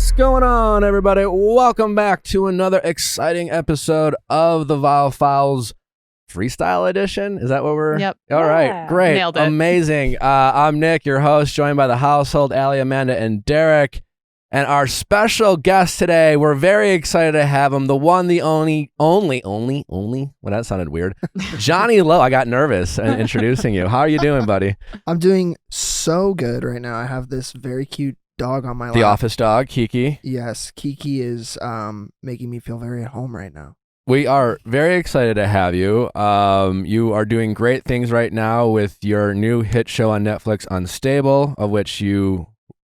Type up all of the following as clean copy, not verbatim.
What's going on, everybody? Welcome back to another exciting episode of the Viall Files Freestyle Edition. Is that what we're... Yep. All right, great. Nailed it. Amazing. I'm Nick, your host, joined by the household, Allie, Amanda, and Derek. And our special guest today, we're very excited to have him, the one, the only, well, that sounded weird. Johnny Lowe. I got nervous introducing you. How are you doing, buddy? I'm doing so good right now. I have this very cute dog on my lap. The office dog, Kiki. Yes, Kiki is making me feel very at home right now. We are very excited to have you. You are doing great things right now with your new hit show on Netflix, Unstable, of which you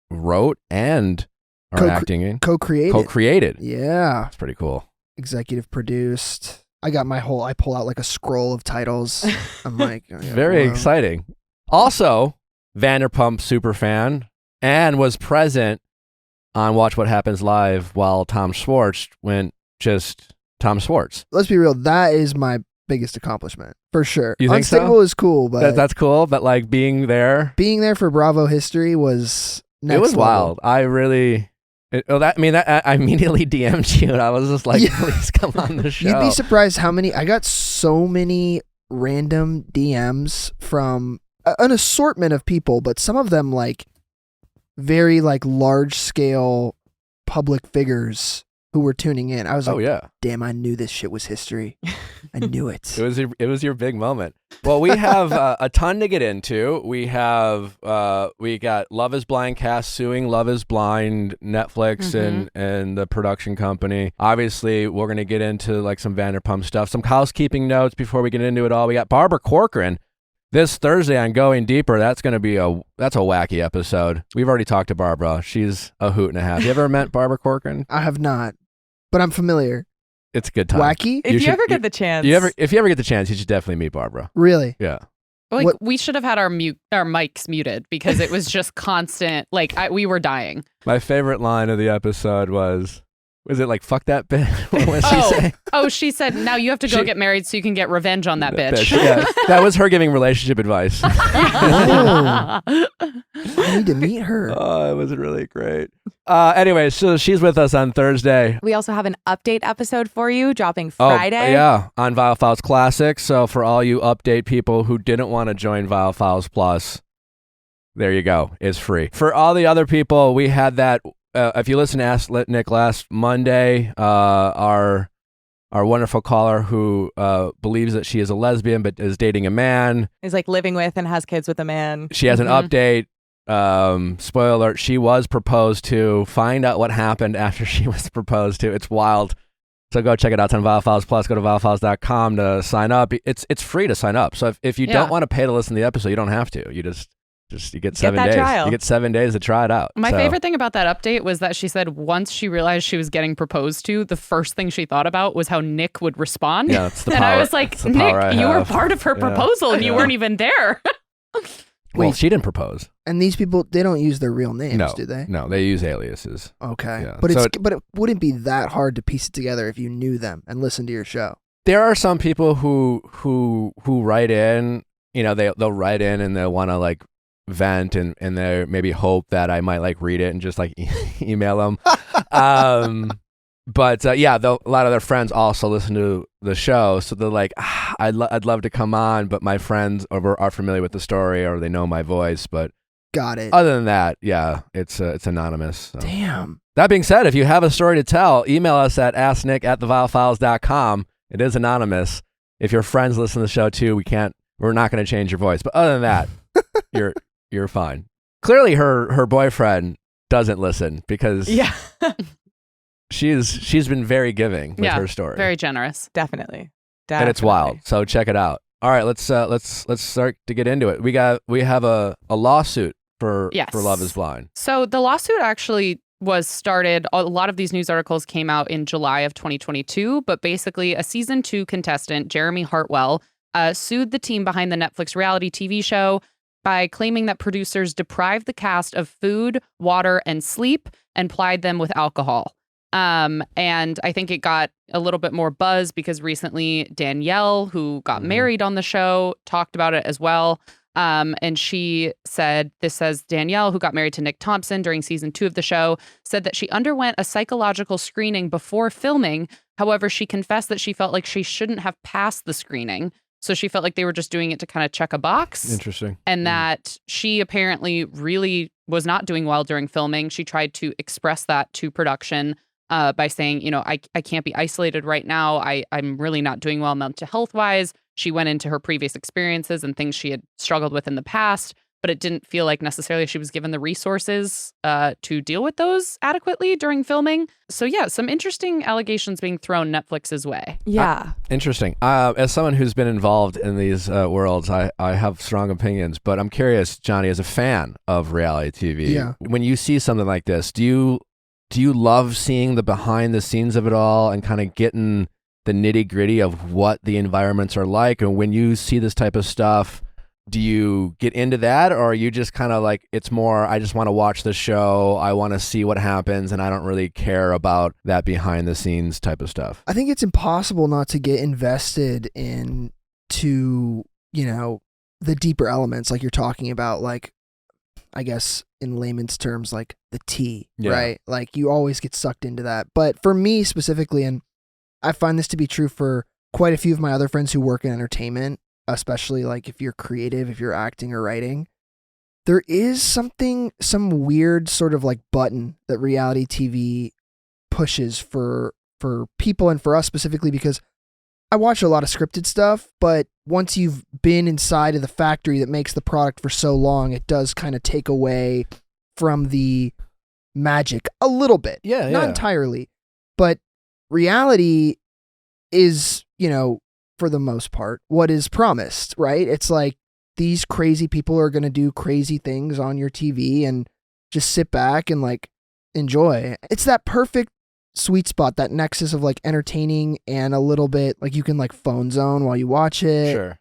wrote and are acting in. Co-created. Yeah. That's pretty cool. Executive produced. I pull out like a scroll of titles. I'm like, oh, yeah, very exciting. Also, Vanderpump superfan and was present on Watch What Happens Live while Tom Schwartz went just Tom Schwartz. Let's be real. That is my biggest accomplishment for sure. You think Unstable is cool, but that's cool. But like being there for Bravo history was next it was level. wild. I immediately DM'd you and I was just like, please come on the show. You'd be surprised how many, I got so many random DMs from an assortment of people, but some of them like very like large scale public figures who were tuning in. I was like, damn, I knew this shit was history. I knew it. It was your big moment. Well, we have a ton to get into. We got Love is Blind cast suing Love is Blind, Netflix and the production company. Obviously, we're going to get into like some Vanderpump stuff, some housekeeping notes before we get into it all. We got Barbara Corcoran this Thursday on Going Deeper. That's going to be that's a wacky episode. We've already talked to Barbara. She's a hoot and a half. You ever met Barbara Corcoran? I have not, but I'm familiar. It's a good time. Wacky? If you ever get the chance. If you ever get the chance, you should definitely meet Barbara. Really? Yeah. Like we should have had our mics muted because it was just constant. Like we were dying. My favorite line of the episode was it like fuck that bitch? What was she say? Oh, she said now you have to go get married so you can get revenge on that bitch. Yeah, that was her giving relationship advice. I need to meet her. Oh, it was really great. Anyway, so she's with us on Thursday. We also have an update episode for you dropping Friday. Oh, yeah, on Viall Files Classic. So for all you update people who didn't want to join Viall Files Plus, there you go. It's free. For all the other people, we had that. If you listen to Ask Nick last Monday, our wonderful caller who believes that she is a lesbian but is dating a man. Is like living with and has kids with a man. She has an update. Spoiler alert, she was proposed to. Find out what happened after she was proposed to. It's wild. So go check it out. It's on Viall Files Plus. Go to viallfiles.com to sign up. It's free to sign up. So if you don't want to pay to listen to the episode, you don't have to. You you get 7 days. Trial. You get 7 days to try it out. My favorite thing about that update was that she said once she realized she was getting proposed to, the first thing she thought about was how Nick would respond. Yeah, that's the and power. I was like, Nick, you were part of her proposal and you weren't even there. Well, she didn't propose. And these people, they don't use their real names, do they? No, they use aliases. Okay. Yeah. But it wouldn't be that hard to piece it together if you knew them and listened to your show. There are some people who write in, they'll write in and they'll want to like vent and they maybe hope that I might like read it and just like email them. But a lot of their friends also listen to the show, so they're like, I'd love to come on, but my friends are familiar with the story or they know my voice. But got it. Other than that, it's anonymous. So. Damn. That being said, if you have a story to tell, email us at asknick@theviallfiles.com. It is anonymous. If your friends listen to the show too, we're not going to change your voice. But other than that, you're fine. Clearly, her boyfriend doesn't listen because she's been very giving with her story. Very generous, definitely. And it's wild. So check it out. All right, let's start to get into it. We have a lawsuit for Love is Blind. So the lawsuit actually was started. A lot of these news articles came out in July of 2022, but basically a season 2 contestant, Jeremy Hartwell, sued the team behind the Netflix reality TV show by claiming that producers deprived the cast of food, water, and sleep and plied them with alcohol. And I think it got a little bit more buzz because recently Danielle, who got married on the show, talked about it as well. And she said, this says Danielle, who got married to Nick Thompson during season 2 of the show, said that she underwent a psychological screening before filming. However, she confessed that she felt like she shouldn't have passed the screening. So she felt like they were just doing it to kind of check a box. Interesting. And that she apparently really was not doing well during filming. She tried to express that to production by saying, I can't be isolated right now. I'm really not doing well mental health wise. She went into her previous experiences and things she had struggled with in the past, but it didn't feel like necessarily she was given the resources to deal with those adequately during filming. So yeah, some interesting allegations being thrown Netflix's way. Yeah. Interesting. As someone who's been involved in these worlds, I have strong opinions, but I'm curious, Johnny, as a fan of reality TV, when you see something like this, do you love seeing the behind the scenes of it all and kind of getting the nitty gritty of what the environments are like? And when you see this type of stuff, do you get into that, or are you just kind of like, it's more, I just want to watch the show, I want to see what happens, and I don't really care about that behind the scenes type of stuff? I think it's impossible not to get invested into, the deeper elements like you're talking about, like, I guess in layman's terms, like the tea, right? Like you always get sucked into that. But for me specifically, and I find this to be true for quite a few of my other friends who work in entertainment, especially like if you're creative, if you're acting or writing, there is some weird sort of like button that reality TV pushes for people and for us specifically, because I watch a lot of scripted stuff, but once you've been inside of the factory that makes the product for so long, it does kind of take away from the magic a little bit. Yeah. Not entirely, but reality is, for the most part, what is promised, right? It's like these crazy people are going to do crazy things on your TV and just sit back and like enjoy. It's that perfect sweet spot, that nexus of like entertaining and a little bit like you can like phone zone while you watch it. Sure.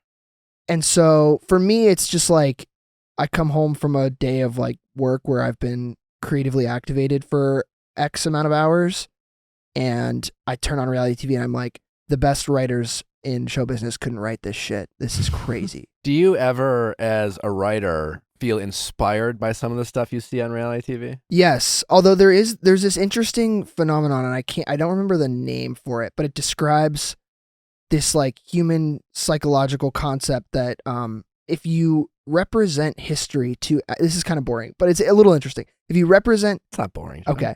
And so for me, it's just like I come home from a day of like work where I've been creatively activated for X amount of hours, and I turn on reality TV and I'm like, the best writers in show business couldn't write this shit. This is crazy. Do you ever, as a writer, feel inspired by some of the stuff you see on reality TV? Yes, although there's this interesting phenomenon, and I don't remember the name for it, but it describes this like human psychological concept that if you represent history to, this is kind of boring, but it's a little interesting. If you represent, it's not boring. Okay.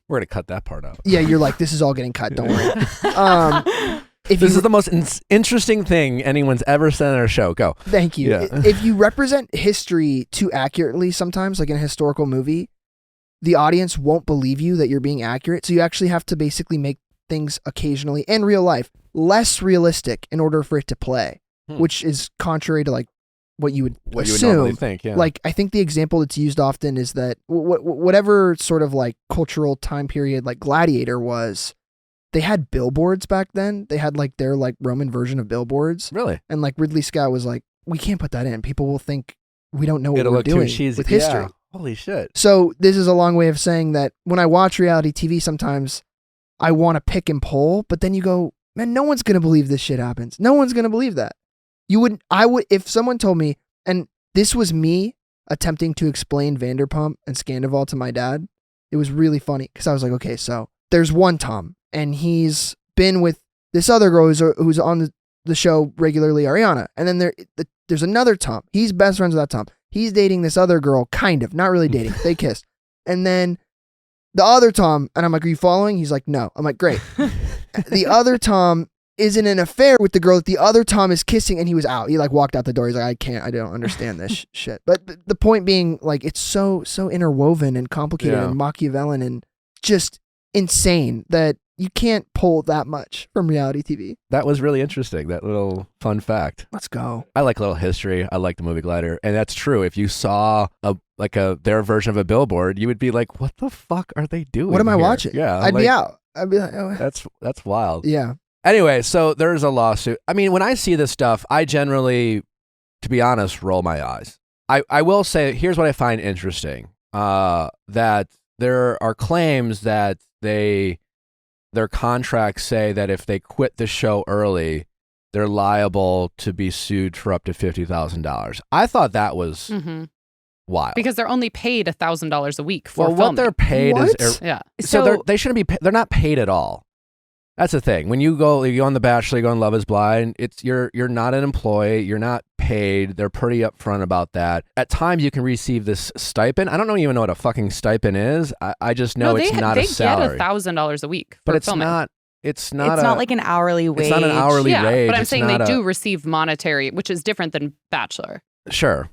We're going to cut that part out. Yeah, you're like, this is all getting cut, don't worry. This is the most interesting thing anyone's ever said on our show. Go. Thank you. Yeah. If you represent history too accurately, sometimes, like in a historical movie, the audience won't believe you that you're being accurate. So you actually have to basically make things occasionally, in real life, less realistic in order for it to play, which is contrary to like what you would assume. Normally think. Yeah. Like, I think the example that's used often is that whatever sort of like cultural time period like Gladiator was, they had billboards back then. They had like their like Roman version of billboards. Really? And like Ridley Scott was like, we can't put that in. People will think we don't know what It'll we're look doing too cheesy. with history. Yeah. Holy shit. So this is a long way of saying that when I watch reality TV, sometimes I want to pick and pull, but then you go, man, no one's going to believe this shit happens. No one's going to believe that. I would, if someone told me, and this was me attempting to explain Vanderpump and Scandoval to my dad, it was really funny because I was like, okay, so there's one Tom, and he's been with this other girl who's on the show regularly, Ariana. And then there's another Tom. He's best friends with that Tom. He's dating this other girl, kind of, not really dating. They kissed. And then the other Tom, and I'm like, are you following? He's like, no. I'm like, great. The other Tom is in an affair with the girl that the other Tom is kissing, and he was out. He like walked out the door. He's like, I don't understand this shit. But the point being, like, it's so interwoven and complicated and Machiavellian and just insane that you can't pull that much from reality TV. That was really interesting, that little fun fact. Let's go. I like a little history. I like the movie Gladiator. And that's true. If you saw their version of a billboard, you would be like, what the fuck are they doing? What am I here? watching? Yeah. I'd be out. I'd be like, oh. That's wild. Yeah. Anyway, so there's a lawsuit. I mean, when I see this stuff, I generally, to be honest, roll my eyes. I will say, here's what I find interesting. That there are claims that their contracts say that if they quit the show early, they're liable to be sued for up to $50,000. I thought that was wild. Because they're only paid $1,000 a week for what filming. they're paid is Yeah. so they shouldn't be. They're not paid at all. That's the thing. When you go on The Bachelor, you go on Love Is Blind. You're not an employee. You're not paid. They're pretty upfront about that. At times, you can receive this stipend. I don't even know what a fucking stipend is. I just know it's not a salary. They get $1,000 a week, but it's filming. not. It's not like an hourly wage. It's not an hourly wage. But I'm It's saying they not do receive monetary, which is different than Bachelor. Sure.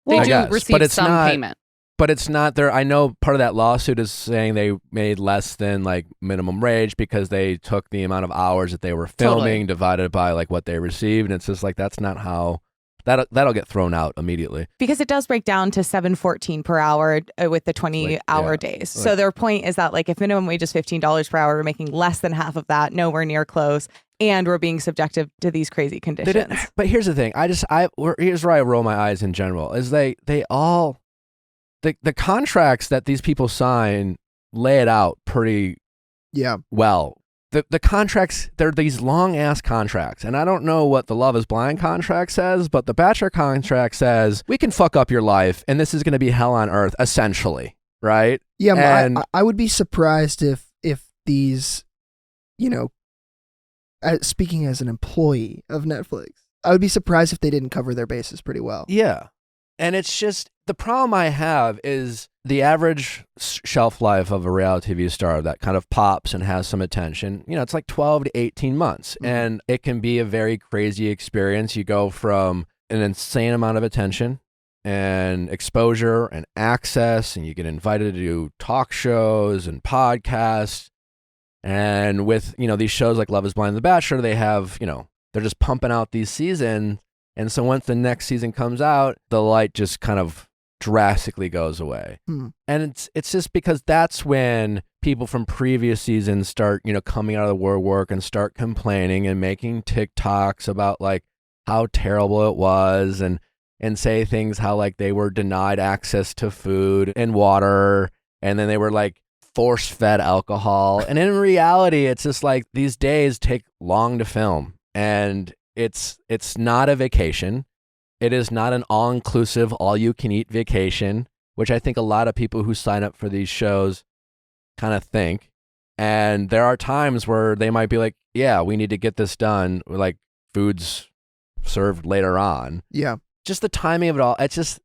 They I do guess, receive but it's some not, payment. But it's not there. I know part of that lawsuit is saying they made less than like minimum wage because they took the amount of hours that they were filming divided by like what they received. And it's just like, that's not how that'll get thrown out immediately. Because it does break down to $7.14 per hour with the 20-hour days. So their point is that like if minimum wage is $15 per hour, we're making less than half of that, nowhere near close. And we're being subjected to these crazy conditions. But here's the thing. Here's where I roll my eyes in general is they all, the contracts that these people sign lay it out pretty well. The contracts, they're these long ass contracts. And I don't know what the Love Is Blind contract says, but the Bachelor contract says we can fuck up your life and this is going to be hell on earth, essentially. Right? Yeah. And I would be surprised if these, speaking as an employee of Netflix, I would be surprised if they didn't cover their bases pretty well. Yeah. And it's just, the problem I have is the average shelf life of a reality TV star that kind of pops and has some attention, it's like 12 to 18 months. Mm-hmm. And it can be a very crazy experience. You go from an insane amount of attention and exposure and access, and you get invited to do talk shows and podcasts. And with, these shows like Love Is Blind and The Bachelor, they have, they're just pumping out these seasons. And so once the next season comes out, the light just kind of drastically goes away. And it's just because that's when people from previous seasons start, coming out of the woodwork and start complaining and making TikToks about like how terrible it was and say things how like they were denied access to food and water. And then they were like force-fed alcohol. And in reality, it's just like these days take long to film. And it's not a vacation. It is not an all-inclusive, all-you-can-eat vacation, which I think a lot of people who sign up for these shows kind of think. And there are times where they might be like, yeah, we need to get this done, like food's served later on. Yeah. Just the timing of it all. It's just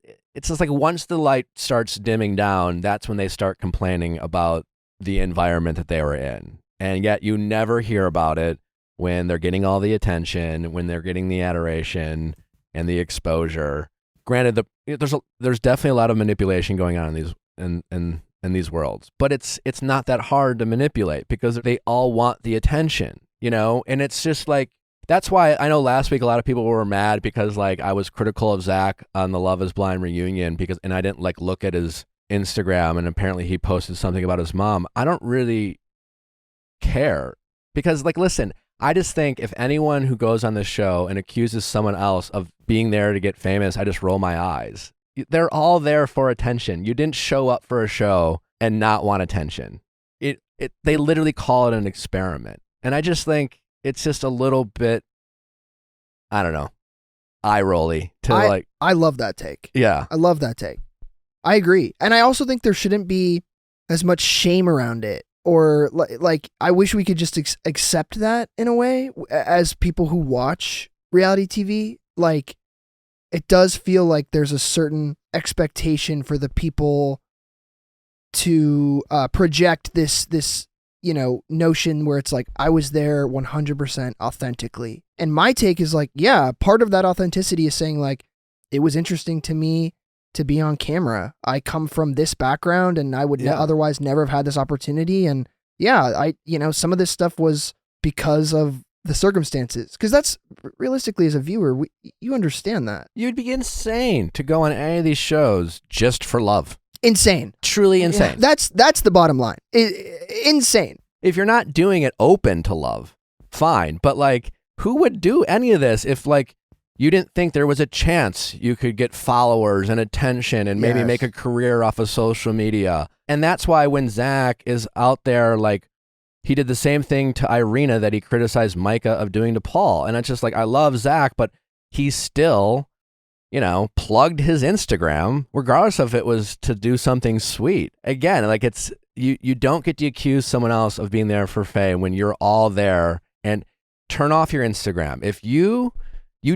like once the light starts dimming down, that's when they start complaining about the environment that they were in. And yet you never hear about it when they're getting all the attention, when they're getting the adoration and the exposure. Granted, there's definitely a lot of manipulation going on in these worlds, but it's not that hard to manipulate because they all want the attention, And it's just like, that's why I know last week a lot of people were mad because like I was critical of Zach on the Love Is Blind reunion and I didn't like look at his Instagram and apparently he posted something about his mom. I don't really care because like, listen, I just think if anyone who goes on this show and accuses someone else of being there to get famous, I just roll my eyes. They're all there for attention. You didn't show up for a show and not want attention. They literally call it an experiment. And I just think it's just a little bit, I don't know, eye-rolly to I love that take. Yeah. I love that take. I agree. And I also think there shouldn't be as much shame around it. Or like, I wish we could just accept that in a way as people who watch reality TV. Like, it does feel like there's a certain expectation for the people to project this notion where it's like, I was there 100% authentically. And my take is like, yeah, part of that authenticity is saying like, it was interesting to me to be on camera. I come from this background and I would otherwise never have had this opportunity. And yeah, some of this stuff was because of the circumstances. Because that's realistically as a viewer, you understand that. You'd be insane to go on any of these shows just for love. Insane. Truly insane. Yeah, that's the bottom line. Insane. If you're not doing it open to love, fine. But like, who would do any of this if like, you didn't think there was a chance you could get followers and attention and maybe make a career off of social media. And that's why when Zach is out there like he did the same thing to Irina that he criticized Micah of doing to Paul. And it's just like, I love Zach, but he still, plugged his Instagram, regardless if it was to do something sweet. Again, like it's, you don't get to accuse someone else of being there for fame when you're all there. And turn off your Instagram. If you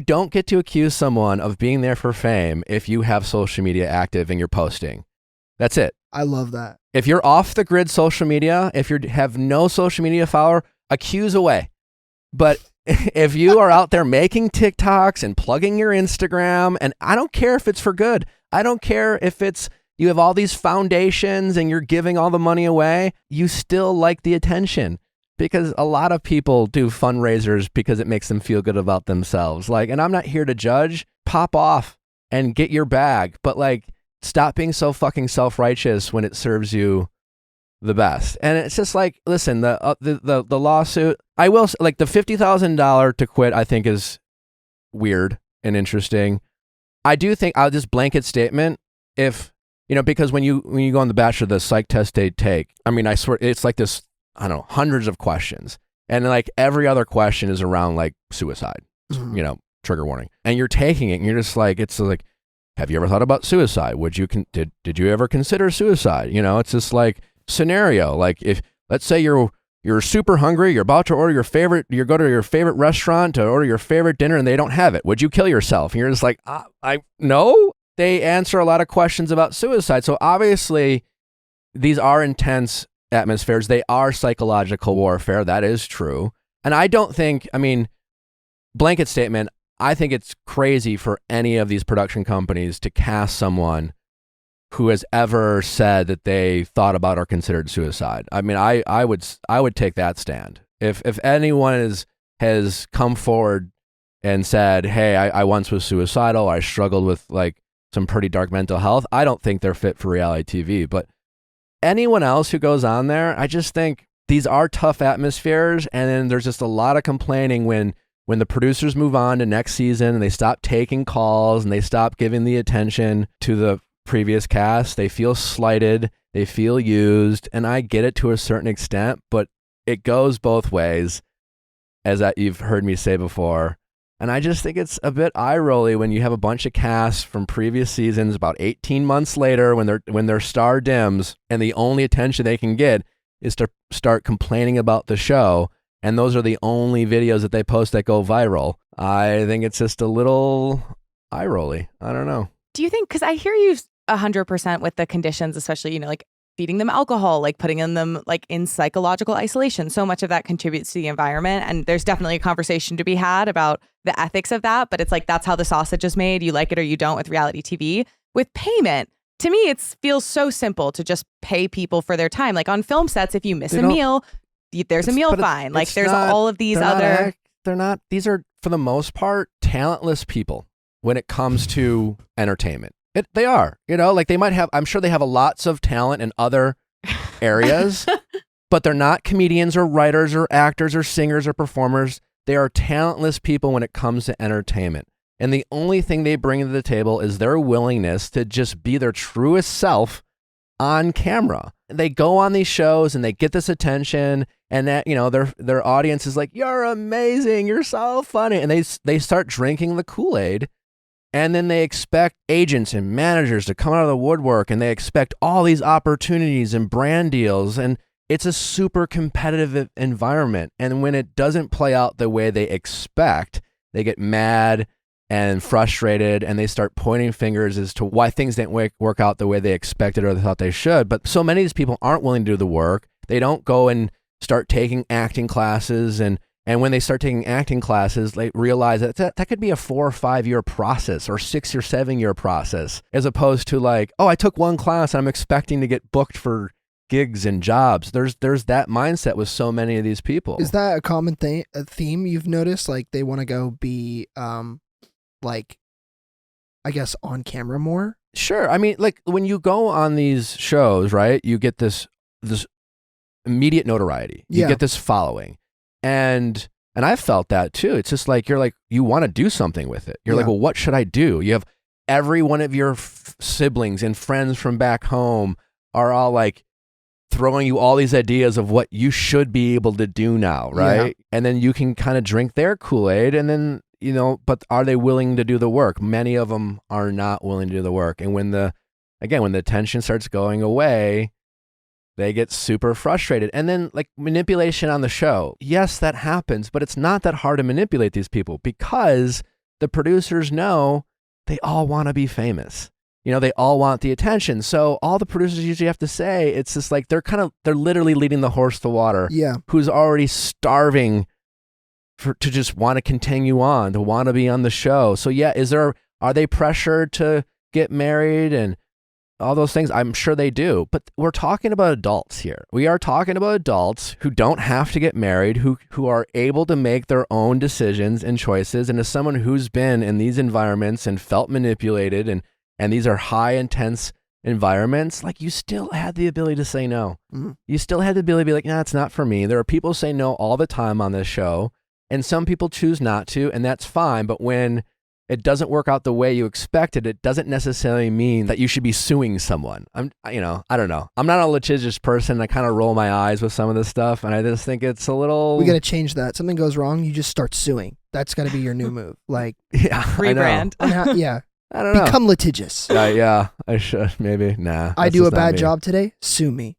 don't get to accuse someone of being there for fame if you have social media active and you're posting. That's it. I love that. If you're off the grid social media, if you have no social media follower, accuse away. But if you are out there making TikToks and plugging your Instagram, and I don't care if it's for good. I don't care if it's you have all these foundations and you're giving all the money away, you still like the attention. Because a lot of people do fundraisers because it makes them feel good about themselves. Like, and I'm not here to judge. Pop off and get your bag. But like, stop being so fucking self-righteous when it serves you the best. And it's just like, listen, the lawsuit, I will like the $50,000 to quit, I think is weird and interesting. I do think I'll just blanket statement if, because when you go on The Bachelor, the psych test they take, I mean, I swear it's like this, I don't know, hundreds of questions. And like every other question is around like suicide, trigger warning. And you're taking it and you're just like, it's like, have you ever thought about suicide? Did you ever consider suicide? It's just like scenario. Like if, let's say you're super hungry, you're about to order you go to your favorite restaurant to order your favorite dinner and they don't have it. Would you kill yourself? And you're just like, no. They answer a lot of questions about suicide. So obviously these are intense atmospheres. They are psychological warfare. That is true. And I don't think, blanket statement, I think it's crazy for any of these production companies to cast someone who has ever said that they thought about or considered suicide. I mean, I would take that stand. If anyone has come forward and said, hey, I once was suicidal, I struggled with like some pretty dark mental health, I don't think they're fit for reality TV. But anyone else who goes on there, I just think these are tough atmospheres, and then there's just a lot of complaining when the producers move on to next season and they stop taking calls and they stop giving the attention to the previous cast. They feel slighted, they feel used, and I get it to a certain extent, but it goes both ways, as you've heard me say before. And I just think it's a bit eye-rolly when you have a bunch of casts from previous seasons about 18 months later when their star dims and the only attention they can get is to start complaining about the show, and those are the only videos that they post that go viral. I think it's just a little eye-rolly. I don't know. Do you think, because I hear you 100% with the conditions, especially, like feeding them alcohol, like putting them like in psychological isolation. So much of that contributes to the environment. And there's definitely a conversation to be had about the ethics of that. But it's like, that's how the sausage is made. You like it or you don't with reality TV. With payment, to me, it feels so simple to just pay people for their time. Like on film sets, if you miss a meal, there's a meal fine. Like there's all of these other... These are, for the most part, talentless people when it comes to entertainment. They are, like they might have, I'm sure they have lots of talent in other areas, but they're not comedians or writers or actors or singers or performers. They are talentless people when it comes to entertainment. And the only thing they bring to the table is their willingness to just be their truest self on camera. They go on these shows and they get this attention, and that, their audience is like, you're amazing, you're so funny. And they start drinking the Kool-Aid. And then they expect agents and managers to come out of the woodwork, and they expect all these opportunities and brand deals. And it's a super competitive environment. And when it doesn't play out the way they expect, they get mad and frustrated, and they start pointing fingers as to why things didn't work out the way they expected or they thought they should. But so many of these people aren't willing to do the work. They don't go and start taking acting classes, and when they start taking acting classes, they realize that could be a 4 or 5 year process or 6 or 7 year process, as opposed to like, oh, I took one class and I'm expecting to get booked for gigs and jobs. There's that mindset with so many of these people. Is that a common a theme you've noticed? Like they want to go be, like, I guess on camera more? Sure. I mean, like when you go on these shows, right, you get this immediate notoriety. You get this following. And I've felt that too. It's just like, you want to do something with it. You're like, well, what should I do? You have every one of your siblings and friends from back home are all like throwing you all these ideas of what you should be able to do now, right? Yeah. And then you can kind of drink their Kool-Aid, and then, but are they willing to do the work? Many of them are not willing to do the work. And when the tension starts going away, they get super frustrated. And then like manipulation on the show. Yes, that happens, but it's not that hard to manipulate these people because the producers know they all want to be famous. They all want the attention. So all the producers usually have to say, it's just like they're literally leading the horse to water. Yeah. Who's already starving to just want to continue on, to want to be on the show. So yeah, are they pressured to get married and all those things? I'm sure they do. But we're talking about adults here. We are talking about adults who don't have to get married, who are able to make their own decisions and choices. And as someone who's been in these environments and felt manipulated and these are high intense environments, like you still had the ability to say no. Mm-hmm. You still had the ability to be like, nah, it's not for me. There are people who say no all the time on this show, and some people choose not to, and that's fine. But when it doesn't work out the way you expected, it doesn't necessarily mean that you should be suing someone. I don't know. I'm not a litigious person. I kind of roll my eyes with some of this stuff, and I just think it's a little... We got to change that. Something goes wrong, you just start suing. That's got to be your new move. Like, yeah, rebrand. Yeah. I don't know. Become litigious. Yeah, I should. Maybe. Nah. I do a bad job today. Sue me.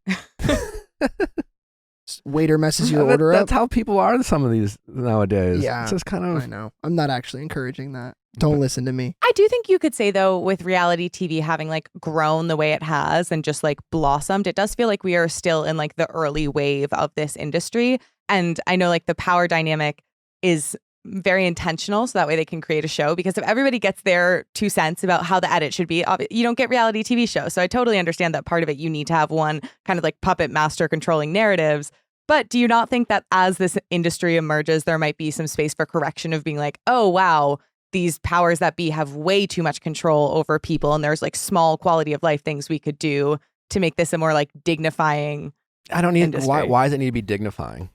Waiter messes your order up. That's how people are. Some of these nowadays. Yeah, it's just kind of. I know. I'm not actually encouraging that. Don't listen to me. I do think you could say though, with reality TV having like grown the way it has and just like blossomed, it does feel like we are still in like the early wave of this industry. And I know like the power dynamic is very intentional, so that way they can create a show, because if everybody gets their 2 cents about how the edit should be, you don't get reality TV shows. So I totally understand that part of it, you need to have one kind of like puppet master controlling narratives. But do you not think that as this industry emerges, there might be some space for correction of being like, oh, wow, these powers that be have way too much control over people, and there's like small quality of life things we could do to make this a more like dignifying industry. Why does it need to be dignifying?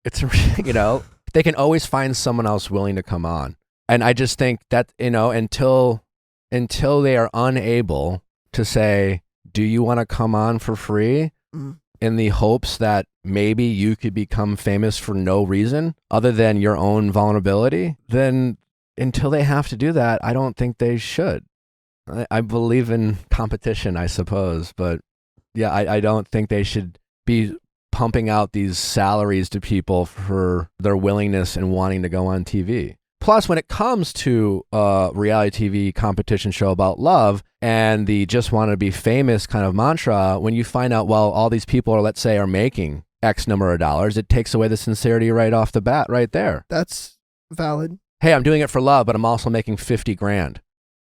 It's, they can always find someone else willing to come on. And I just think that, until they are unable to say, do you want to come on for free? In the hopes that maybe you could become famous for no reason other than your own vulnerability, then until they have to do that, I don't think they should. I believe in competition, I suppose. But yeah, I don't think they should be pumping out these salaries to people for their willingness and wanting to go on TV. Plus, when it comes to a reality TV competition show about love and the just want to be famous kind of mantra, when you find out, well, all these people are, let's say, are making X number of dollars, it takes away the sincerity right off the bat right there. That's valid. Hey, I'm doing it for love, but I'm also making $50,000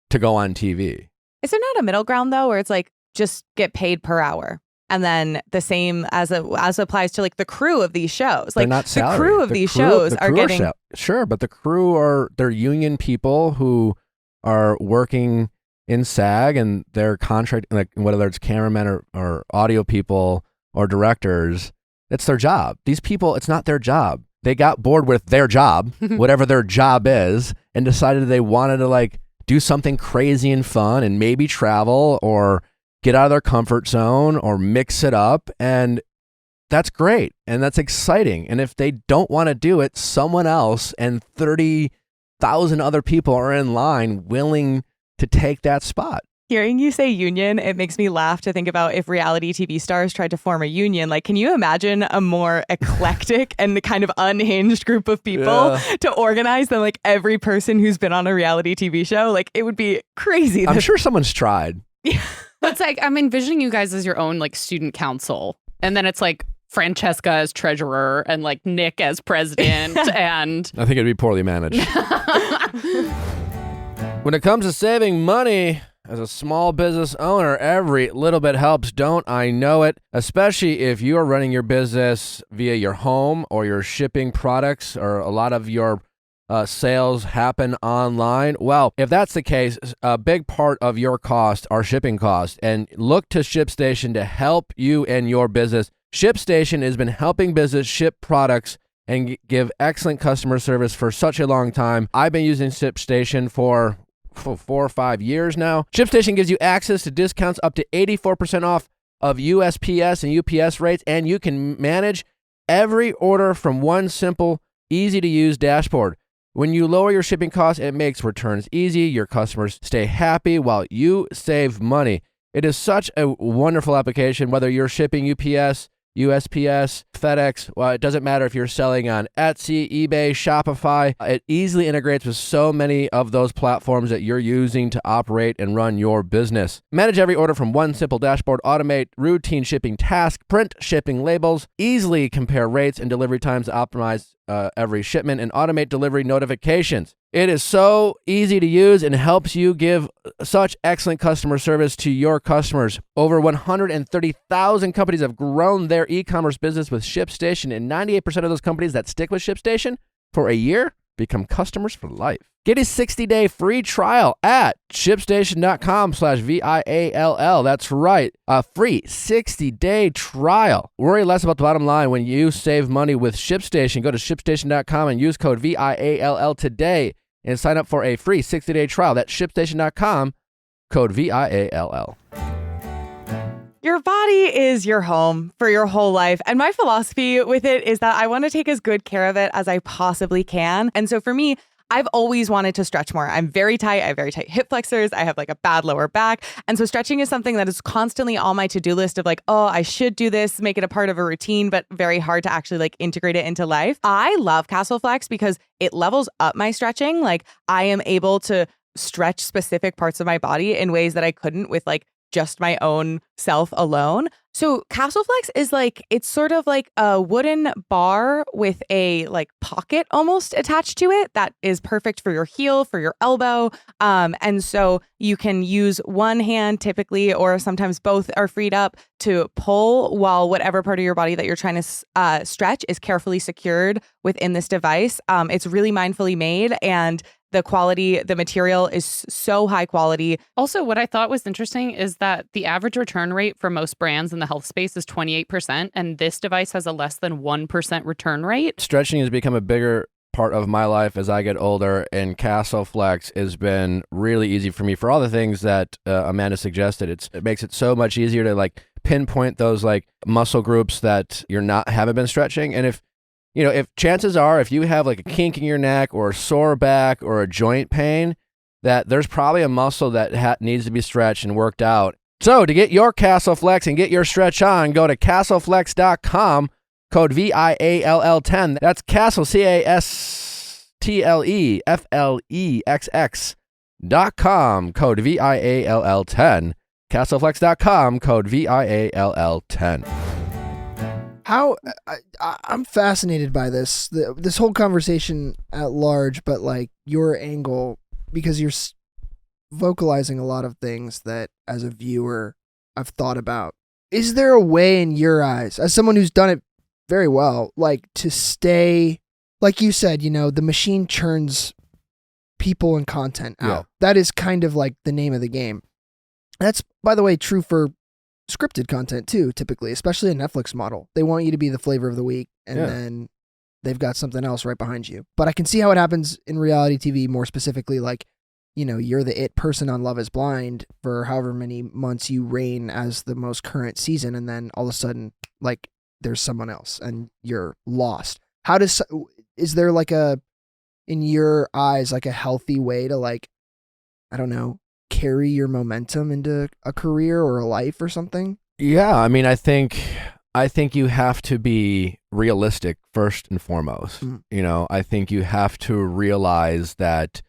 to go on TV. Is there not a middle ground, though, where it's like, just get paid per hour? And then the same as applies to like the crew of these shows. Like not the crew of these shows are getting... Sure, but the crew they're union people who are working in SAG, and their contract, like whether it's cameramen or audio people or directors, it's their job. These people, it's not their job. They got bored with their job, whatever their job is, and decided they wanted to like do something crazy and fun and maybe travel or get out of their comfort zone or mix it up. And that's great. And that's exciting. And if they don't want to do it, someone else and 30,000 other people are in line willing to take that spot. Hearing you say union, it makes me laugh to think about if reality TV stars tried to form a union. Like, can you imagine a more eclectic and kind of unhinged group of people to organize than like every person who's been on a reality TV show? Like, it would be crazy. I'm sure someone's tried. It's like, I'm envisioning you guys as your own like student council. And then it's like Francesca as treasurer and like Nick as president. And I think it'd be poorly managed. When it comes to saving money, as a small business owner, every little bit helps, don't I know it? Especially if you are running your business via your home or you're shipping products, or a lot of your sales happen online. Well, if that's the case, a big part of your cost are shipping costs, and look to ShipStation to help you and your business. ShipStation has been helping business ship products and give excellent customer service for such a long time. I've been using ShipStation for 4 or 5 years now. ShipStation gives you access to discounts up to 84% off of USPS and UPS rates, and you can manage every order from one simple, easy-to-use dashboard. When you lower your shipping costs, it makes returns easy. Your customers stay happy while you save money. It is such a wonderful application, whether you're shipping UPS, USPS, FedEx. Well, it doesn't matter if you're selling on Etsy, eBay, Shopify. It easily integrates with so many of those platforms that you're using to operate and run your business. Manage every order from one simple dashboard, automate routine shipping tasks, print shipping labels, easily compare rates and delivery times to optimize every shipment, and automate delivery notifications. It is so easy to use and helps you give such excellent customer service to your customers. Over 130,000 companies have grown their e-commerce business with ShipStation, and 98% of those companies that stick with ShipStation for a year become customers for life. Get a 60-day free trial at shipstation.com/VIALL. That's right, a free 60-day trial. Worry less about the bottom line when you save money with ShipStation. Go to shipstation.com and use code VIALL today and sign up for a free 60-day trial. That's shipstation.com, code VIALL. Your body is your home for your whole life. And my philosophy with it is that I want to take as good care of it as I possibly can. And so for me, I've always wanted to stretch more. I'm very tight. I have very tight hip flexors. I have like a bad lower back. And so stretching is something that is constantly on my to-do list of like, oh, I should do this, make it a part of a routine, but very hard to actually like integrate it into life. I love Castle Flex because it levels up my stretching. Like I am able to stretch specific parts of my body in ways that I couldn't with like just my own self alone. So Castle Flex is like, it's sort of like a wooden bar with a like pocket almost attached to it that is perfect for your heel, for your elbow. And so you can use one hand typically, or sometimes both are freed up to pull while whatever part of your body that you're trying to stretch is carefully secured within this device. It's really mindfully made, and the quality, the material is so high quality. Also, what I thought was interesting is that the average return rate for most brands in the health space is 28%, and this device has a less than 1% return rate. Stretching has become a bigger part of my life as I get older, and Castle Flex has been really easy for me for all the things that Amanda suggested. It makes it so much easier to like pinpoint those like muscle groups that haven't been stretching. And if chances are, if you have like a kink in your neck or a sore back or a joint pain, that there's probably a muscle that needs to be stretched and worked out. So to get your Castle Flex and get your stretch on, go to castleflex.com, code VIALL10. That's Castle, CASTLEFLEXX.com, code VIALL10. Castleflex.com, code VIALL10. I'm fascinated by this whole conversation at large, but like your angle, because you're vocalizing a lot of things that as a viewer I've thought about. Is there a way in your eyes, as someone who's done it very well, like to stay, like you said, the machine churns people and content out. Yeah. That is kind of like the name of the game. That's, by the way, true for scripted content too, typically, especially a Netflix model. They want you to be the flavor of the week, and then they've got something else right behind you. But I can see how it happens in reality TV, more specifically, like, you're the it person on Love is Blind for however many months you reign as the most current season, and then all of a sudden, like, there's someone else and you're lost. Is there like in your eyes, like a healthy way to, like, I don't know, carry your momentum into a career or a life or something? Yeah, I mean, I think you have to be realistic first and foremost. I think you have to realize that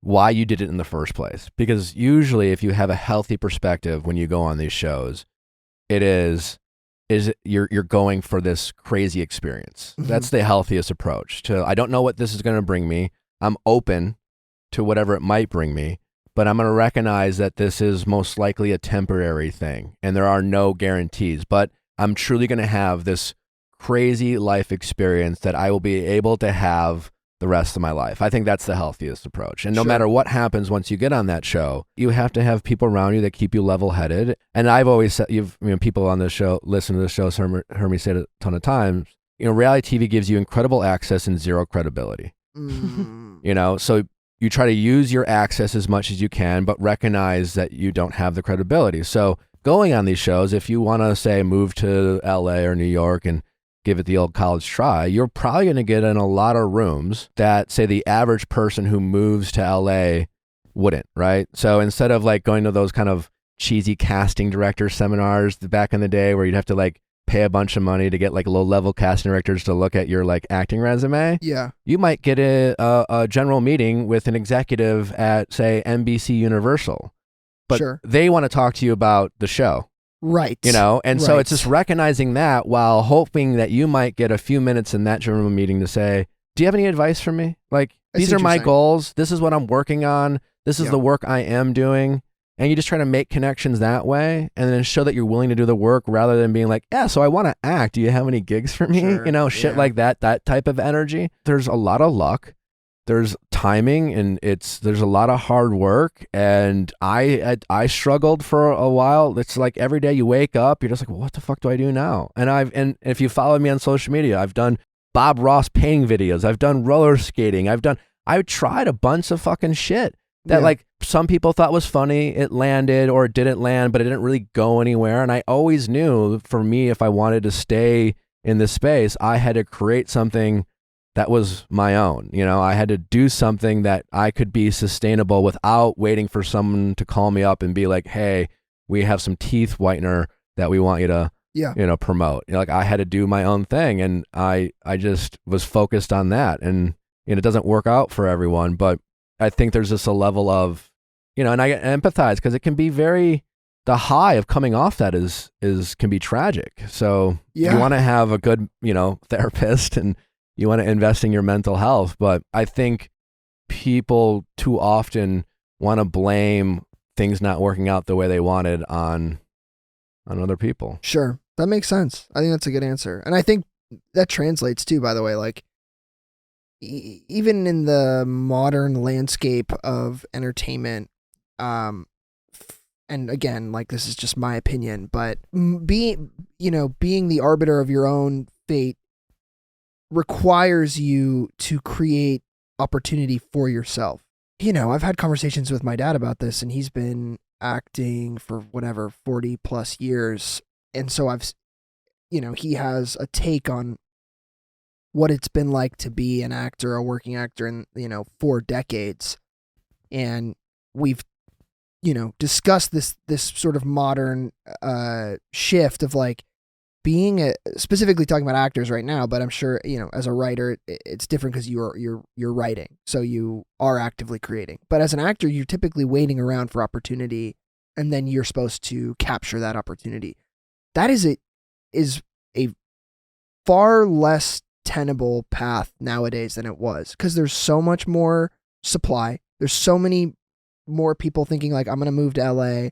why you did it in the first place. Because usually if you have a healthy perspective when you go on these shows, you're going for this crazy experience. Mm-hmm. That's the healthiest approach. I don't know what this is going to bring me. I'm open to whatever it might bring me. But I'm going to recognize that this is most likely a temporary thing, and there are no guarantees. But I'm truly going to have this crazy life experience that I will be able to have the rest of my life. I think that's the healthiest approach. And no matter what happens once you get on that show, you have to have people around you that keep you level-headed. And I've always said, people on this show, listen to the show, heard me say it a ton of times, reality TV gives you incredible access and zero credibility. So you try to use your access as much as you can, but recognize that you don't have the credibility. So going on these shows, if you want to say move to LA or New York and give it the old college try, you're probably going to get in a lot of rooms that, say, the average person who moves to LA wouldn't, right? So instead of like going to those kind of cheesy casting director seminars back in the day where you'd have to like pay a bunch of money to get like low-level casting directors to look at your like acting resume, you might get a general meeting with an executive at, say, NBC Universal, but they want to talk to you about the show. Right. You know, and so it's just recognizing that while hoping that you might get a few minutes in that general meeting to say, do you have any advice for me? Like, these are my goals. This is what I'm working on. This is the work I am doing. And you just try to make connections that way and then show that you're willing to do the work rather than being like, yeah, so I want to act. Do you have any gigs for me? You know, shit like that type of energy. There's a lot of luck. There's timing, and there's a lot of hard work, and I struggled for a while. It's like every day you wake up, you're just like, well, what the fuck do I do now? And if you follow me on social media, I've done Bob Ross painting videos, I've done roller skating, I've tried a bunch of fucking shit that like some people thought was funny, it landed or it didn't land, but it didn't really go anywhere. And I always knew for me, if I wanted to stay in this space, I had to create something that was my own. You know, I had to do something that I could be sustainable without waiting for someone to call me up and be like, hey, we have some teeth whitener that we want you to, you know, promote. You know, like I had to do my own thing, and I just was focused on that. And it doesn't work out for everyone, but I think there's just a level of, you know, and I empathize because it can be the high of coming off that can be tragic. So you want to have a good, you know, therapist, and you want to invest in your mental health. But I think people too often want to blame things not working out the way they wanted on other people. Sure. That makes sense. I think that's a good answer. And I think that translates too, by the way, like even in the modern landscape of entertainment, and again, like this is just my opinion, but being the arbiter of your own fate requires you to create opportunity for yourself. You know, I've had conversations with my dad about this, and he's been acting for 40 plus years. And so he has a take on what it's been like to be an actor, a working actor in, 4 decades. And we've, discussed this sort of modern shift of like being specifically talking about actors right now, but I'm sure, as a writer, it's different because you're writing. So you are actively creating. But as an actor, you're typically waiting around for opportunity, and then you're supposed to capture that opportunity. That is a far less tenable path nowadays than it was, because there's so much more supply. There's so many more people thinking like, I'm going to move to LA.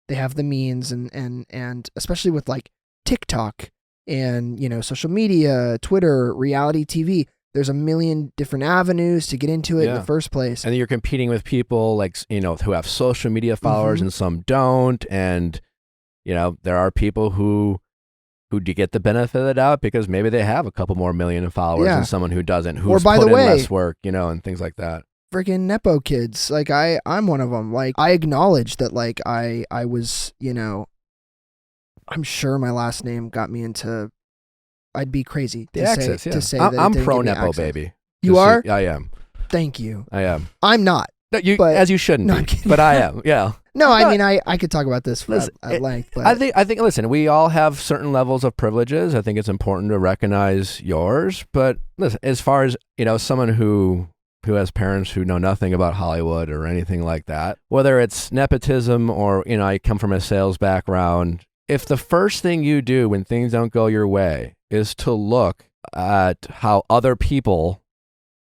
They have the means, and especially with like TikTok and, social media, Twitter, reality TV, there's a million different avenues to get into it in the first place. And you're competing with people like, who have social media followers and some don't. And, there are people who do get the benefit of the doubt because maybe they have a couple more million followers than someone who doesn't, who's put in less work, and things like that. Freaking Nepo kids. Like I'm one of them. Like I acknowledge that like I was, I'm sure my last name got me into, I'd be crazy to say that I'm pro Nepo, baby. You are? I am. Thank you. I am. I'm not. No, as you shouldn't be, but I am. Yeah. No, I mean, I could talk about this at length. But I think. Listen, we all have certain levels of privileges. I think it's important to recognize yours. But listen, as far as someone who has parents who know nothing about Hollywood or anything like that, whether it's nepotism or I come from a sales background. If the first thing you do when things don't go your way is to look at how other people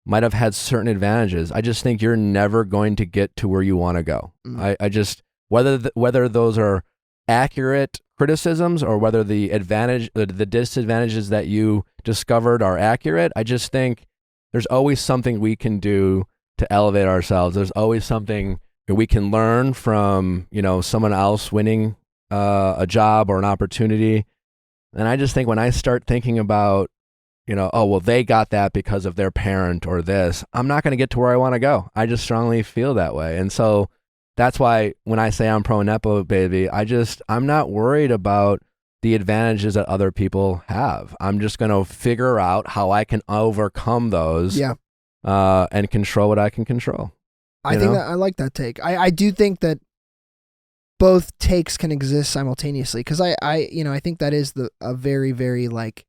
might have had certain advantages, I just think you're never going to get to where you want to go. I just, whether those are accurate criticisms or whether the disadvantages that you discovered are accurate, I just think there's always something we can do to elevate ourselves. There's always something that we can learn from, someone else winning a job or an opportunity. And I just think when I start thinking about, oh, well, they got that because of their parent or this, I'm not going to get to where I want to go. I just strongly feel that way. And so that's why when I say I'm pro Nepo baby, I'm not worried about the advantages that other people have. I'm just going to figure out how I can overcome those and control what I can control. I think that I like that take. I do think that both takes can exist simultaneously, because I think that is a very, very like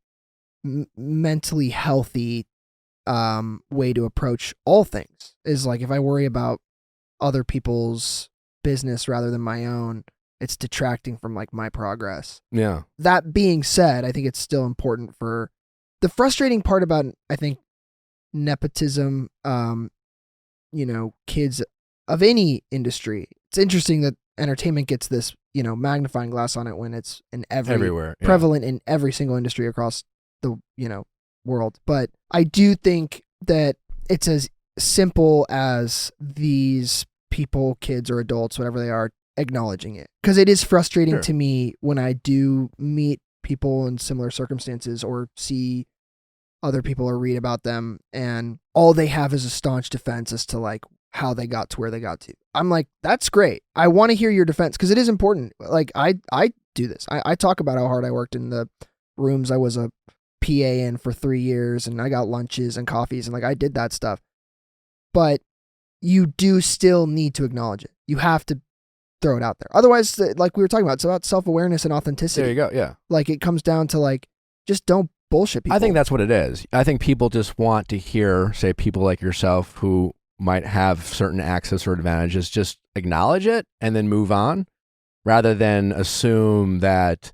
mentally healthy way to approach all things, is like, if I worry about other people's business rather than my own, it's detracting from like my progress. Yeah. That being said, I think it's still important for the frustrating part about, I think, nepotism, kids of any industry. It's interesting that entertainment gets this, magnifying glass on it when it's in everywhere, prevalent in every single industry across the, world. But I do think that it's as simple as these people, kids or adults, whatever they are, acknowledging it. Because it is frustrating to me when I do meet people in similar circumstances or see other people or read about them, and all they have is a staunch defense as to like how they got to where they got to. I'm like, that's great. I want to hear your defense, because it is important. Like I do this. I talk about how hard I worked in the rooms I was a PA in for 3 years, and I got lunches and coffees, and like I did that stuff. But you do still need to acknowledge it. You have to throw it out there. Otherwise, like we were talking about, it's about self-awareness and authenticity. There you go. Yeah. Like it comes down to like, just don't bullshit people. I think that's what it is. I think people just want to hear, say, people like yourself who might have certain access or advantages, just acknowledge it and then move on, rather than assume that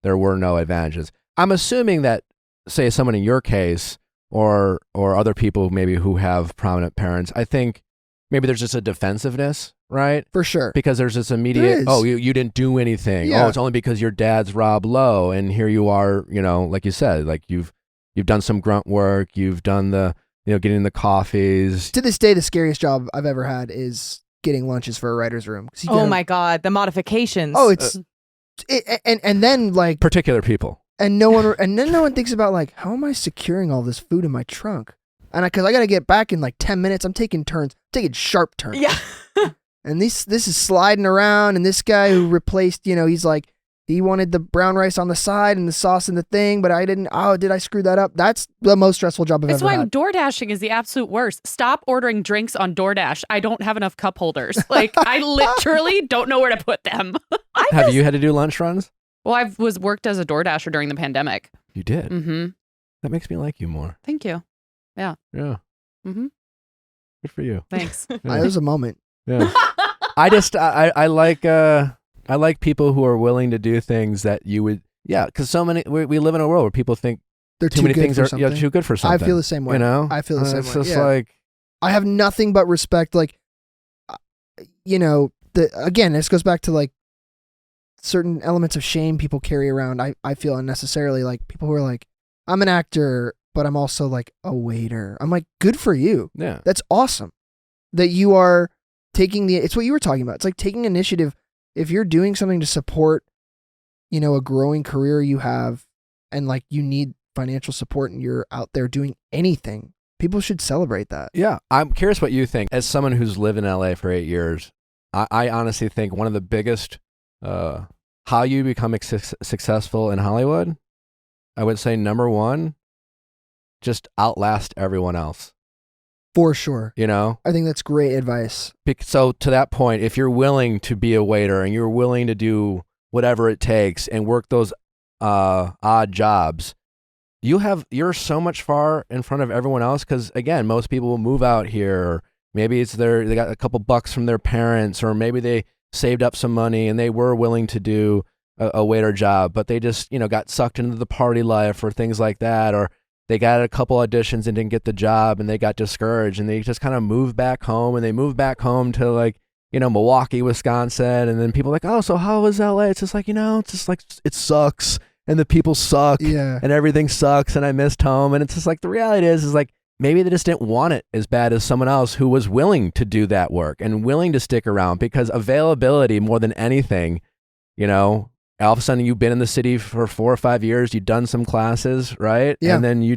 there were no advantages. I'm assuming that, say, someone in your case or other people maybe who have prominent parents, I think maybe there's just a defensive-ness, right? For sure. Because there's this immediate, oh, you didn't do anything. Yeah. Oh, it's only because your dad's Rob Lowe, and here you are, like you said, like you've done some grunt work, you've done the, getting the coffees. To this day, the scariest job I've ever had is getting lunches for a writer's room. Oh my God, the modifications. Oh, and then like particular people. And no one thinks about like, how am I securing all this food in my trunk? And because I got to get back in like 10 minutes, I'm taking taking sharp turns. Yeah. And this is sliding around, and this guy who replaced, he's like, he wanted the brown rice on the side and the sauce in the thing, but I didn't. Oh, did I screw that up? That's the most stressful job I've ever had. That's why DoorDashing is the absolute worst. Stop ordering drinks on DoorDash. I don't have enough cup holders. Like, I literally don't know where to put them. Have you had to do lunch runs? Well, I worked as a DoorDasher during the pandemic. You did? Mm-hmm. That makes me like you more. Thank you. Yeah. Yeah. Mm-hmm. Good for you. Thanks. It was a moment. Yeah. I like people who are willing to do things that you would, because we live in a world where people think they're too many good things for are something. too good for something. I feel the same way. I feel the same way. It's just like, I have nothing but respect. Like, again, this goes back to like certain elements of shame people carry around. I feel unnecessarily, like people who are like, I'm an actor, but I'm also like a waiter. I'm like, good for you. Yeah. That's awesome that you are taking it's what you were talking about. It's like taking initiative. If you're doing something to support, a growing career you have, and like you need financial support and you're out there doing anything, people should celebrate that. Yeah. I'm curious what you think. As someone who's lived in LA for 8 years, I honestly think one of the biggest, how you become successful in Hollywood, I would say number one, just outlast everyone else. For sure. I think that's great advice. So to that point, if you're willing to be a waiter and you're willing to do whatever it takes and work those odd jobs, you're so much far in front of everyone else. Because again, most people will move out here. Or maybe it's they got a couple bucks from their parents, or maybe they saved up some money and they were willing to do a waiter job, but they just got sucked into the party life or things like that, or they got a couple auditions and didn't get the job and they got discouraged and they just kind of moved back home, and they moved back home to like, Milwaukee, Wisconsin. And then people are like, oh, so how was LA? It's just like, it's just like, it sucks and the people suck and everything sucks and I missed home. And it's just like, the reality is like, maybe they just didn't want it as bad as someone else who was willing to do that work and willing to stick around, because availability more than anything, all of a sudden you've been in the city for 4 or 5 years, you've done some classes, right? Yeah. And then you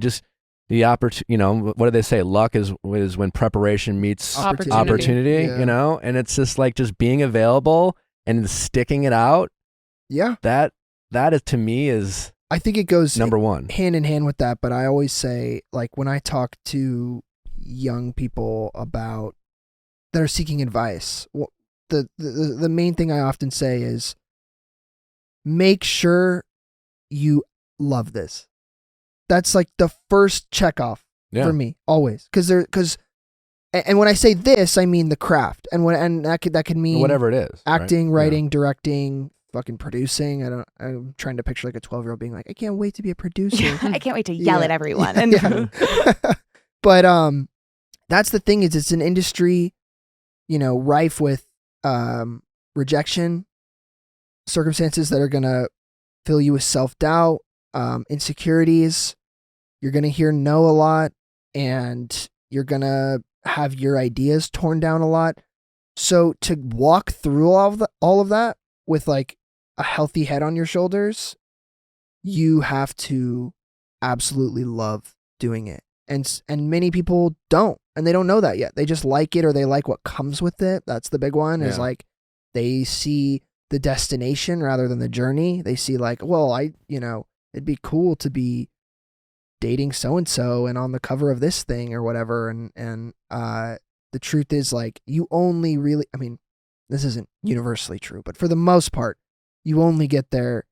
what do they say? Luck is when preparation meets opportunity, Yeah. and it's just like just being available and sticking it out. Yeah. That is, to me, is I think it goes number one. hand in hand with that, but I always say, like, when I talk to young people that are seeking advice, the main thing I often say is make sure you love this. That's like the first checkoff for me, always. And when I say this, I mean the craft, and that could mean whatever it is, acting, right? writing, directing, fucking producing. I'm trying to picture like a 12-year-old being like, I can't wait to be a producer. I can't wait to yell at everyone. But that's the thing, is it's an industry, rife with rejection, circumstances that are gonna fill you with self-doubt, insecurities. You're gonna hear no a lot, and you're gonna have your ideas torn down a lot. So to walk through all of that with like a healthy head on your shoulders, you have to absolutely love doing it. And many people don't, and they don't know that yet. They just like it, or they like what comes with it. That's the big one, is like they see the destination rather than the journey. They see like, well, it'd be cool to be dating so-and-so and on the cover of this thing or whatever. And the truth is, like, you only really, I mean, this isn't universally true, but for the most part, you only get there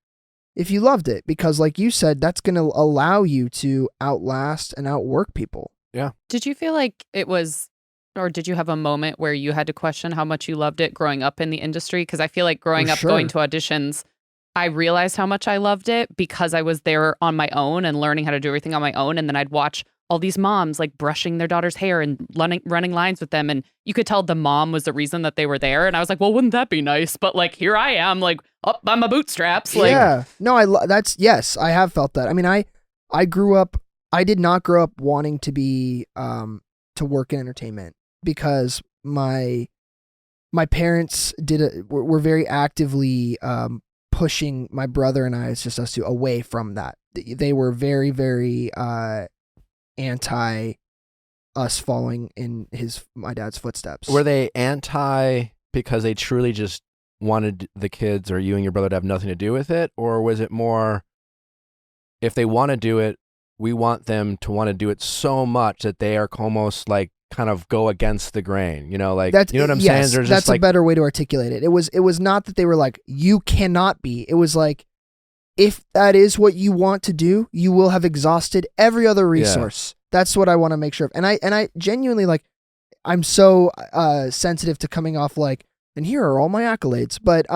if you loved it, because like you said, that's going to allow you to outlast and outwork people. Yeah. Did you feel like it was, or did you have a moment where you had to question how much you loved it growing up in the industry? Because I feel like growing up, going to auditions, I realized how much I loved it because I was there on my own and learning how to do everything on my own. And then I'd watch all these moms like brushing their daughter's hair and running lines with them. And you could tell the mom was the reason that they were there. And I was like, well, wouldn't that be nice? But like, here I am, like up by my bootstraps. Like, yeah, no, yes, I have felt that. I mean, I did not grow up wanting to be, to work in entertainment, because my parents were very actively, pushing my brother and I, it's just us two, away from that. They were very, very, anti us following in my dad's footsteps. Were they anti because they truly just wanted the kids or you and your brother to have nothing to do with it? Or was it more, if they want to do it, we want them to want to do it so much that they are almost like kind of go against the grain, like, you know what I'm saying? There's that's just like, a better way to articulate it. It was not that they were like, you cannot be. It was like, if that is what you want to do, you will have exhausted every other resource. That's what I want to make sure of. And I genuinely, like, I'm so sensitive to coming off like, and here are all my accolades. But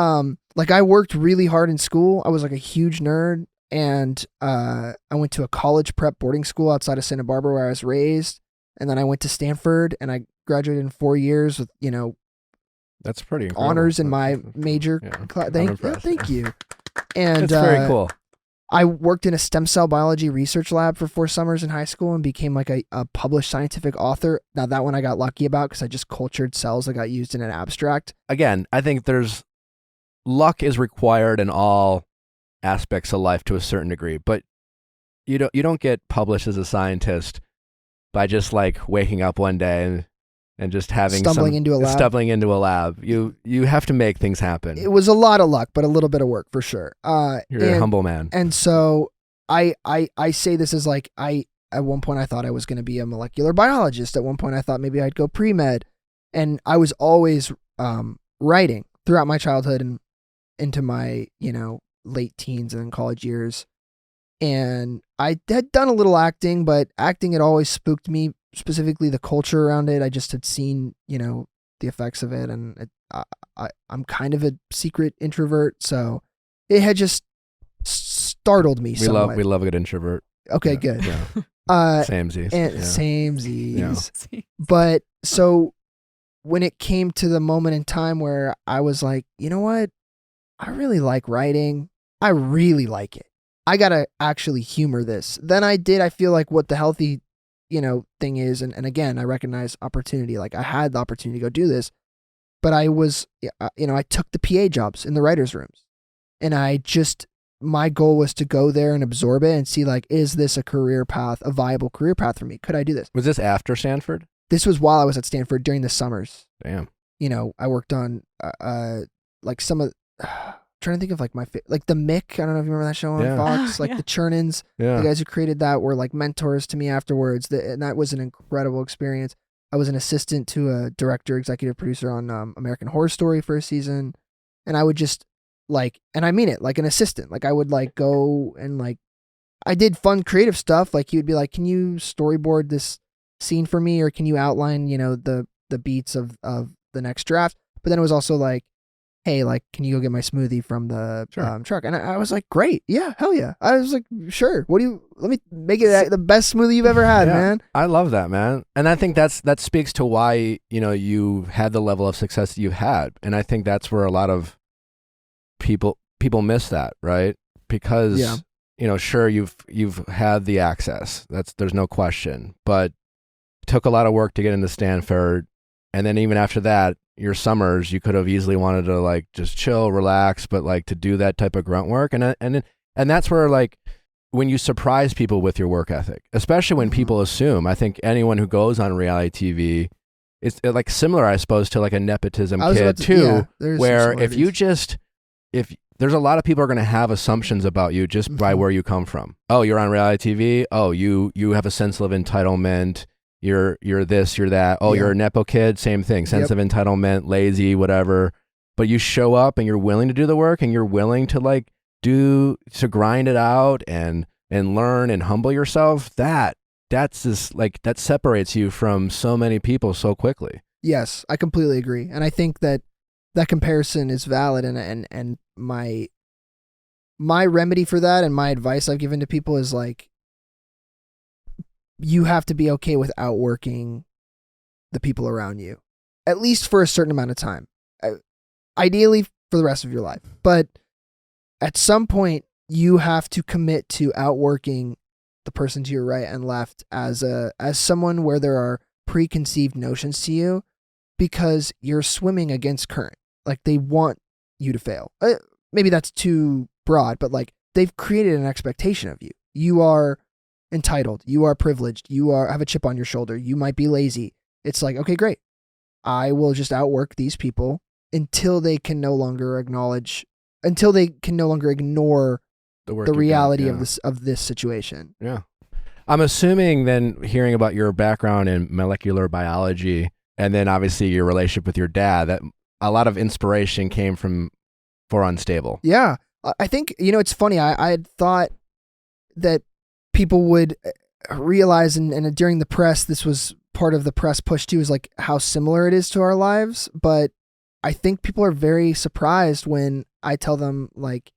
like, I worked really hard in school. I was like a huge nerd, and I went to a college prep boarding school outside of Santa Barbara where I was raised, and then I went to Stanford, and I graduated in 4 years with that's pretty incredible. Honors in my major class. Thank you. And that's very cool. I worked in a stem cell biology research lab for 4 summers in high school and became like a published scientific author. Now, that one I got lucky about because I just cultured cells that got used in an abstract. Again, I think luck is required in all aspects of life to a certain degree, but you don't get published as a scientist by just like waking up one day and just having stumbling into a lab. You have to make things happen. It was a lot of luck, but a little bit of work for sure. You're a humble man. And so I say this as like, at one point I thought I was going to be a molecular biologist. At one point I thought maybe I'd go pre-med, and I was always writing throughout my childhood and into my late teens and college years. And I had done a little acting, but acting had always spooked me, specifically the culture around it. I just had seen, the effects of it, and I'm kind of a secret introvert, so it had just startled me somewhat. We love a good introvert. Okay, good. Yeah. Samesies. Samesies. Yeah. But so when it came to the moment in time where I was like, you know what? I really like writing. I really like it. I gotta actually humor this. Then I feel like what the healthy, thing is. And again, I recognize opportunity. Like, I had the opportunity to go do this, but I was, I took the PA jobs in the writers' rooms, and I just my goal was to go there and absorb it and see like, is this a viable career path for me? Could I do this? Was this after Stanford? This was while I was at Stanford during the summers. Damn. You know, I worked on like some of trying to think of like like the Mick. I don't know if you remember that show on Fox. Like the Chernins, the guys who created that were like mentors to me afterwards. And that was an incredible experience. I was an assistant to a director, executive producer on American Horror Story for a season, and I would just like, and I mean it, like an assistant. Like I would like go and like, I did fun creative stuff. Like he would be like, "Can you storyboard this scene for me, or can you outline, you know, the beats of the next draft?" But then it was also like, "Hey, like, can you go get my smoothie from the truck?" And I was like, "Great, yeah, hell yeah!" I was like, "Sure, let me make it the best smoothie you've ever had, man." I love that, man, and I think that speaks to why, you know, you had the level of success that you've had, and I think that's where a lot of people miss that, right? Because you know, sure, you've had the access, there's no question, but it took a lot of work to get into Stanford, and then even after that, your summers, you could have easily wanted to like just chill, relax, but like to do that type of grunt work, and that's where like when you surprise people with your work ethic, especially when people assume. I think anyone who goes on reality TV, it's like similar, I suppose, to like a nepotism kid too, where if there's a lot of people are going to have assumptions about you just by where you come from. Oh, you're on reality TV. Oh, you have a sense of entitlement. You're this, you're that. Oh, you're a Nepo kid. Same thing. Sense of entitlement, lazy, whatever. But you show up and you're willing to do the work and you're willing to like to grind it out and learn and humble yourself. That's just like, that separates you from so many people so quickly. Yes, I completely agree. And I think that comparison is valid, and my remedy for that and my advice I've given to people is like, you have to be okay with outworking the people around you, at least for a certain amount of time, ideally for the rest of your life. But at some point, you have to commit to outworking the person to your right and left as someone where there are preconceived notions to you, because you're swimming against current. Like they want you to fail. Maybe that's too broad, but like they've created an expectation of you. You are entitled, you are privileged, have a chip on your shoulder, you might be lazy. It's like, okay, great. I will just outwork these people until they can no longer ignore the reality of this situation. Yeah. I'm assuming then, hearing about your background in molecular biology and then obviously your relationship with your dad, that a lot of inspiration came from For Unstable. Yeah. I think, you know, it's funny. I had thought that people would realize, and during the press, this was part of the press push too, is like how similar it is to our lives. But I think people are very surprised when I tell them, like,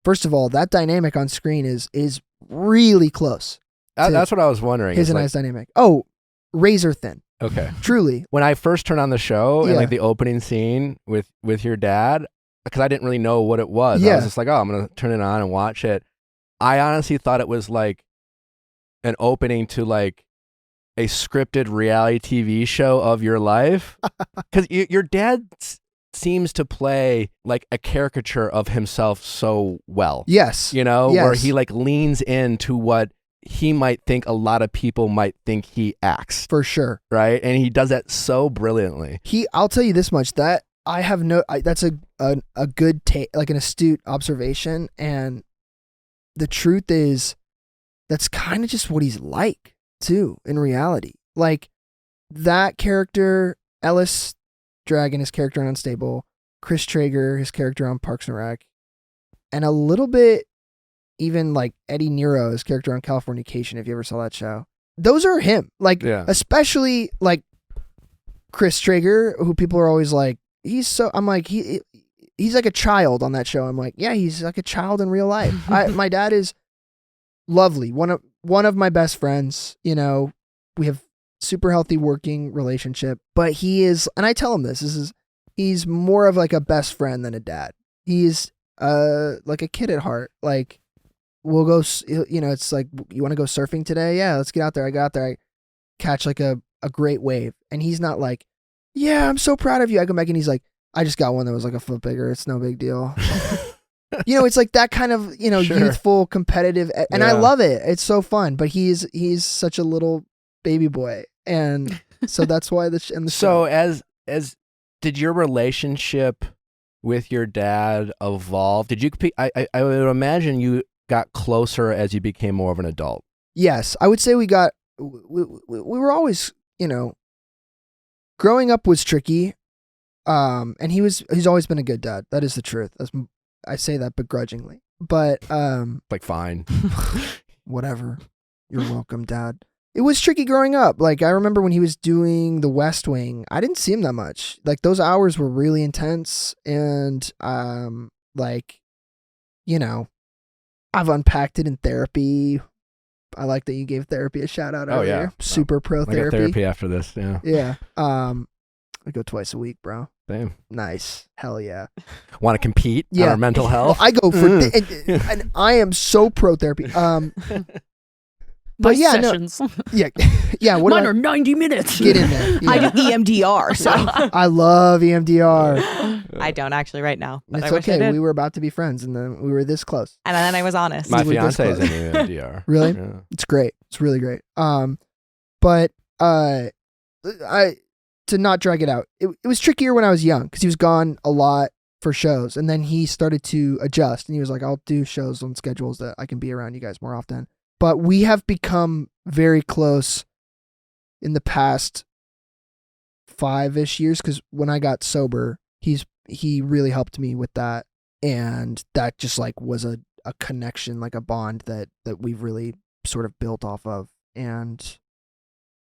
first of all, that dynamic on screen is really close. That's what I was wondering. His and I's dynamic. Oh, razor thin. Okay. Truly. When I first turned on the show and like the opening scene with your dad, because I didn't really know what it was. I was just like, oh, I'm going to turn it on and watch it. I honestly thought it was like an opening to like a scripted reality TV show of your life. Because your dad seems to play like a caricature of himself so well. Yes. You know, where he like leans into what he might think a lot of people might think he acts. For sure. Right? And he does that so brilliantly. I'll tell you this much, that I have that's a good take, like an astute observation. And the truth is, that's kind of just what he's like too in reality. Like that character, Ellis Dragon, his character on Unstable, Chris Traeger, his character on Parks and Rec, and a little bit even like Eddie Nero, his character on Californication, if you ever saw that show. Those are him. Like, especially like Chris Traeger, who people are always like, I'm like, he's like a child on that show. I'm like, yeah, he's like a child in real life. My dad is lovely. One of my best friends, you know, we have super healthy working relationship, but he is, and I tell him he's more of like a best friend than a dad. He's like a kid at heart. Like, we'll go, you know, it's like, you want to go surfing today? Yeah, let's get out there. I got there. I catch like a great wave. And he's not like, yeah, I'm so proud of you. I come back and he's like, I just got one that was like a foot bigger. It's no big deal. it's like that kind of, Sure. youthful, competitive, and I Yeah. love it. It's so fun, but he's such a little baby boy. And so that's why the So show. as did your relationship with your dad evolve? Did you I would imagine you got closer as you became more of an adult. Yes, I would say we were always, growing up was tricky. And he's always been a good dad. That is the truth. I say that begrudgingly, but Like, fine. whatever. You're welcome, Dad. It was tricky growing up. Like, I remember when he was doing The West Wing, I didn't see him that much. Like, those hours were really intense, and I've unpacked it in therapy. I like that you gave therapy a shout out earlier. Yeah. Super pro I got therapy. therapy after this. Yeah. Yeah. I go twice a week, bro. Same. Nice. Hell yeah. Want to compete on Yeah. our mental Well, health? I go for and I am so pro therapy. But My yeah, no, sessions. yeah. What Mine do are 90 minutes. get in there? I Yeah. do EMDR, so I love EMDR. I don't actually right now. But It's I wish I okay. did. We were about to be friends, and then we were this close. And then I was honest. My we were this fiance is close. in EMDR. Really? Yeah. It's great. It's really great. But to not drag it out, it was trickier when I was young because he was gone a lot for shows, and then he started to adjust, and he was like, "I'll do shows on schedules that I can be around you guys more often." But we have become very close in the past 5-ish years because when I got sober, he really helped me with that, and that just like was a connection, like a bond that we've really sort of built off of, and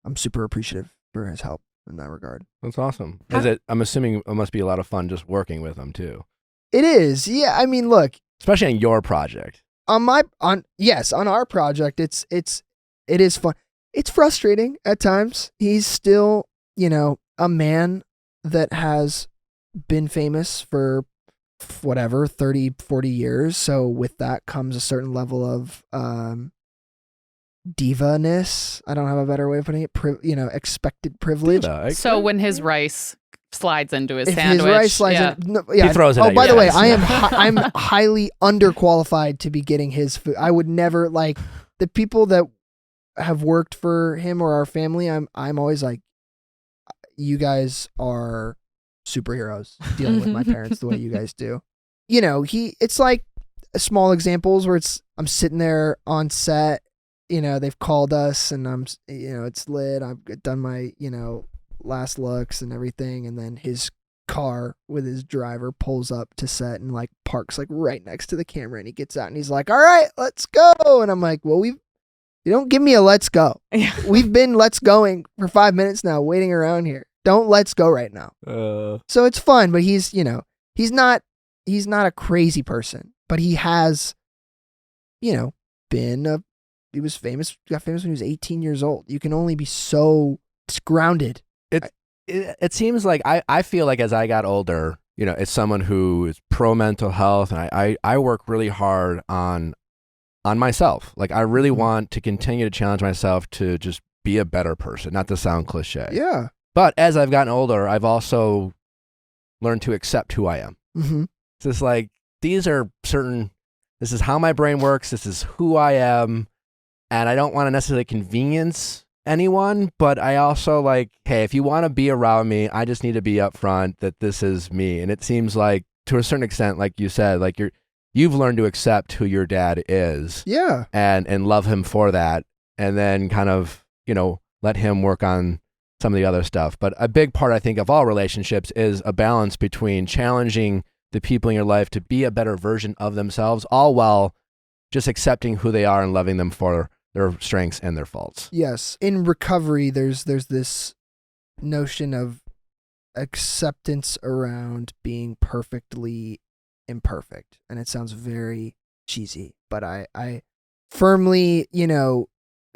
I'm super appreciative for his help in that regard. That's awesome. I'm assuming it must be a lot of fun just working with him too, It is, yeah. I mean, look, especially on your project. on our project, it is fun. It's frustrating at times. He's still, a man that has been famous for whatever 30, 40 years. So with that comes a certain level of diva-ness. I don't have a better way of putting it. Expected privilege. So when his rice slides into his If sandwich, his rice slides yeah. in, no, yeah. He throws it Oh, at by your the way, face. I'm highly underqualified to be getting his food. I would never like the people that have worked for him or our family. I'm always like, you guys are superheroes dealing with my parents the way you guys do. It's like small examples where I'm sitting there on set. They've called us, and I'm, it's lit. I've done my, last looks and everything, and then his car with his driver pulls up to set and like parks like right next to the camera, and he gets out and he's like, "All right, let's go." And I'm like, "Well, you don't give me a let's go. Yeah. We've been let's going for 5 minutes now, waiting around here. Don't let's go right now." So it's fun, but he's not a crazy person, but he has, been he was famous, got famous when he was 18 years old. You can only be so grounded. It seems like I feel like as I got older, as someone who is pro mental health, and I work really hard on myself. Like, I really want to continue to challenge myself to just be a better person, not to sound cliche. Yeah. But as I've gotten older, I've also learned to accept who I am. Mm-hmm. It's just like, this is how my brain works. This is who I am. And I don't want to necessarily convenience anyone, but I also like, hey, if you want to be around me, I just need to be upfront that this is me. And it seems like, to a certain extent, like you said, like you've learned to accept who your dad is. Yeah. And love him for that. And then kind of, let him work on some of the other stuff. But a big part, I think, of all relationships is a balance between challenging the people in your life to be a better version of themselves, all while just accepting who they are and loving them for their strengths and their faults. Yes. In recovery, there's this notion of acceptance around being perfectly imperfect. And it sounds very cheesy, but I firmly,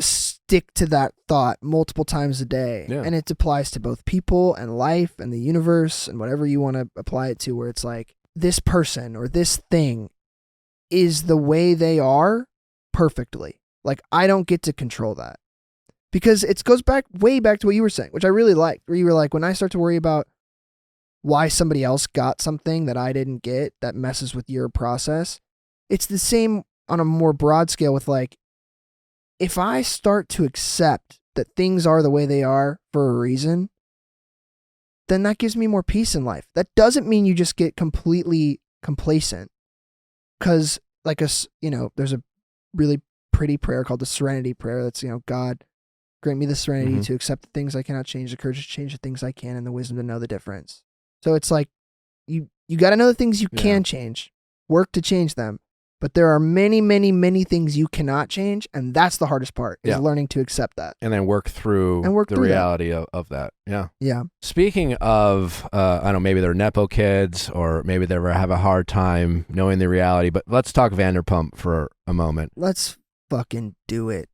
stick to that thought multiple times a day. Yeah. And it applies to both people and life and the universe and whatever you want to apply it to, where it's like, this person or this thing is the way they are perfectly. Like, I don't get to control that, because it goes way back to what you were saying, which I really liked, where you were like, when I start to worry about why somebody else got something that I didn't get that messes with your process. It's the same on a more broad scale with like, if I start to accept that things are the way they are for a reason, then that gives me more peace in life. That doesn't mean you just get completely complacent. Because like there's a really pretty prayer called the Serenity Prayer. That's, God, grant me the serenity to accept the things I cannot change, the courage to change the things I can, and the wisdom to know the difference. So it's like, you got to know the things you can change, work to change them. But there are many, many, many things you cannot change, and that's the hardest part, is learning to accept that. And then work through the reality of that. Yeah. Yeah. Speaking of, I don't know, maybe they're Nepo kids, or maybe they have a hard time knowing the reality, but let's talk Vanderpump for a moment. Let's fucking do it.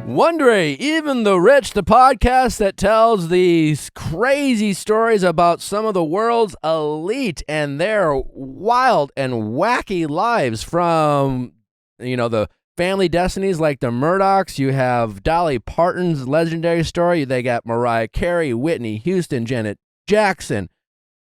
Wondery, Even the Rich, the podcast that tells these crazy stories about some of the world's elite and their wild and wacky lives, from, the family destinies like the Murdochs. You have Dolly Parton's legendary story. They got Mariah Carey, Whitney Houston, Janet Jackson,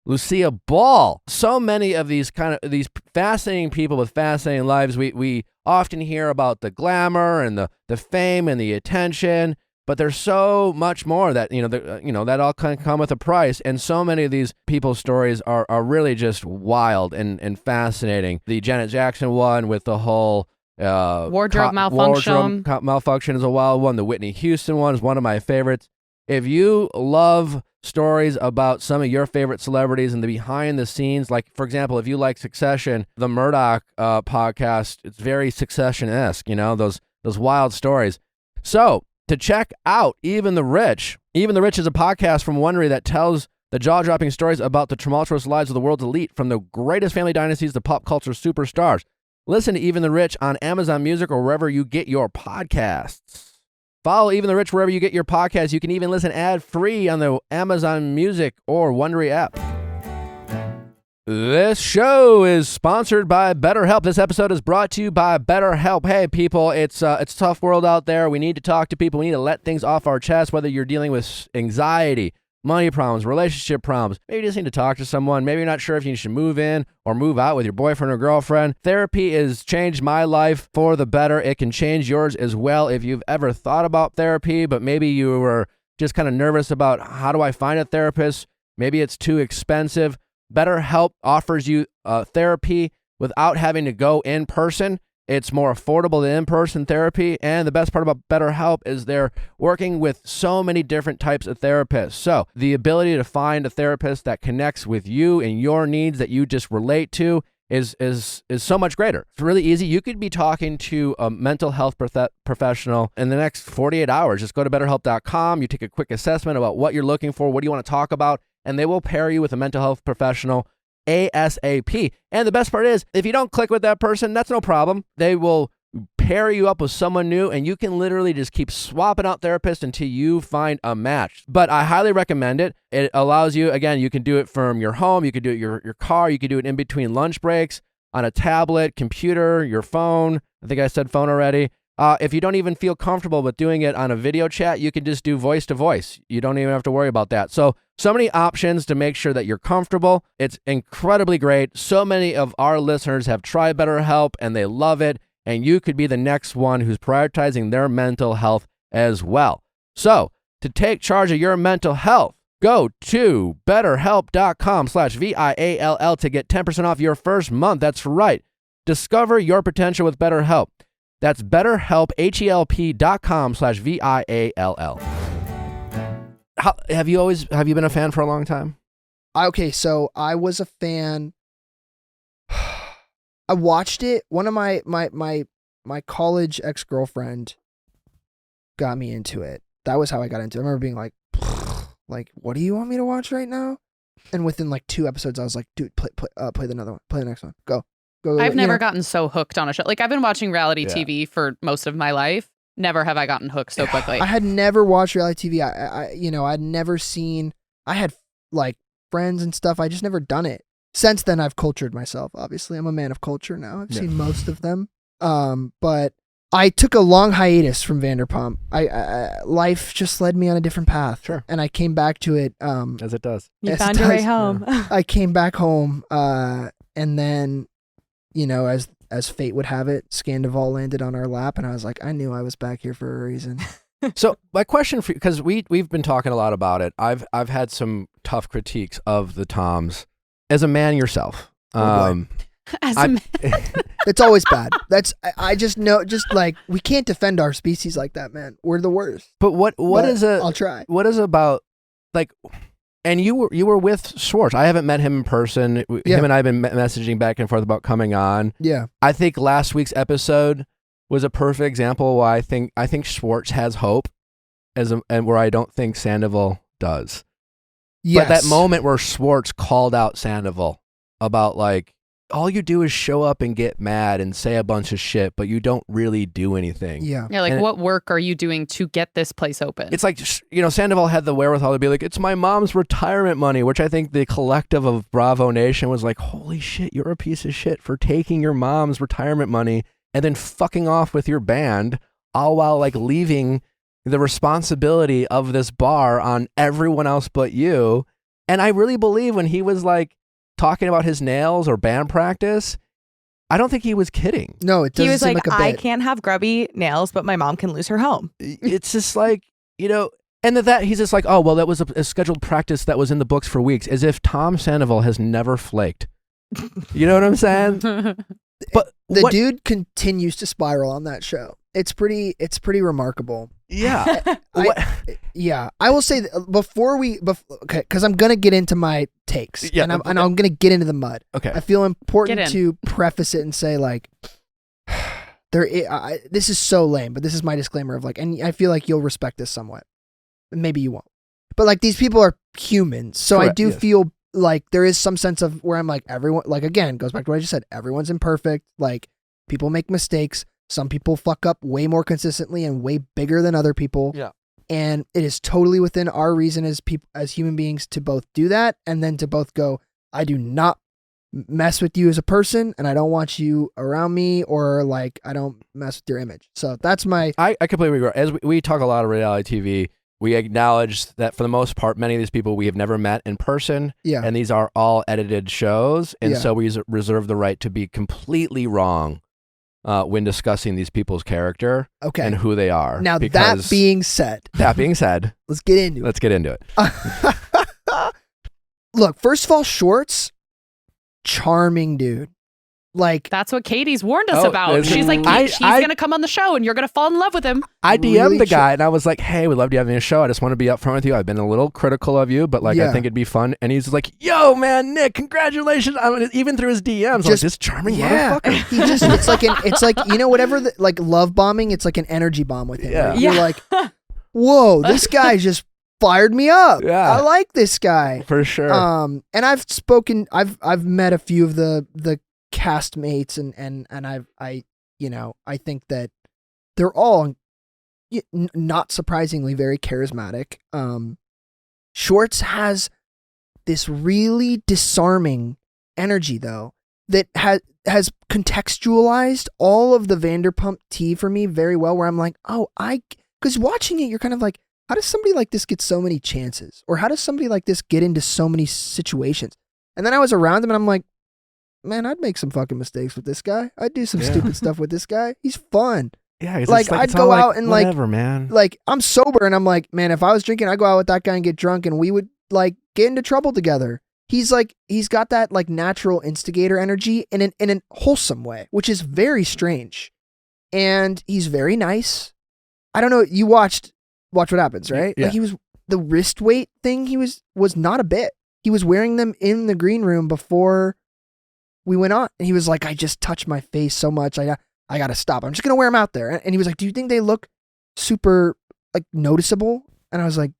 Lucille Ball. So many of these these fascinating people with fascinating lives. We often hear about the glamour and the fame and the attention, but there's so much more that that all can come with a price. And so many of these people's stories are really just wild and fascinating. The Janet Jackson one with the whole wardrobe malfunction. Malfunction is a wild one. The Whitney Houston one is one of my favorites. If you love stories about some of your favorite celebrities and the behind the scenes, like, for example, if you like Succession, the Murdoch podcast, it's very Succession-esque, those wild stories. So to check out Even the Rich is a podcast from Wondery that tells the jaw-dropping stories about the tumultuous lives of the world's elite, from the greatest family dynasties to pop culture superstars. Listen to Even the Rich on Amazon Music or wherever you get your podcasts. Follow Even the Rich wherever you get your podcasts. You can even listen ad-free on the Amazon Music or Wondery app. This show is sponsored by BetterHelp. This episode is brought to you by BetterHelp. Hey, people, it's a tough world out there. We need to talk to people. We need to let things off our chest, whether you're dealing with anxiety, money problems, relationship problems. Maybe you just need to talk to someone. Maybe you're not sure if you should move in or move out with your boyfriend or girlfriend. Therapy has changed my life for the better. It can change yours as well. If you've ever thought about therapy, but maybe you were just kind of nervous about, how do I find a therapist? Maybe it's too expensive. BetterHelp offers you therapy without having to go in person. It's more affordable than in-person therapy, and the best part about BetterHelp is they're working with so many different types of therapists. So the ability to find a therapist that connects with you and your needs that you just relate to is so much greater. It's really easy. You could be talking to a mental health professional in the next 48 hours. Just go to BetterHelp.com. You take a quick assessment about what you're looking for, what do you want to talk about, and they will pair you with a mental health professional ASAP. And the best part is, if you don't click with that person, that's no problem. They will pair you up with someone new, and you can literally just keep swapping out therapists until you find a match. But I highly recommend it. It allows you, again, you can do it from your home, you can do it your car, you can do it in between lunch breaks, on a tablet, computer, your phone. I think I said phone already. If you don't even feel comfortable with doing it on a video chat, you can just do voice to voice. You don't even have to worry about that. So many options to make sure that you're comfortable. It's incredibly great. So many of our listeners have tried BetterHelp and they love it. And you could be the next one who's prioritizing their mental health as well. So to take charge of your mental health, go to betterhelp.com/VIALL to get 10% off your first month. That's right. Discover your potential with BetterHelp. That's BetterHelp, HELP.com/VIALL. Have you been a fan for a long time? Okay, so I was a fan. I watched it. One of my college ex-girlfriend got me into it. That was how I got into it. I remember being like, what do you want me to watch right now? And within like 2 episodes, I was like, dude, play another one. Play the next one. Go. I've never gotten so hooked on a show. Like, I've been watching reality TV for most of my life. Never have I gotten hooked so quickly. I had never watched reality TV. I'd never seen. I had like friends and stuff. I just never done it. Since then, I've cultured myself. Obviously, I'm a man of culture now. I've seen most of them. But I took a long hiatus from Vanderpump. Life just led me on a different path. Sure. And I came back to it. As it does. You Yes, found it your way does. home. I came back home, and then, as fate would have it, Scandoval landed on our lap, and I was like, I knew I was back here for a reason. So my question for you, because we've been talking a lot about it. I've had some tough critiques of the Toms as a man yourself. boy. As a man. It's always bad. I just know, just like, we can't defend our species like that, man. We're the worst. But what But is I'll try. what is about like? And you were with Schwartz. I haven't met him in person. Yeah. Him and I have been messaging back and forth about coming on. Yeah. I think last week's episode was a perfect example why I think Schwartz has hope, and where I don't think Scandoval does. Yes. But that moment where Schwartz called out Scandoval about like, all you do is show up and get mad and say a bunch of shit, but you don't really do anything. Yeah. Yeah, like And what work are you doing to get this place open? It's like, Scandoval had the wherewithal to be like, it's my mom's retirement money, which I think the collective of Bravo Nation was like, holy shit, you're a piece of shit for taking your mom's retirement money and then fucking off with your band, all while like leaving the responsibility of this bar on everyone else but you. And I really believe when he was like talking about his nails or band practice, I don't think he was kidding. No, it doesn't He was seem like, like a I bit. can't have grubby nails, but my mom can lose her home. It's just like, and that he's just like, oh, well, that was a scheduled practice that was in the books for weeks, as if Tom Sandoval has never flaked. You know what I'm saying? But The what, dude continues to spiral on that show. It's pretty remarkable. yeah. I will say that okay, because I'm gonna get into my takes, Yeah, and I'm gonna get into the mud. Okay. I feel important Get in. to preface it and say like, this is so lame, but this is my disclaimer of like, and I feel like you'll respect this somewhat. Maybe you won't, but like these people are humans, so I Correct, do yes. feel like there is some sense of where I'm like, everyone, like, again, goes back to what I just said, everyone's imperfect, like people make mistakes. Some people fuck up way more consistently and way bigger than other people. Yeah. And it is totally within our reason as people, as human beings, to both do that and then to both go, I do not mess with you as a person and I don't want you around me, or like, I don't mess with your image. So that's my, I completely agree. As we talk a lot of reality TV, we acknowledge that for the most part, many of these people we have never met in person, yeah. and these are all edited shows, and Yeah. so we reserve the right to be completely wrong when discussing these people's character Okay. and who they are. Now, because that being said, let's get into it. get into it. Look, first of all, Schwartz, charming dude. Like, That's what Katie's warned us Oh, about. there's- She's like, I- she's going to come on the show and you're going to fall in love with him. I DM'd Really the guy and I was like, hey, we'd love to have you on the show. I just want to be upfront with you. I've been a little critical of you, but like, I Yeah. think it'd be fun. And he's like, yo, man, Nick, congratulations. I mean, even through his DMs, I'm like, Just- this charming yeah, motherfucker. he just, it's like, whatever, like love bombing, it's like an energy bomb with him. Yeah. Right? You're like, whoa, this guy just fired me up. Yeah. I like this guy. For sure. And I've met a few of the castmates and I think that they're all not surprisingly very charismatic. Schwartz has this really disarming energy though that has contextualized all of the Vanderpump tea for me very well, where I'm like, because watching it, you're kind of like, how does somebody like this get so many chances? Or how does somebody like this get into so many situations? And then I was around him and I'm like, man, I'd make some fucking mistakes with this guy. I'd do some stupid stuff with this guy. He's fun. yeah, it's like, I'd it's go all out and, like- whatever, man. Like, I'm sober and I'm like, man, if I was drinking, I'd go out with that guy and get drunk and we would like get into trouble together. He's got that like natural instigator energy in an wholesome way, which is very strange. And he's very nice. I don't know. You watch What Happens, right? Yeah. Like, he was, the wrist weight thing, he was not a bit. He was wearing them in the green room before we went on. And he was like, I just touched my face so much. I got to stop. I'm just going to wear them out there. And he was like, do you think they look super like noticeable? And I was like,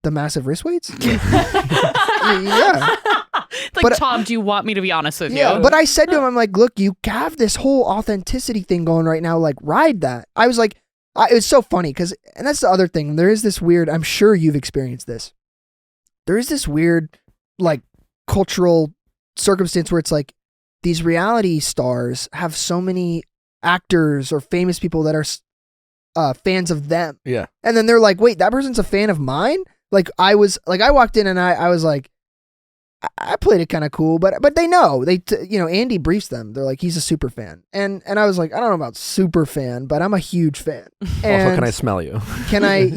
the massive wrist weights? Yeah. Like, But- Tom, do you want me to be honest with Yeah, you? but I said to him, I'm like, look, you have this whole authenticity thing going right now. Like, ride that. I was like, it was so funny because, and that's the other thing. There is this weird, I'm sure you've experienced this. There is this weird, like, cultural circumstance where it's like these reality stars have so many actors or famous people that are fans of them. Yeah. And then they're like, wait, that person's a fan of mine? Like I walked in and I was like, I played it kind of cool, but they know. Andy briefs them. They're like, he's a super fan. And I was like, I don't know about super fan, but I'm a huge fan. And Also, can I smell you? Can I,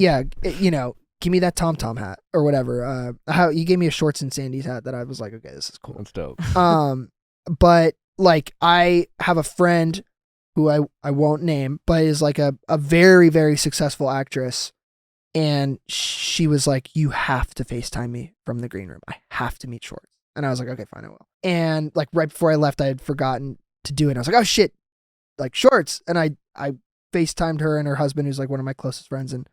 give me that Tom hat or whatever. How you gave me a Shorts and Sandy's hat that I was like, okay, this is cool. That's dope. But like I have a friend who I won't name, but is like a very, very successful actress. And she was like, you have to FaceTime me from the green room. I have to meet Schwartz. And I was like, okay, fine, I will. And like right before I left, I had forgotten to do it. And I was like, oh shit, like Schwartz. And I FaceTimed her and her husband, who's like one of my closest friends. And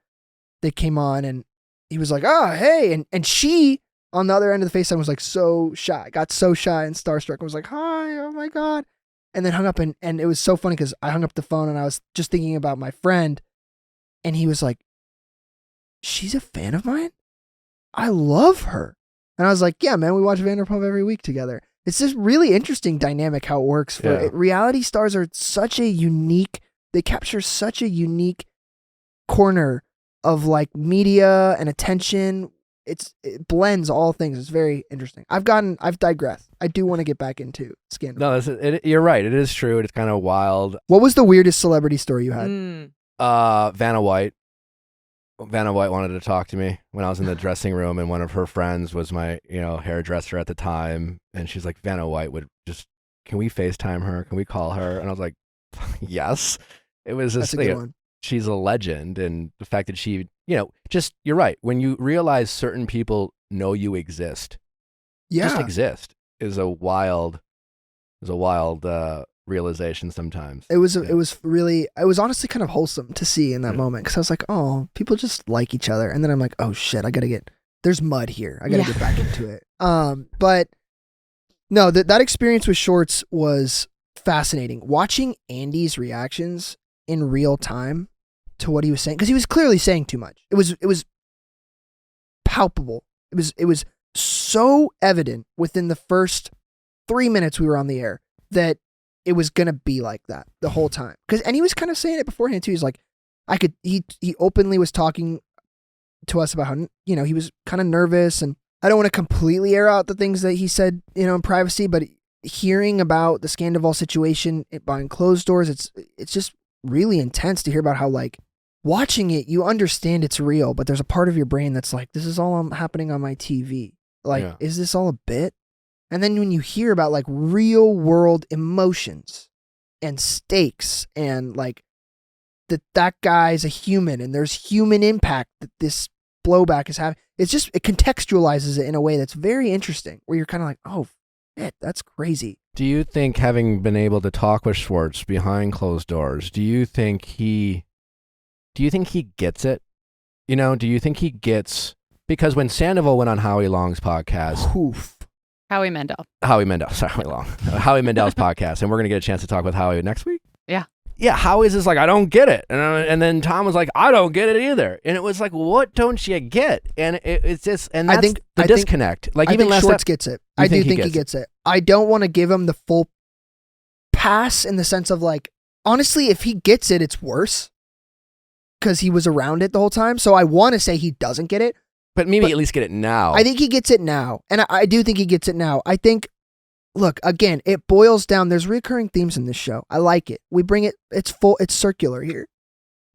they came on and he was like, oh, hey. And she on the other end of the FaceTime was like so shy, got so shy and starstruck and was like, hi, oh my God. And then hung up and it was so funny because I hung up the phone and I was just thinking about my friend and he was like, she's a fan of mine? I love her. And I was like, yeah, man, we watch Vanderpump every week together. It's just really interesting dynamic how it works. Reality stars are they capture such a unique corner of like media and attention. It blends all things. It's very interesting. I've digressed. I do want to get back into Scandal. No, you're right. It is true. It's kind of wild. What was the weirdest celebrity story you had? Vanna White. Vanna White wanted to talk to me when I was in the dressing room, and one of her friends was my, hairdresser at the time, and she's like, Vanna White can we FaceTime her? Can we call her? And I was like, yes. It was just, That's a good one. She's a legend, and the fact that she, you're right. When you realize certain people know you exist, just exist is a wild realization sometimes. It was honestly kind of wholesome to see in that moment because I was like, oh, people just like each other. And then I'm like, oh shit, there's mud here. I gotta get back into it. But no, that experience with Schwartz was fascinating. Watching Andy's reactions in real time to what he was saying, because he was clearly saying too much. It was palpable. It was so evident within the first 3 minutes we were on the air that it was going to be like that the whole time. And he was kind of saying it beforehand too. He's like, he openly was talking to us about how, he was kind of nervous, and I don't want to completely air out the things that he said, in privacy, but hearing about the Scandoval situation behind closed doors, it's just really intense to hear about how, like, watching it, you understand it's real, but there's a part of your brain that's like, this is all happening on my TV. Like, is this all a bit? And then when you hear about like real world emotions and stakes and like that guy's a human and there's human impact that this blowback is having, it contextualizes it in a way that's very interesting, where you're kind of like, oh, shit, that's crazy. Do you think, having been able to talk with Schwartz behind closed doors, do you think he gets it? Do you think he gets, because when Sandoval went on Howie Long's podcast, Howie Mandel's podcast, and we're going to get a chance to talk with Howie next week. Yeah, Howie's just like, I don't get it. And then Tom was like, I don't get it either. And it was like, what don't you get? And it's just, and that's the disconnect. Like, even Schwartz gets it. I do think he gets it. I don't want to give him the full pass in the sense of like, honestly, if he gets it, it's worse because he was around it the whole time. So I want to say he doesn't get it. But maybe at least get it now. I think he gets it now. And I do think he gets it now. I think, look, again, it boils down. There's recurring themes in this show. I like it. We bring it. It's circular here.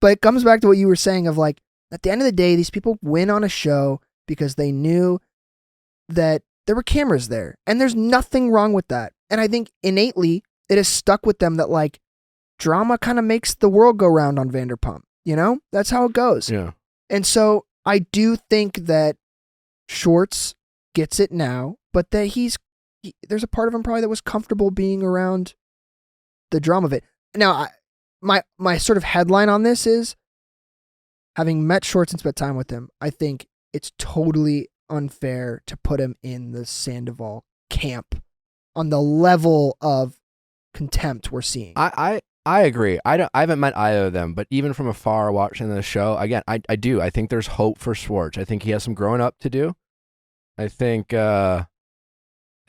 But it comes back to what you were saying of like, at the end of the day, these people win on a show because they knew that there were cameras there. And there's nothing wrong with that. And I think innately it has stuck with them that like drama kind of makes the world go round on Vanderpump. That's how it goes. Yeah. And so I do think that Schwartz gets it now, but that there's a part of him probably that was comfortable being around the drama of it. Now, my sort of headline on this is, having met Schwartz and spent time with him, I think it's totally unfair to put him in the Sandoval camp on the level of contempt we're seeing. I agree. I haven't met either of them, but even from afar watching the show, again, I do. I think there's hope for Schwartz. I think he has some growing up to do. I think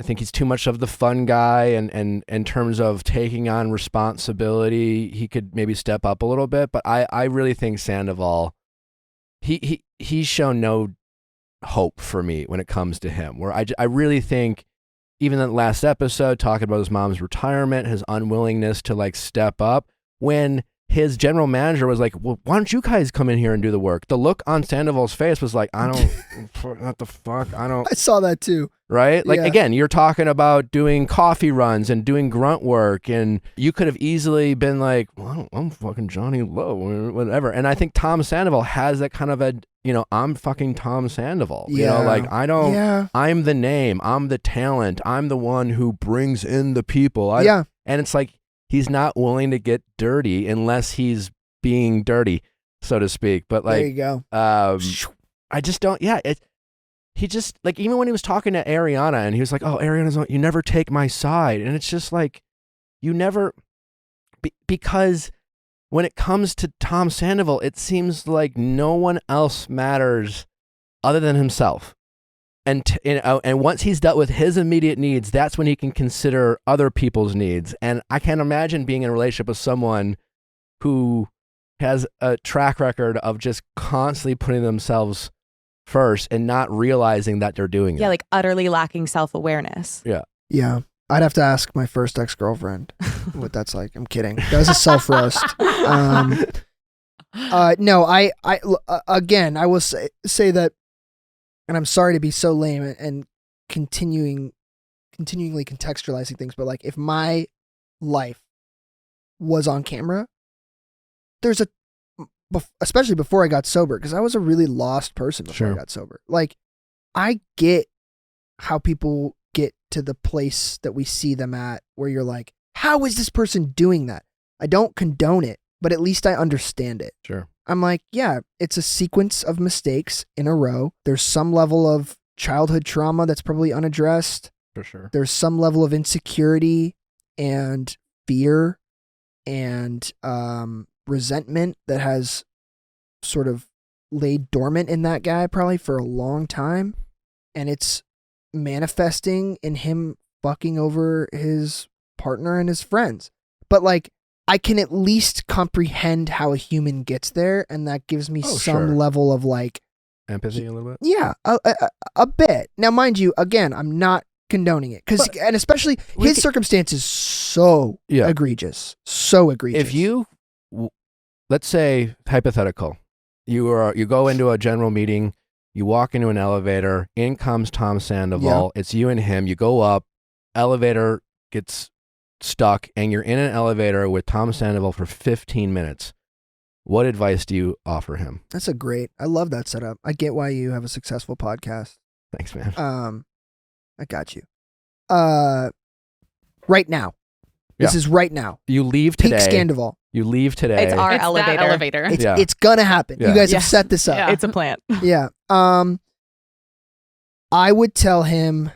I think he's too much of the fun guy, and in terms of taking on responsibility, he could maybe step up a little bit. But I really think Sandoval, he's shown no hope for me when it comes to him. Where I really think, even in the last episode, talking about his mom's retirement, his unwillingness to like step up, when his general manager was like, well, why don't you guys come in here and do the work? The look on Sandoval's face was like, I don't, what the fuck? I saw that too. Right? Like, Yeah. again, you're talking about doing coffee runs and doing grunt work, and you could have easily been like, well, I'm fucking Johnny Lowe, or whatever. And I think Tom Sandoval has that kind of a, I'm fucking Tom Sandoval. Yeah. Like, Yeah. I'm the name, I'm the talent, I'm the one who brings in the people. Yeah. And it's like, he's not willing to get dirty unless he's being dirty, so to speak. But like, There you go. I just don't. Yeah, he just like, even when he was talking to Ariana, and he was like, "Oh, Ariana's, you never take my side," and it's just like, you never, because when it comes to Tom Sandoval, it seems like no one else matters other than himself. And and once he's dealt with his immediate needs, that's when he can consider other people's needs. And I can't imagine being in a relationship with someone who has a track record of just constantly putting themselves first and not realizing that they're doing it. Yeah, like utterly lacking self-awareness. Yeah. Yeah. I'd have to ask my first ex-girlfriend what that's like. I'm kidding. That was a self-roast. No, I again, I will say that, and I'm sorry to be so lame and continually contextualizing things, but like, if my life was on camera, there's especially before I got sober, because I was a really lost person before I got sober. Like, I get how people get to the place that we see them at, where you're like, how is this person doing that? I don't condone it, but at least I understand it. Sure. I'm like, yeah, it's a sequence of mistakes in a row. There's some level of childhood trauma that's probably unaddressed. For sure. There's some level of insecurity and fear and resentment that has sort of laid dormant in that guy probably for a long time. And it's manifesting in him fucking over his partner and his friends. But like, I can at least comprehend how a human gets there, and that gives me some level of like empathy a little bit. Yeah, a bit. Now, mind you, again, I'm not condoning it, and especially his circumstance is so egregious, so egregious. If you, let's say hypothetical, you go into a general meeting, you walk into an elevator, in comes Tom Sandoval, it's you and him, you go up, elevator gets stuck, and you're in an elevator with Tom Sandoval for 15 minutes. What advice do you offer him? That's I love that setup. I get why you have a successful podcast. Thanks, man. I got you. Right now. This is right now. You leave today. Peak Scandoval. You leave today. It's our elevator. That elevator. It's gonna happen. Yeah. You guys have set this up. Yeah. It's a plan. Yeah. I would tell him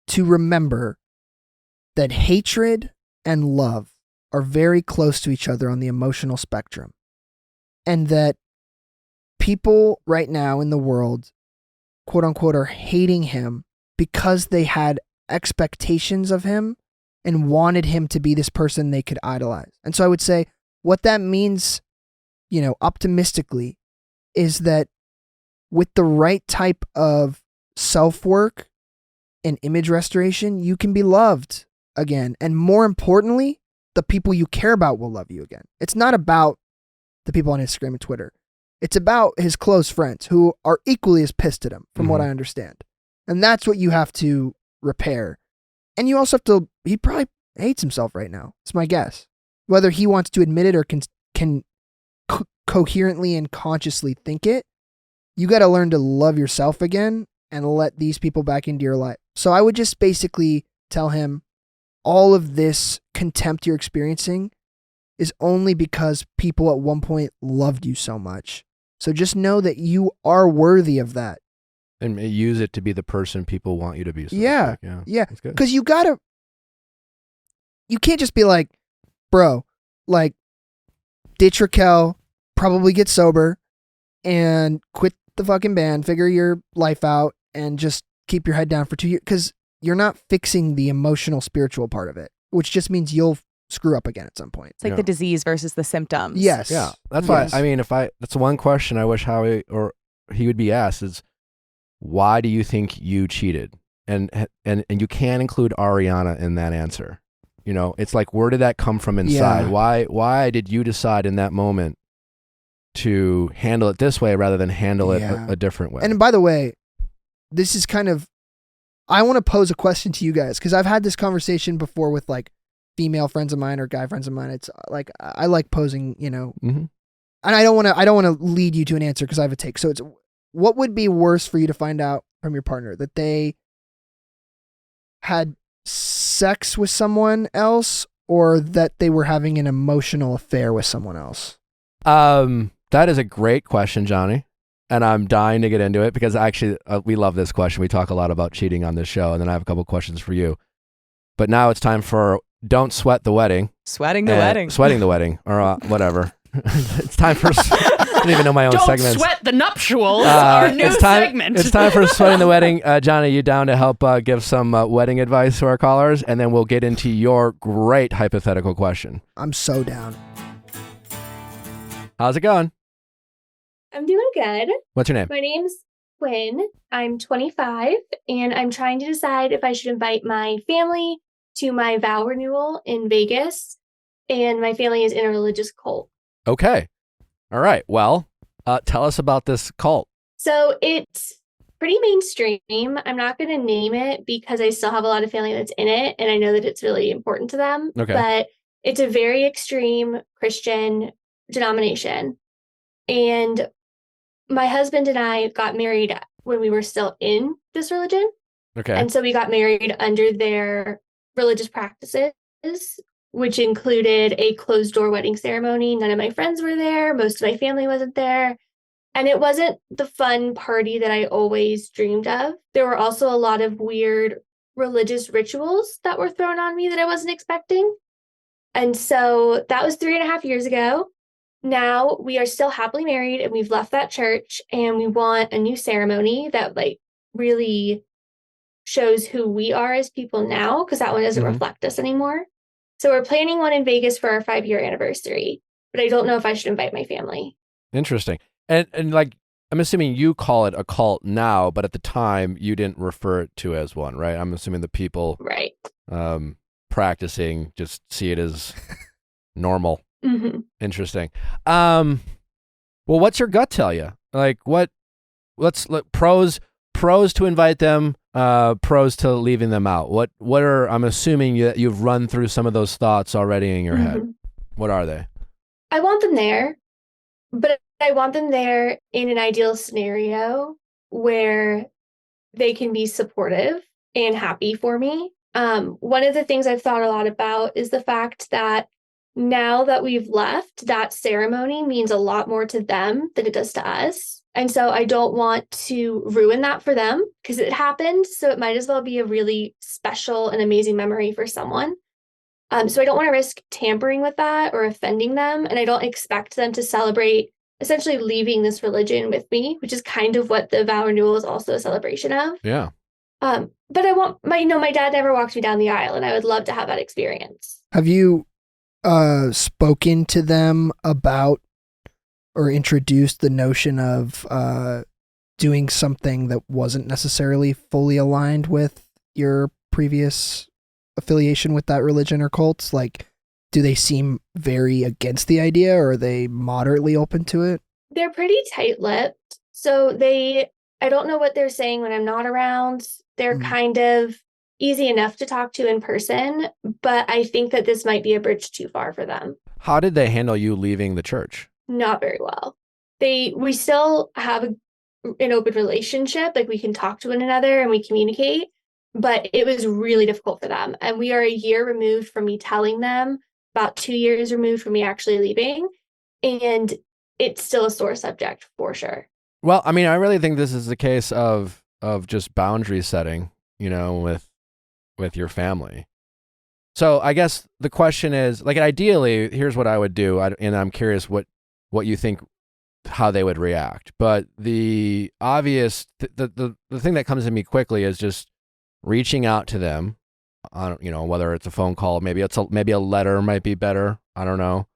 to remember that hatred and love are very close to each other on the emotional spectrum. And that people right now in the world, quote unquote, are hating him because they had expectations of him and wanted him to be this person they could idolize. And so I would say what that means, optimistically, is that with the right type of self-work and image restoration, you can be loved again. And more importantly, the people you care about will love you again. It's not about the people on Instagram and Twitter. It's about his close friends who are equally as pissed at him, from what I understand. And that's what you have to repair. And you also have to, he probably hates himself right now. It's my guess. Whether he wants to admit it or can coherently and consciously think it, you got to learn to love yourself again and let these people back into your life. So I would just basically tell him, all of this contempt you're experiencing is only because people at one point loved you so much. So just know that you are worthy of that. And use it to be the person people want you to be. So Yeah. That's good. Because you can't just be like, bro, like, ditch Raquel, probably get sober, and quit the fucking band, figure your life out, and just keep your head down for 2 years. Because you're not fixing the emotional, spiritual part of it, which just means you'll screw up again at some point. It's like the disease versus the symptoms. Yes. Yeah. That's why, I mean, that's one question I wish he would be asked is, why do you think you cheated? And you can include Ariana in that answer. You know, it's like, where did that come from inside? Yeah. Why did you decide in that moment to handle it this way rather than handle it a different way? And by the way, this is kind of, I want to pose a question to you guys, because I've had this conversation before with like female friends of mine or guy friends of mine. It's like, I like posing, you know, and I don't want to lead you to an answer because I have a take. So it's, what would be worse for you to find out from your partner, that they had sex with someone else or that they were having an emotional affair with someone else? That is a great question, Johnny. And I'm dying to get into it because actually we love this question. We talk a lot about cheating on this show, and then I have a couple questions for you. But now it's time for Don't Sweat the Wedding. Sweating the wedding. Sweating the wedding, or whatever. It's time for... I don't even know my own segments. Don't sweat the nuptials, our new segment. It's time for Sweating the Wedding. Johnny, you down to help give some wedding advice to our callers? And then we'll get into your great hypothetical question. I'm so down. How's it going? I'm doing good. What's your name? My name's Quinn. I'm 25, and I'm trying to decide if I should invite my family to my vow renewal in Vegas, and my family is in a religious cult. Okay. All right. Well, tell us about this cult. So it's pretty mainstream. I'm not going to name it because I still have a lot of family that's in it, and I know that it's really important to them. Okay. But it's a very extreme Christian denomination. And my husband and I got married when we were still in this religion. Okay. And so we got married under their religious practices, which included a closed door wedding ceremony. None of my friends were there. Most of my family wasn't there. And it wasn't the fun party that I always dreamed of. There were also a lot of weird religious rituals that were thrown on me that I wasn't expecting. And so that was 3.5 years ago. Now we are still happily married, and we've left that church, and we want a new ceremony that like really shows who we are as people now, because that one doesn't reflect us anymore. So we're planning one in Vegas for our 5-year anniversary, but I don't know if I should invite my family. Interesting. And like, I'm assuming you call it a cult now, but at the time you didn't refer it to as one, right? I'm assuming the people Right. Practicing just see it as normal. Mm-hmm. Interesting. Well, what's your gut tell you? Like, let's look, pros to invite them, pros to leaving them out. What are, I'm assuming you've run through some of those thoughts already in your head. What are they? I want them there, but I want them there in an ideal scenario where they can be supportive and happy for me. One of the things I've thought a lot about is the fact that now that we've left, that ceremony means a lot more to them than it does to us. And so I don't want to ruin that for them because it happened. So it might as well be a really special and amazing memory for someone. So I don't want to risk tampering with that or offending them. And I don't expect them to celebrate essentially leaving this religion with me, which is kind of what the vow renewal is also a celebration of. Yeah. But I want my dad never walked me down the aisle, and I would love to have that experience. Have you spoken to them about or introduced the notion of doing something that wasn't necessarily fully aligned with your previous affiliation with that religion or cults? Like, do they seem very against the idea, or are they moderately open to it? They're pretty tight-lipped. So I don't know what they're saying when I'm not around. They're kind of easy enough to talk to in person, but I think that this might be a bridge too far for them. How did they handle you leaving the church? Not very well. We still have an open relationship, like we can talk to one another and we communicate, but it was really difficult for them. And we are a year removed from me telling them, about 2 years removed from me actually leaving, and it's still a sore subject for sure. Well, I mean, I really think this is a case of just boundary setting, you know, with your family. So I guess the question is, like, ideally, here's what I would do, and I'm curious what you think, how they would react. But the obvious, the thing that comes to me quickly is just reaching out to them on, whether it's a phone call, maybe a letter might be better. I don't know,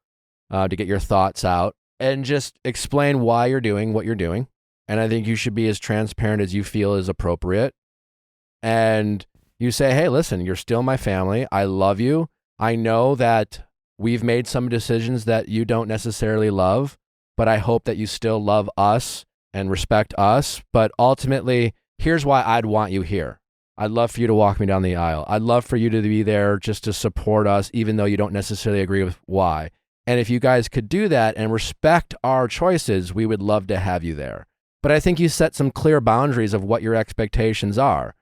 to get your thoughts out and just explain why you're doing what you're doing. And I think you should be as transparent as you feel is appropriate. And you say, hey, listen, you're still my family. I love you. I know that we've made some decisions that you don't necessarily love, but I hope that you still love us and respect us. But ultimately, here's why I'd want you here. I'd love for you to walk me down the aisle. I'd love for you to be there just to support us, even though you don't necessarily agree with why. And if you guys could do that and respect our choices, we would love to have you there. But I think you set some clear boundaries of what your expectations are,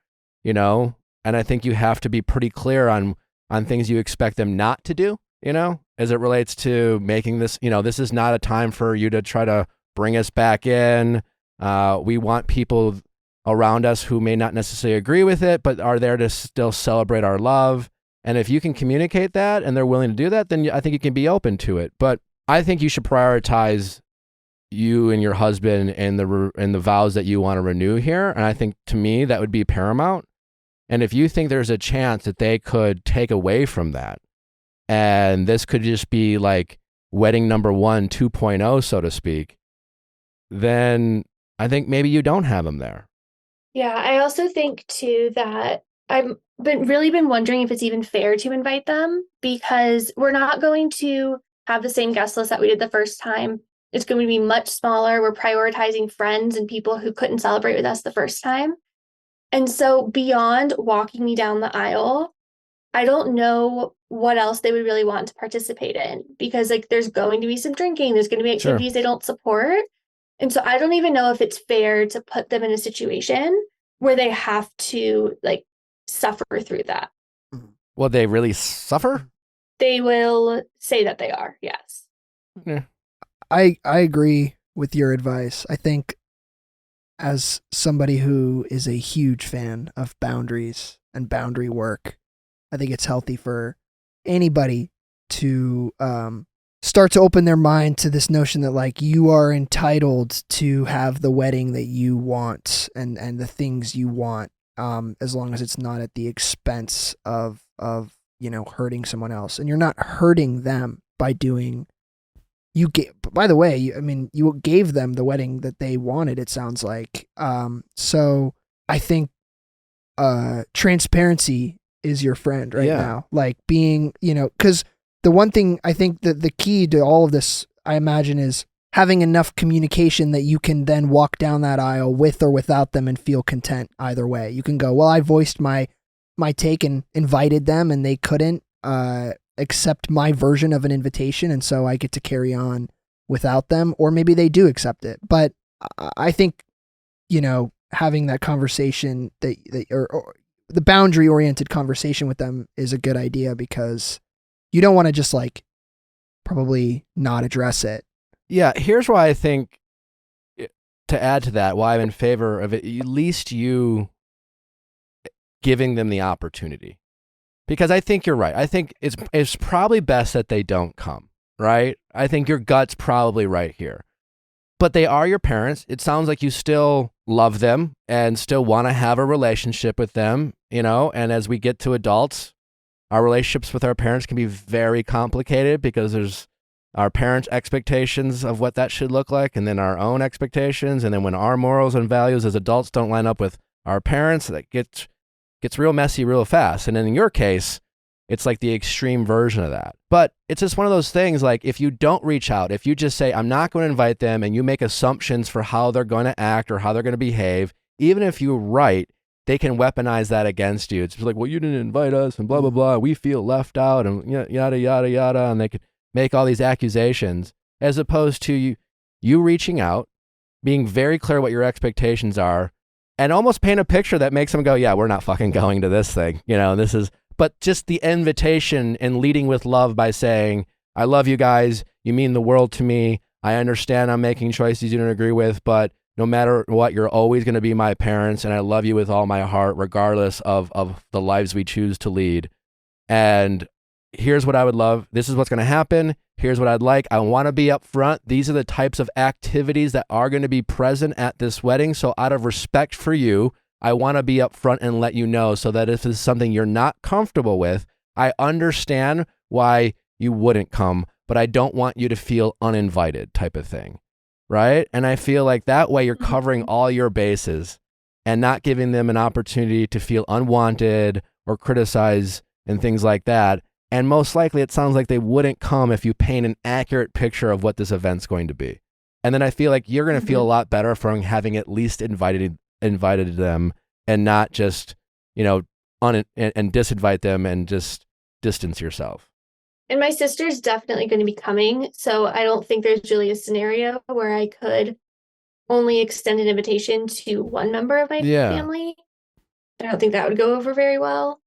and I think you have to be pretty clear on things you expect them not to do, as it relates to making this, this is not a time for you to try to bring us back in. We want people around us who may not necessarily agree with it, but are there to still celebrate our love. And if you can communicate that and they're willing to do that, then I think you can be open to it. But I think you should prioritize you and your husband and the vows that you want to renew here. And I think, to me, that would be paramount. And if you think there's a chance that they could take away from that, and this could just be like wedding number 1, 2.0, so to speak, then I think maybe you don't have them there. Yeah, I also think too that I've been wondering if it's even fair to invite them, because we're not going to have the same guest list that we did the first time. It's going to be much smaller. We're prioritizing friends and people who couldn't celebrate with us the first time. And so beyond walking me down the aisle, I don't know what else they would really want to participate in, because there's going to be some drinking, there's going to be activities they don't support. And so I don't even know if it's fair to put them in a situation where they have to suffer through that. Will they really suffer? They will say that they are, yes. Yeah. I agree with your advice. I think, as somebody who is a huge fan of boundaries and boundary work, I think it's healthy for anybody to start to open their mind to this notion that you are entitled to have the wedding that you want and the things you want, as long as it's not at the expense of hurting someone else. And you're not hurting them by doing. By the way, you gave them the wedding that they wanted, it sounds like. So I think transparency is your friend right now. Being, because the one thing I think that the key to all of this, I imagine, is having enough communication that you can then walk down that aisle with or without them and feel content either way. You can go, well, I voiced my take and invited them and they couldn't accept my version of an invitation, and so I get to carry on without them, or maybe they do accept it. But I think, having that conversation or the boundary oriented conversation with them is a good idea, because you don't want to just probably not address it. Yeah. Here's why I think, to add to that, why I'm in favor of it, at least you giving them the opportunity. Because I think you're right. I think it's probably best that they don't come, right? I think your gut's probably right here. But they are your parents. It sounds like you still love them and still want to have a relationship with them, and as we get to adults, our relationships with our parents can be very complicated, because there's our parents' expectations of what that should look like, and then our own expectations. And then when our morals and values as adults don't line up with our parents, that gets real messy real fast. And in your case, it's like the extreme version of that. But it's just one of those things, if you don't reach out, if you just say, I'm not going to invite them, and you make assumptions for how they're going to act or how they're going to behave, even if you're right, they can weaponize that against you. It's like, well, you didn't invite us and blah, blah, blah. We feel left out and yada, yada, yada. And they could make all these accusations, as opposed to you reaching out, being very clear what your expectations are, and almost paint a picture that makes them go, yeah, we're not fucking going to this thing. But just the invitation and leading with love by saying, I love you guys. You mean the world to me. I understand I'm making choices you don't agree with, but no matter what, you're always going to be my parents, and I love you with all my heart, regardless of the lives we choose to lead. And here's what I would love. This is what's going to happen. Here's what I'd like. I want to be up front. These are the types of activities that are going to be present at this wedding. So out of respect for you, I want to be upfront and let you know so that if it's something you're not comfortable with, I understand why you wouldn't come, but I don't want you to feel uninvited type of thing, right? And I feel like that way you're covering all your bases and not giving them an opportunity to feel unwanted or criticize and things like that. And most likely it sounds like they wouldn't come if you paint an accurate picture of what this event's going to be. And then I feel like you're going to feel a lot better from having at least invited them and not just, and disinvite them and just distance yourself. And my sister's definitely going to be coming. So I don't think there's really a scenario where I could only extend an invitation to one member of my family. I don't think that would go over very well.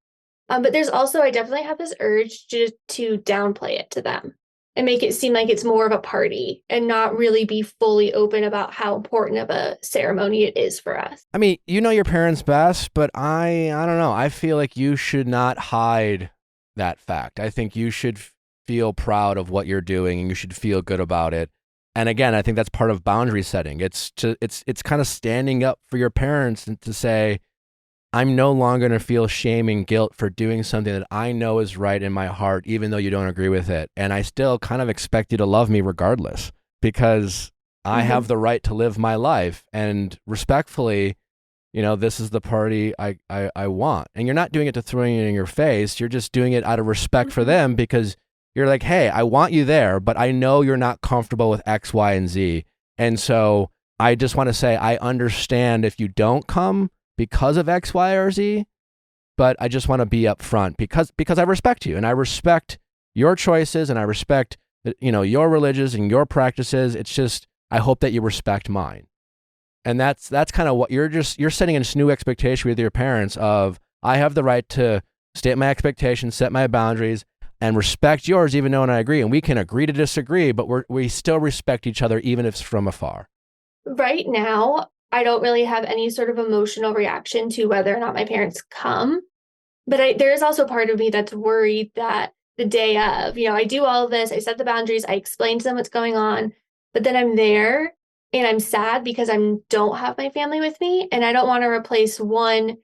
But there's also, I definitely have this urge to downplay it to them and make it seem like it's more of a party and not really be fully open about how important of a ceremony it is for us. I mean, you know your parents best, but I don't know. I feel like you should not hide that fact. I think you should feel proud of what you're doing and you should feel good about it. And again, I think that's part of boundary setting. It's kind of standing up for your parents and to say, I'm no longer going to feel shame and guilt for doing something that I know is right in my heart, even though you don't agree with it. And I still kind of expect you to love me regardless, because I have the right to live my life. And respectfully, this is the party I want. And you're not doing it to throw it in your face. You're just doing it out of respect for them, because you're like, hey, I want you there, but I know you're not comfortable with X, Y, and Z. And so I just want to say, I understand if you don't come because of X, Y, or Z, but I just want to be upfront because I respect you and I respect your choices and I respect, your religions and your practices. It's just, I hope that you respect mine. And that's kind of what you're setting a new expectation with your parents of, I have the right to state my expectations, set my boundaries, and respect yours, even though I agree. And we can agree to disagree, but we still respect each other, even if it's from afar. Right now, I don't really have any sort of emotional reaction to whether or not my parents come. But there is also part of me that's worried that the day of, I do all of this, I set the boundaries, I explain to them what's going on, but then I'm there and I'm sad because I don't have my family with me, and I don't want to replace one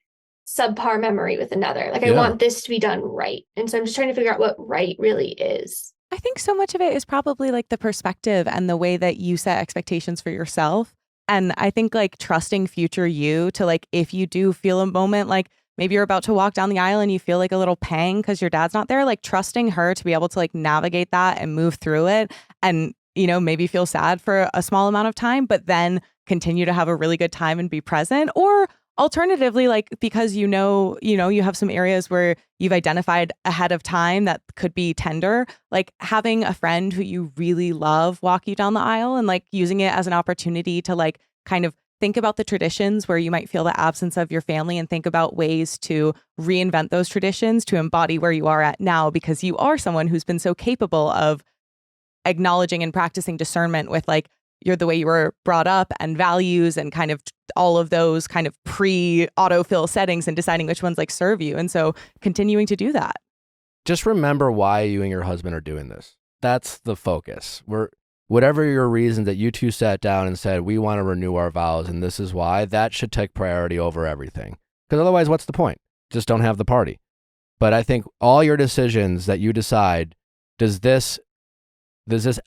subpar memory with another. Like, I want this to be done right. And so I'm just trying to figure out what right really is. I think so much of it is probably like the perspective and the way that you set expectations for yourself. And I think like trusting future you to, like, if you do feel a moment, like maybe you're about to walk down the aisle and you feel like a little pang because your dad's not there, like trusting her to be able to like navigate that and move through it and, maybe feel sad for a small amount of time, but then continue to have a really good time and be present. Or alternatively, like, because you have some areas where you've identified ahead of time that could be tender, like having a friend who you really love walk you down the aisle and like using it as an opportunity to like kind of think about the traditions where you might feel the absence of your family and think about ways to reinvent those traditions to embody where you are at now, because you are someone who's been so capable of acknowledging and practicing discernment with like you're the way you were brought up and values and kind of all of those kind of pre-autofill settings and deciding which ones like serve you. And so continuing to do that. Just remember why you and your husband are doing this. That's the focus. Whatever your reason that you two sat down and said, we want to renew our vows and this is why, that should take priority over everything. Because otherwise, what's the point? Just don't have the party. But I think all your decisions that you decide, does this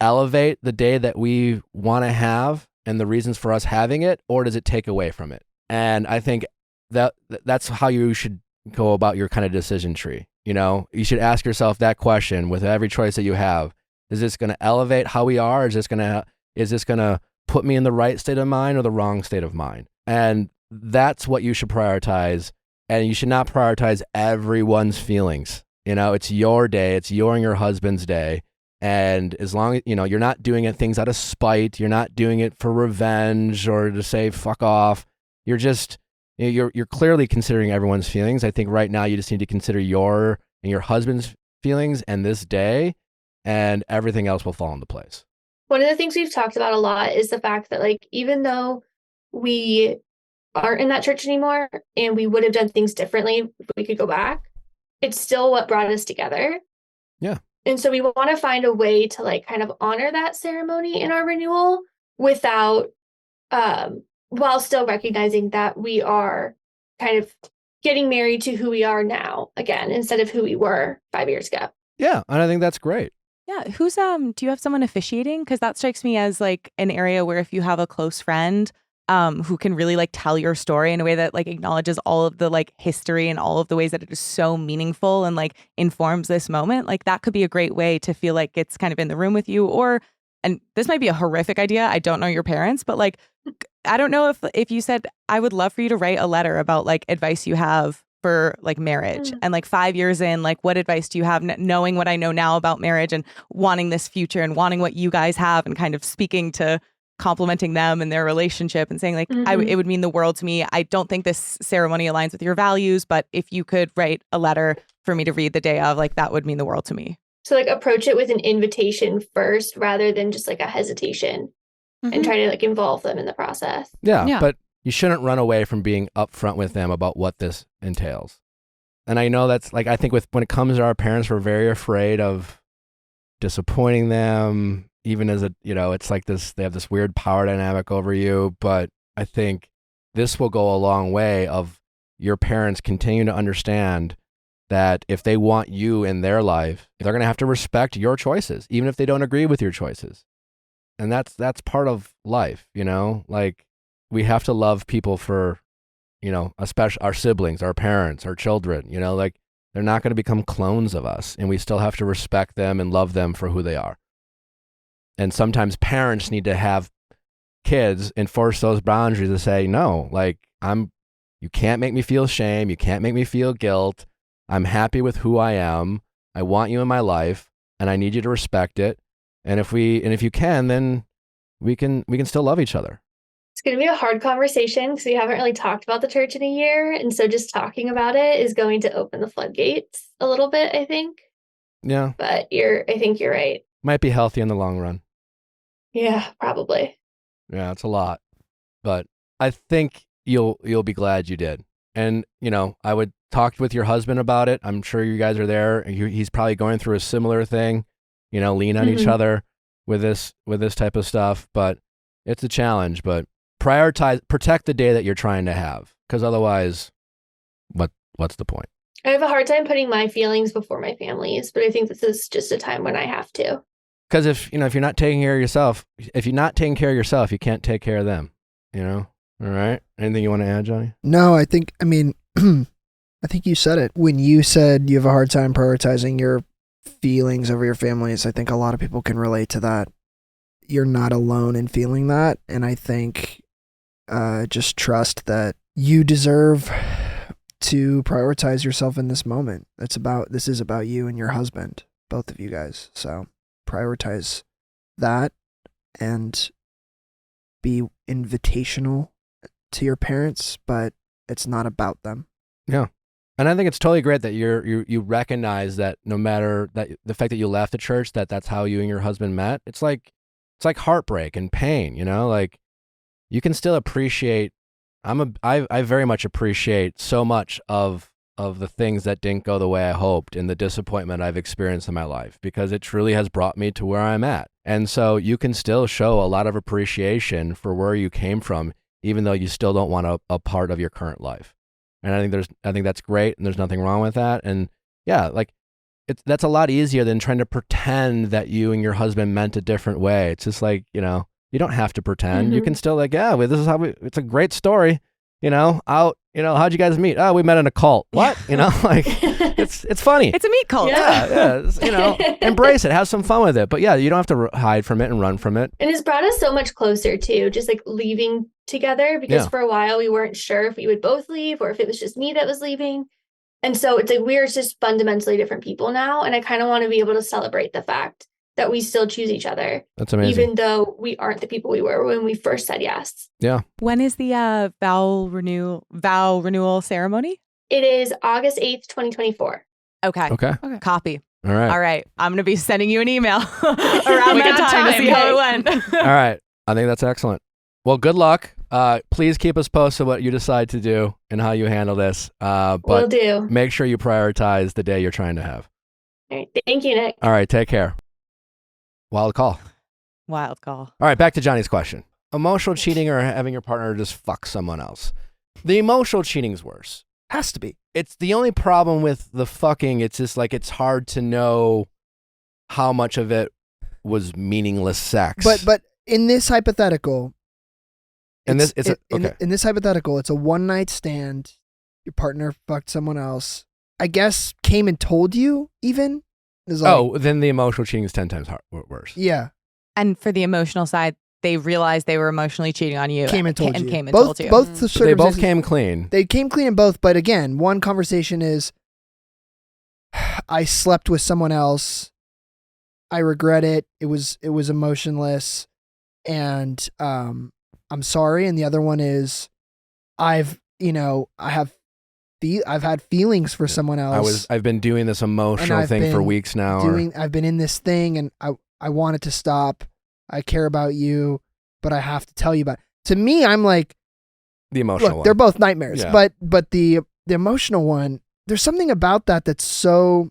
elevate the day that we want to have and the reasons for us having it, or does it take away from it? And I think that's how you should go about your kind of decision tree. You should ask yourself that question with every choice that you have. Is this going to elevate how we are? Is this going to put me in the right state of mind or the wrong state of mind? And that's what you should prioritize. And you should not prioritize everyone's feelings. It's your day. It's your and your husband's day. And as long as, you're not doing things out of spite, you're not doing it for revenge or to say, fuck off. You're just, you're clearly considering everyone's feelings. I think right now you just need to consider your and your husband's feelings and this day, and everything else will fall into place. One of the things we've talked about a lot is the fact that, like, even though we aren't in that church anymore and we would have done things differently if we could go back, it's still what brought us together. Yeah. And so we want to find a way to like kind of honor that ceremony in our renewal without, while still recognizing that we are kind of getting married to who we are now again, instead of who we were 5 years ago. Yeah, and I think that's great. Yeah. Do you have someone officiating? Because that strikes me as like an area where if you have a close friend who can really like tell your story in a way that like acknowledges all of the like history and all of the ways that it is so meaningful and like informs this moment, like that could be a great way to feel like it's kind of in the room with you. Or, and this might be a horrific idea, I don't know your parents, but like, I don't know if you said, I would love for you to write a letter about like advice you have for like marriage and like 5 years in, like what advice do you have knowing what I know now about marriage and wanting this future and wanting what you guys have and kind of speaking to complimenting them and their relationship and saying like, it would mean the world to me. I don't think this ceremony aligns with your values, but if you could write a letter for me to read the day of, like that would mean the world to me. So like approach it with an invitation first rather than just like a hesitation and try to like involve them in the process. Yeah, but you shouldn't run away from being upfront with them about what this entails. And I know that's like, I think when it comes to our parents, we're very afraid of disappointing them, even as it's like this, they have this weird power dynamic over you. But I think this will go a long way of your parents continue to understand that if they want you in their life, they're going to have to respect your choices, even if they don't agree with your choices. And that's part of life, like we have to love people for, especially our siblings, our parents, our children, like they're not going to become clones of us, and we still have to respect them and love them for who they are. And sometimes parents need to have kids enforce those boundaries to say, no, like you can't make me feel shame. You can't make me feel guilt. I'm happy with who I am. I want you in my life and I need you to respect it. And if you can, then we can still love each other. It's going to be a hard conversation because we haven't really talked about the church in a year. And so just talking about it is going to open the floodgates a little bit, I think. Yeah. But I think you're right. Might be healthy in the long run. Yeah, probably. Yeah, it's a lot. But I think you'll be glad you did. And, I would talk with your husband about it. I'm sure you guys are there. He's probably going through a similar thing, lean on each other with this type of stuff. But it's a challenge. But protect the day that you're trying to have, because otherwise, what's the point? I have a hard time putting my feelings before my family's, but I think this is just a time when I have to. Because if you're not taking care of yourself, you can't take care of them. All right. Anything you want to add, Johnny? No, I think you said it when you said you have a hard time prioritizing your feelings over your families. I think a lot of people can relate to that. You're not alone in feeling that, and I think just trust that you deserve to prioritize yourself in this moment. This is about you and your husband, both of you guys. So prioritize that and be invitational to your parents, but it's not about them. Yeah. And I think it's totally great that you recognize that no matter that the fact that you left the church, that's how you and your husband met. It's like heartbreak and pain, like you can still appreciate. I very much appreciate so much of the things that didn't go the way I hoped and the disappointment I've experienced in my life, because it truly has brought me to where I'm at. And so you can still show a lot of appreciation for where you came from, even though you still don't want a part of your current life. And I think that's great, and there's nothing wrong with that. And yeah, like that's a lot easier than trying to pretend that you and your husband meant a different way. It's just like, you don't have to pretend. You can still this is how it's a great story. How'd you guys meet? Oh, we met in a cult. What? It's funny. It's a meat cult. Yeah. Embrace it. Have some fun with it. But yeah, you don't have to hide from it and run from it. And it's brought us so much closer too, just like leaving together, because for a while we weren't sure if we would both leave or if it was just me that was leaving. And so it's like we're just fundamentally different people now. And I kind of want to be able to celebrate the fact that we still choose each other. That's amazing. Even though we aren't the people we were when we first said yes. Yeah. When is the vow renewal ceremony? It is August 8th, 2024. Okay. Copy. All right. I'm going to be sending you an email around that time to see how it went. All right. I think that's excellent. Well, good luck. Please keep us posted what you decide to do and how you handle this. But will do. Make sure you prioritize the day you're trying to have. All right. Thank you, Nick. All right. Take care. Wild call. Wild call. All right. Back to Johnny's question. Emotional cheating or having your partner just fuck someone else. The emotional cheating's worse. Has to be. It's the only problem with the fucking. It's just like it's hard to know how much of it was meaningless sex. But in this hypothetical, in this hypothetical, it's a one night stand. Your partner fucked someone else. I guess came and told you even. Then the emotional cheating is 10 times worse. Yeah. And for the emotional side, they realized they were emotionally cheating on you. Came and told you. Told you. Both the they both came clean. They came clean in both, but again, one conversation is, I slept with someone else. I regret it. It was emotionless, and I'm sorry. And the other one is, I've had feelings for someone else. I've been doing this emotional thing for weeks now. I've been in this thing, and I want it to stop. I care about you, but I have to tell you about it. To me, I'm like, the emotional one. They're both nightmares, Yeah. but the emotional one, there's something about that that's so,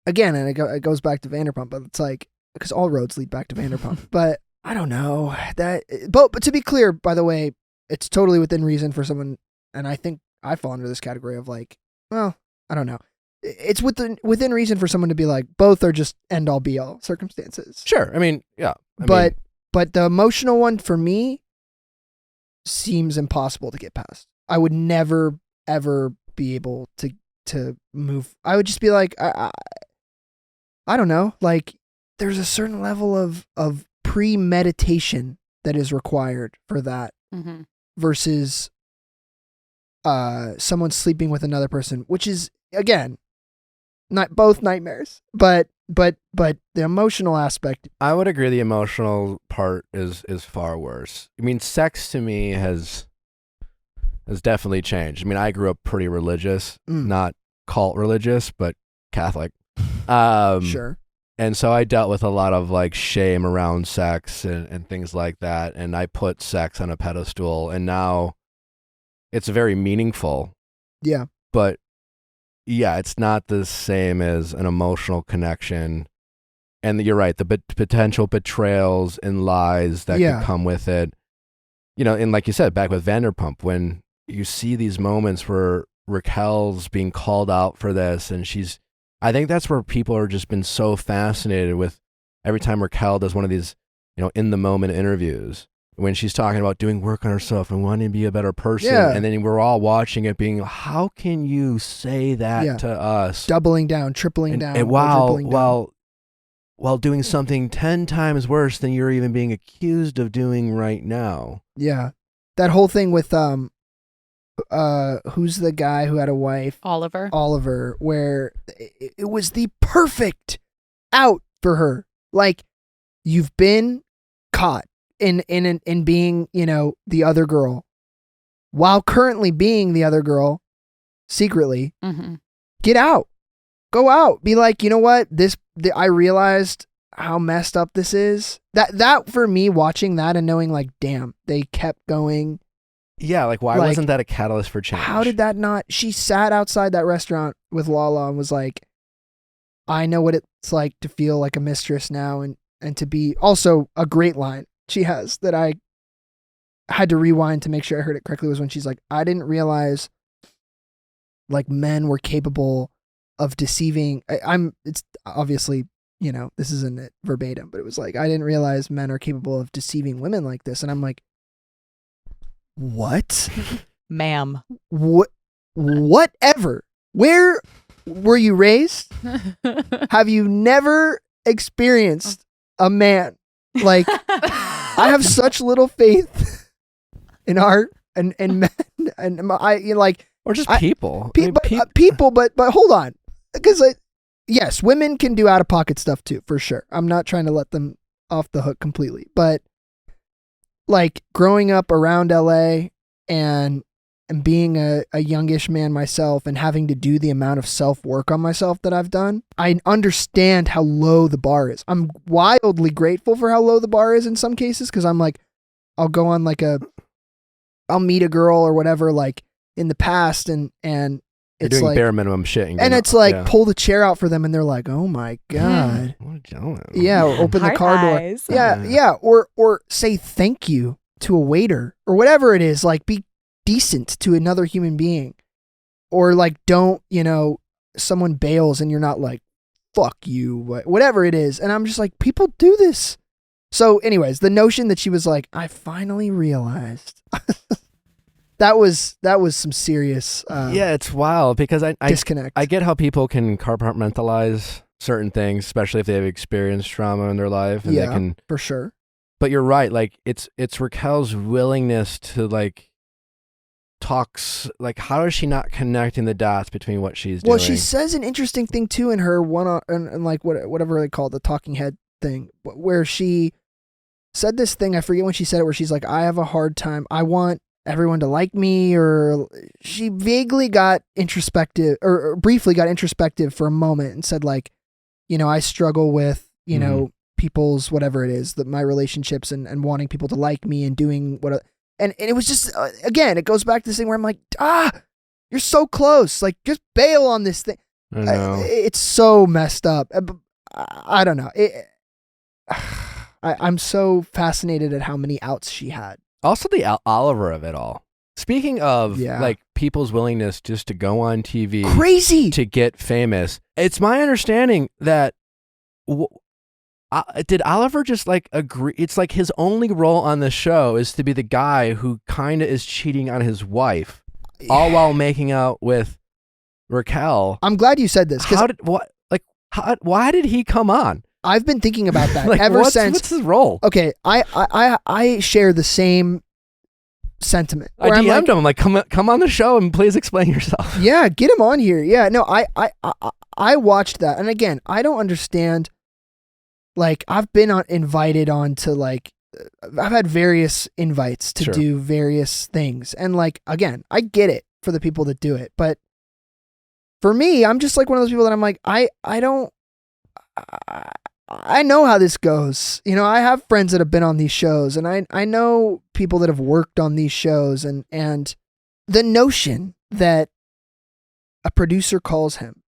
again, and it goes back to Vanderpump, but it's like, because all roads lead back to Vanderpump, but I don't know that, but to be clear, by the way, it's totally within reason for someone, and I think I fall under this category of like, well, I don't know. It's within reason for someone to be like, both are just end all be all circumstances. Sure. I mean, yeah. But the emotional one for me seems impossible to get past. I would never ever be able to move. I would just be like, I don't know. Like, there's a certain level of premeditation that is required for that versus someone sleeping with another person, which is, again, not both nightmares, but the emotional aspect. I would agree the emotional part is far worse. I mean, sex to me has definitely changed. I mean, I grew up pretty religious, not cult religious, but Catholic. Sure. And so I dealt with a lot of like shame around sex and things like that. And I put sex on a pedestal, and now it's very meaningful. Yeah. But yeah, it's not the same as an emotional connection. And you're right, the potential betrayals and lies that could come with it. You know, and like you said, back with Vanderpump, when you see these moments where Raquel's being called out for this, and I think that's where people are just been so fascinated with every time Raquel does one of these, in the moment interviews, when she's talking about doing work on herself and wanting to be a better person. Yeah. And then we're all watching it being, how can you say that to us? Doubling down, tripling down. And while doing something 10 times worse than you're even being accused of doing right now. Yeah. That whole thing with, who's the guy who had a wife? Oliver, where it was the perfect out for her. Like, you've been caught in being, the other girl, while currently being the other girl secretly. Get out, go out, be like, you know what, I realized how messed up this is. That for me, watching that and knowing like, damn, they kept going. Yeah, like, why wasn't that a catalyst for change? How did that not? She sat outside that restaurant with Lala and was like, I know what it's like to feel like a mistress now, and to be, also a great line she has that I had to rewind to make sure I heard it correctly, was when she's like, I didn't realize like men were capable of deceiving. It's obviously, this isn't it verbatim, but it was like, I didn't realize men are capable of deceiving women like this. And I'm like, what? Ma'am. Whatever. Where were you raised? Have you never experienced a man? Like, I have such little faith in art and men, and or just people. People, but hold on, because yes, women can do out of pocket stuff too, for sure. I'm not trying to let them off the hook completely, but like, growing up around LA and being a youngish man myself and having to do the amount of self-work on myself that I've done, I understand how low the bar is. I'm wildly grateful for how low the bar is in some cases, because I'm like, I'll go on like I'll meet a girl or whatever, like in the past, and you're it's doing like bare minimum shit. And it's like, pull the chair out for them and they're like, oh my God. Yeah, or open the car door. Yeah, or say thank you to a waiter or whatever it is. Like, be decent to another human being, or like don't, someone bails and you're not like, fuck you, whatever it is. And I'm just like, people do this. So anyways, the notion that she was like, I finally realized that was some serious yeah, it's wild because I disconnect. I get how people can compartmentalize certain things, especially if they've experienced trauma in their life, and they can, for sure. But you're right, like it's Raquel's willingness to like talks, like how is she not connecting the dots between what she's doing? Well, she says an interesting thing too in her and like whatever they call it, the talking head thing, where she said this thing, I forget when she said it, where she's like, I have a hard time, I want everyone to like me, or she vaguely got introspective or briefly got introspective for a moment and said like, I struggle with, people's whatever it is, my relationships and wanting people to like me and doing what. And it was just, again, it goes back to this thing where I'm like, you're so close. Like, just bail on this thing. I know. It's so messed up. I don't know. I'm so fascinated at how many outs she had. Also, the Oliver of it all. Speaking of like people's willingness just to go on TV, crazy to get famous. It's my understanding that did Oliver just like agree? It's like his only role on the show is to be the guy who kind of is cheating on his wife, all while making out with Raquel. I'm glad you said this. Why did he come on? I've been thinking about that like, ever since. What's his role? Okay, I share the same sentiment. I DM'd him. I'm like, come on the show and please explain yourself. Yeah, get him on here. Yeah, no, I watched that, and again, I don't understand. Like, I've been invited on to like, I've had various invites to do various things, and like, again, I get it for the people that do it, but for me, I'm just like one of those people that I'm like, I know how this goes. I have friends that have been on these shows, and I know people that have worked on these shows, and the notion that a producer calls him,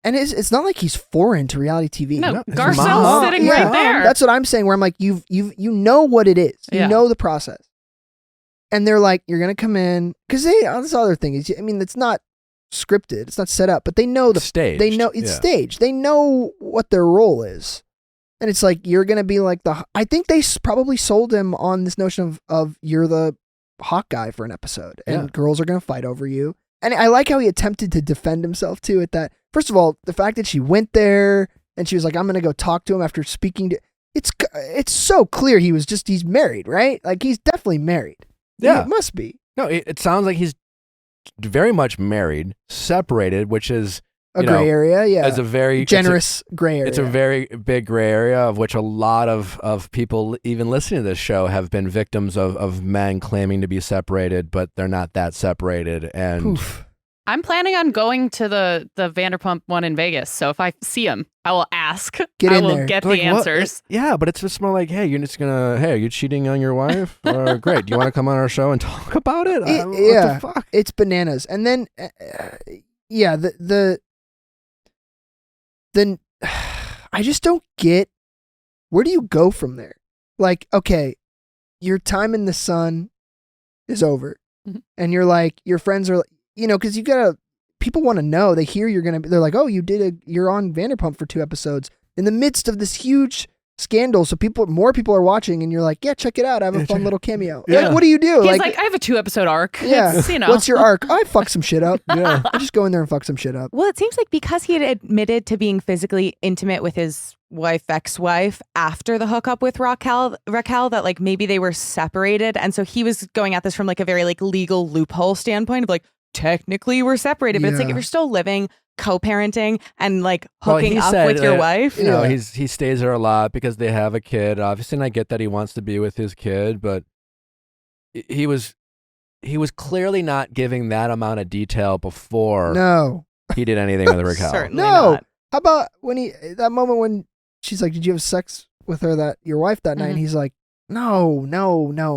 and it's not like he's foreign to reality TV. No, Garcelle's sitting right there. That's what I'm saying, where I'm like, you know what it is. You know the process. And they're like, you're going to come in, because this other thing is, it's not scripted, it's not set up, but they know staged. They know it's staged. They know what their role is. And it's like, you're going to be like I think they probably sold him on this notion of you're the hot guy for an episode, and girls are going to fight over you. And I like how he attempted to defend himself too at that. First of all, the fact that she went there and she was like, I'm going to go talk to him after speaking to, it's so clear he's married, right? Like, he's definitely married. Yeah. It must be. No, it sounds like he's very much married, separated, which is a gray area. Yeah. As a very generous gray area. It's a very big gray area, of which a lot of people, even listening to this show, have been victims of men claiming to be separated, but they're not that separated. And I'm planning on going to the Vanderpump one in Vegas. So if I see him, I will ask. I will get the answers. Yeah, but it's just more like, hey, you're just gonna, hey, are you cheating on your wife? Great. Do you want to come on our show and talk about it? What the fuck? It's bananas. And then, then I just don't get, where do you go from there? Like, okay, your time in the sun is over, and you're like, your friends are, because people want to know. They hear they're like, oh, you're on Vanderpump for 2 episodes in the midst of this huge scandal. So more people are watching, and you're like, yeah, check it out. I have a fun little cameo. Yeah. Like, what do you do? He's like, I have a 2-episode arc. Yeah. What's your arc? I fuck some shit up. Yeah. I just go in there and fuck some shit up. Well, it seems like because he had admitted to being physically intimate with his ex-wife after the hookup with Raquel, that like maybe they were separated. And so he was going at this from like a very like legal loophole standpoint of like, technically we're separated, but it's like, if you're still living, co-parenting, and like hooking up with your wife, he stays there a lot because they have a kid, obviously, and I get that he wants to be with his kid, but he was clearly not giving that amount of detail before he did anything with Raquel. Certainly not. How about that moment when she's like, did you have sex with your wife that night? And he's like, no,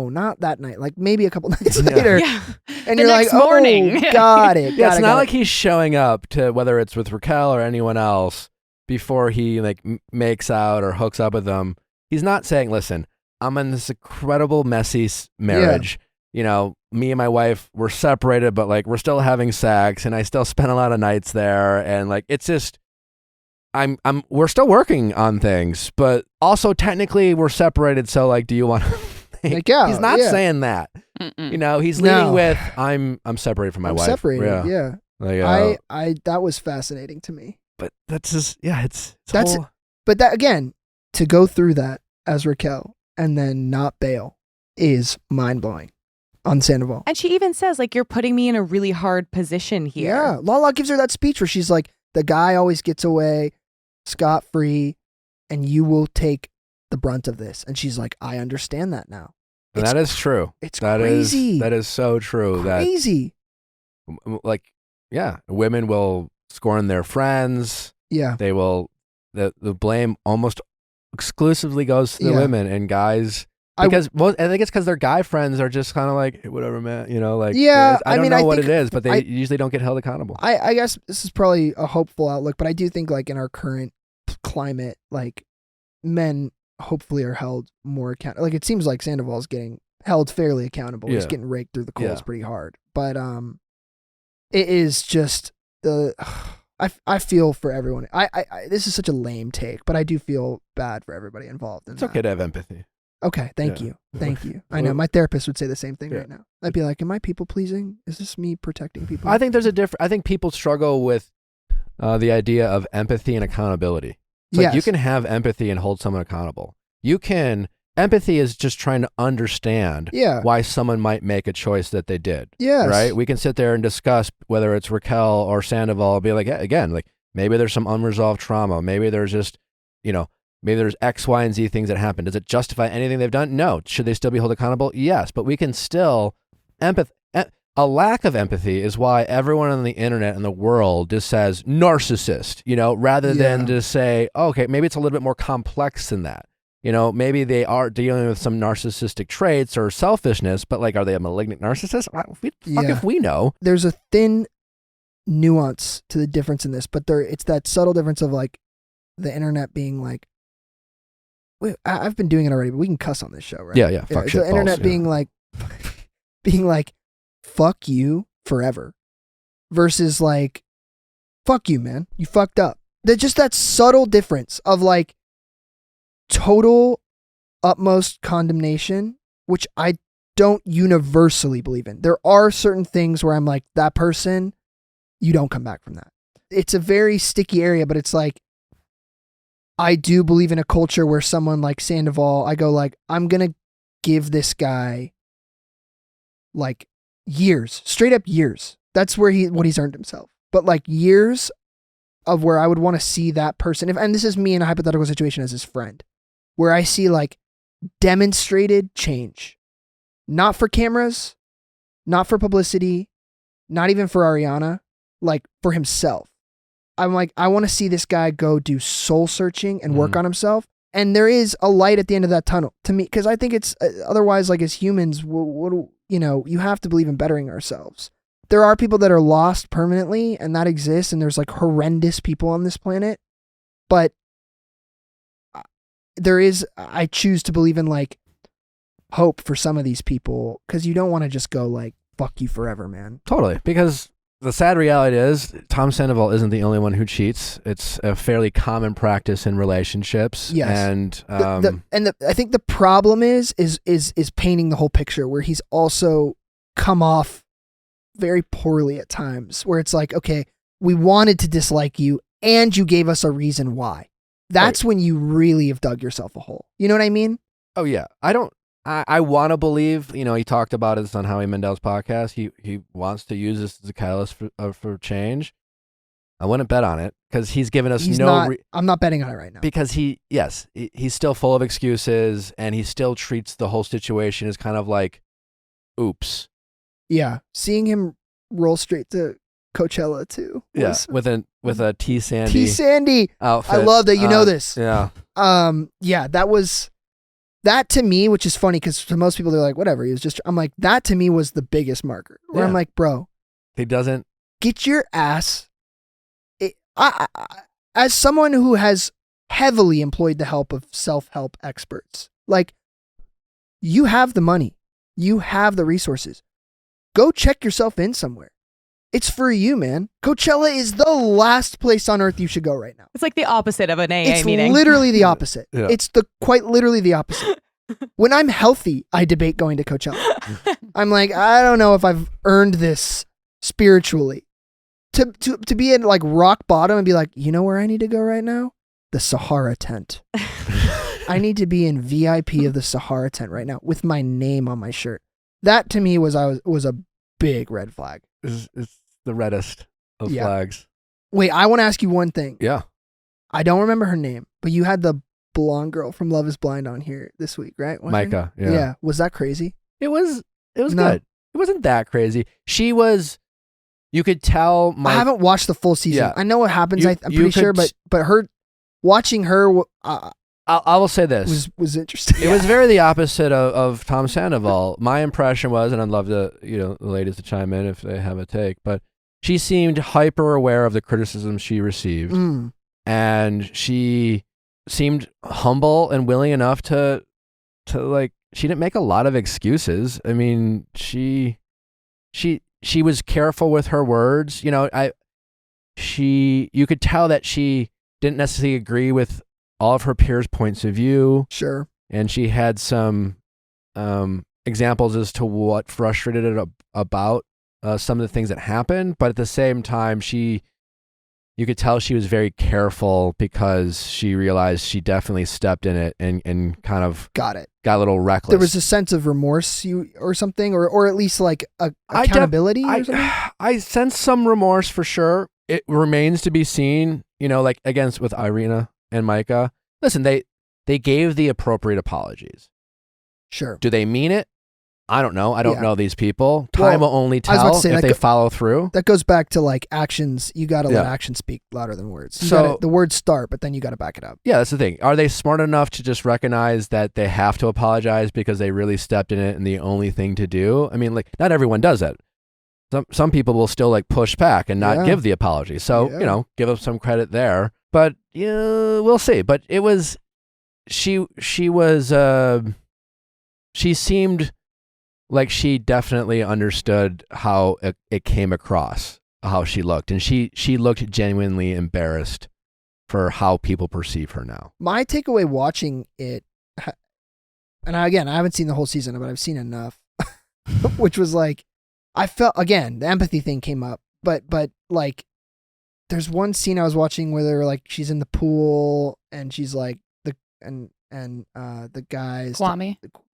not that night. Like maybe a couple nights later. Yeah. And you're like, morning. Oh, got it. Yeah, it's not like he's showing up to, whether it's with Raquel or anyone else, before he like makes out or hooks up with them. He's not saying, listen, I'm in this incredible messy marriage. you know, me and my wife were separated, but like we're still having sex, and I still spend a lot of nights there, and like it's just, we're still working on things, but also technically we're separated. So like, do you want to? Make out, he's not yeah. saying that. Mm-mm. You know, he's leading with, I'm separated from my wife. Separated, yeah. Like, I that was fascinating to me. but that's just, yeah, it's That's- whole, But that again, to go through that as Raquel and then not bail is mind blowing on Sandoval. And she even says, like, you're putting me in a really hard position here. Yeah, Lala gives her that speech where she's like, the guy always gets away scot free, and you will take the brunt of this. And she's like, I understand that now. and that is true. It's That is crazy. that is so true. Crazy. That like, yeah, women will scorn their friends. Yeah. They will, the blame almost exclusively goes to the Yeah. women, and guys, because I think it's because their guy friends are just kind of like, hey, whatever, man, you know, like, Yeah, I don't mean, know I what think it is, but they I- usually don't get held accountable. I guess this is probably a hopeful outlook, but I do think like in our current climate, like men hopefully are held more accountable. Like it seems like Sandoval's getting held fairly accountable. He's Yeah. getting raked through the coals Yeah. pretty hard. But it is just the I feel for everyone. I this is such a lame take, but I do feel bad for everybody involved in It's that. okay to have empathy. Okay, thank Yeah. you. Thank you. I know my therapist would say the same thing right now. I'd be like, am I people pleasing? Is this me protecting people? I think there's a different. I think people struggle with the idea of empathy and accountability. It's like you Yes. can have empathy and hold someone accountable. Empathy is just trying to understand Yeah. why someone might make a choice that they did. Yes. Right? We can sit there and discuss whether it's Raquel or Sandoval, be like, yeah, again, like maybe there's some unresolved trauma. Maybe there's just, you know, maybe there's X, Y, and Z things that happen. Does it justify anything they've done? No. Should they still be held accountable? Yes. But we can still a lack of empathy is why everyone on the internet and the world just says narcissist, you know, rather than Yeah. just say, oh, okay, maybe it's a little bit more complex than that. You know, maybe they are dealing with some narcissistic traits or selfishness, but like, are they a malignant narcissist? Fuck Yeah. if we know. There's a thin nuance to the difference in this, but it's that subtle difference of like the internet being like, wait, I've been doing it already, but we can cuss on this show, right? Yeah. Fuck shit. The internet balls, being like, being like, fuck you forever, versus like, fuck you, man, you fucked up. There's just that subtle difference of like total utmost condemnation, which I don't universally believe in. There are certain things where I'm like, that person, you don't come back from that. It's a very sticky area, but it's like, I do believe in a culture where someone like Sandoval, I go like, I'm going to give this guy like years, straight up years. That's where what he's earned himself. But like years of where I would want to see that person, and this is me in a hypothetical situation as his friend, where I see like demonstrated change, not for cameras, not for publicity, not even for Ariana, like for himself. I'm like, I want to see this guy go do soul searching and work on himself. And there is a light at the end of that tunnel to me, because I think it's otherwise, like as humans, you know, you have to believe in bettering ourselves. There are people that are lost permanently, and that exists, and there's like horrendous people on this planet. But I choose to believe in like hope for some of these people, because you don't want to just go like, fuck you forever, man. Totally. Because the sad reality is Tom Sandoval isn't the only one who cheats. It's a fairly common practice in relationships. Yes. And I think the problem is painting the whole picture, where he's also come off very poorly at times, where it's like, okay, we wanted to dislike you and you gave us a reason why. That's when you really have dug yourself a hole. You know what I mean? oh yeah, I want to believe, you know, he talked about this on Howie Mandel's podcast. He wants to use this as a catalyst for change. I wouldn't bet on it, because he's given us I'm not betting on it right now. Because he's still full of excuses, and he still treats the whole situation as kind of like, oops. Yeah, seeing him roll straight to Coachella too. Yeah, with a T Sandy outfit. I love that you know this. Yeah. Yeah, that to me, which is funny because to most people they're like, whatever, he was just. I'm like, that to me was the biggest marker. Where I'm like, bro, he doesn't get your ass. As someone who has heavily employed the help of self-help experts, like, you have the money, You have the resources. Go check yourself in somewhere. It's for you, man. Coachella is the last place on earth you should go right now. It's like the opposite of an AA It's meeting. literally the opposite. Yeah. It's quite literally the opposite. When I'm healthy, I debate going to Coachella. I'm like, I don't know if I've earned this spiritually. To be at like rock bottom and be like, you know where I need to go right now? The Sahara tent. I need to be in VIP of the Sahara tent right now with my name on my shirt. That to me was a big red flag. It's the reddest of Yeah. flags. Wait, I want to ask you one thing. Yeah. I don't remember her name, but you had the blonde girl from Love Is Blind on here this week, right? What's her name? Micah. Yeah. Yeah. Was that crazy? It was No. good. It wasn't that crazy. She was, you could tell I haven't watched the full season. Yeah. I know what happens. You- I'm you pretty sure, could- but watching her I will say this. was interesting. It was very the opposite of Tom Sandoval. My impression was, and I'd love to, the ladies to chime in if they have a take, but she seemed hyper aware of the criticism she received. Mm. And she seemed humble and willing enough to like, she didn't make a lot of excuses. I mean, she was careful with her words. You could tell that she didn't necessarily agree with all of her peers' points of view. Sure. And she had some examples as to what frustrated her about some of the things that happened. But at the same time, you could tell she was very careful because she realized she definitely stepped in it and kind of got a little reckless. There was a sense of remorse or something, or at least like accountability or something? I sense some remorse for sure. It remains to be seen, like against with Irina and Micah. Listen, they gave the appropriate apologies. Sure. Do they mean it? I don't know. I don't Yeah. know these people. Time will only I was about tell to say, if that they follow through. That goes back to like actions. You got to let Yeah. actions speak louder than words. The words start, but then you got to back it up. Yeah, that's the thing. Are they smart enough to just recognize that they have to apologize because they really stepped in it and the only thing to do? I mean, like, not everyone does that. Some people will still like push back and not Yeah. give the apology. So, Yeah. give them some credit there. But we'll see. But it was, she seemed like she definitely understood how it came across, how she looked. And she looked genuinely embarrassed for how people perceive her now. My takeaway watching it, and I haven't seen the whole season, but I've seen enough, which was like, I felt, again, the empathy thing came up, but like, there's one scene I was watching where they're like, she's in the pool and she's like, the guys,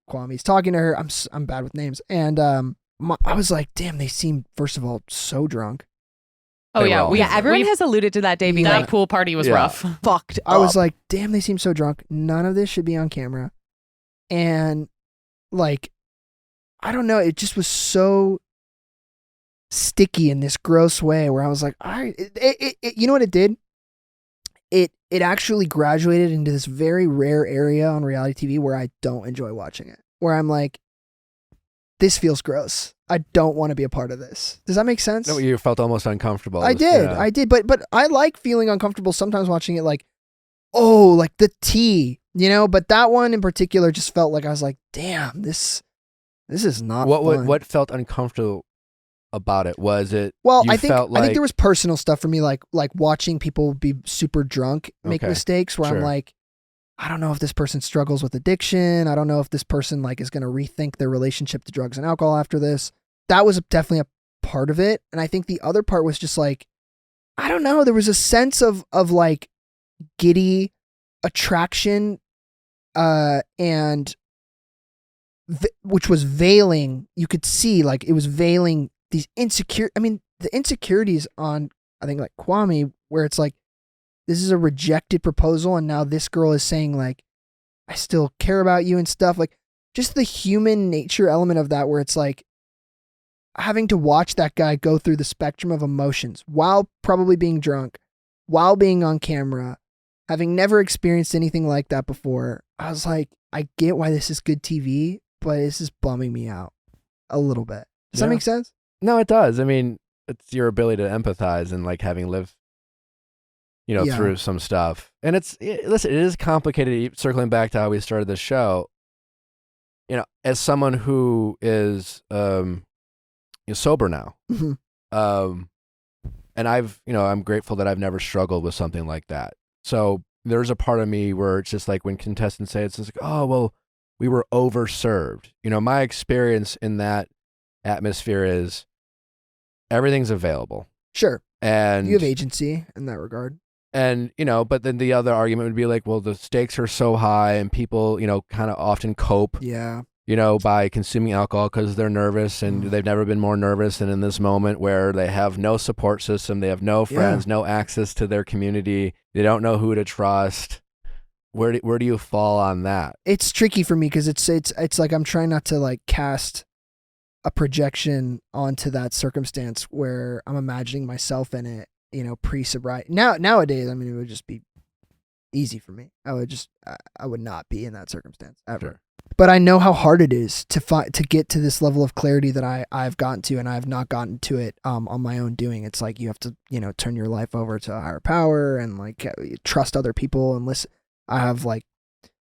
Kwame's talking to her. I'm bad with names. And I was like, damn, they seem, first of all, so drunk. Oh They yeah, were all- Everyone has alluded to that day being that like pool party was Yeah. rough. fucked I was up. like, damn, they seem so drunk. None of this should be on camera. And like, I don't know. It just was so sticky in this gross way where I was like, you know what it did? It actually graduated into this very rare area on reality TV where I don't enjoy watching it. Where I'm like, this feels gross. I don't want to be a part of this. Does that make sense? No, you felt almost uncomfortable. I did. Yeah. I did. But I like feeling uncomfortable sometimes watching it like, oh, like the tea, but that one in particular just felt like I was like, damn, this is not fun. What felt uncomfortable about it? Was it, Well, you I think felt like, there was personal stuff for me, like watching people be super drunk, make Okay. mistakes where I'm Sure. like, I don't know if this person struggles with addiction. I don't know if this person like is going to rethink their relationship to drugs and alcohol after this. That was definitely a part of it. And I think the other part was just like, I don't know. There was a sense of like giddy attraction, and which was veiling. You could see like it was veiling these the insecurities on, I think, like Kwame, where it's like, this is a rejected proposal and now this girl is saying like, I still care about you and stuff. Like, just the human nature element of that, where it's like having to watch that guy go through the spectrum of emotions while probably being drunk, while being on camera, having never experienced anything like that before. I was like, I get why this is good TV, but this is bumming me out a little bit. Does that Yeah. make sense? No, it does. I mean, it's your ability to empathize and like having lived, Yeah. through some stuff. And listen, it is complicated. Circling back to how we started the show, as someone who is sober now, Mhm. and I'm grateful that I've never struggled with something like that. So there's a part of me where it's just like when contestants say it's just like, oh, well, we were overserved. My experience in that atmosphere is everything's available. Sure. And You have agency in that regard. And, but then the other argument would be like, well, the stakes are so high and people, kind of often cope, Yeah. by consuming alcohol because they're nervous and they've never been more nervous than in this moment where they have no support system. They have no friends, no access to their community. They don't know who to trust. Where do you fall on that? It's tricky for me because it's like I'm trying not to like cast a projection onto that circumstance where I'm imagining myself in it, pre-sobriety. Nowadays, I mean, it would just be easy for me. I would not be in that circumstance ever. Sure. But I know how hard it is to get to this level of clarity that I've gotten to, and I've not gotten to it on my own doing. It's like you have to, turn your life over to a higher power and like trust other people and listen. I have like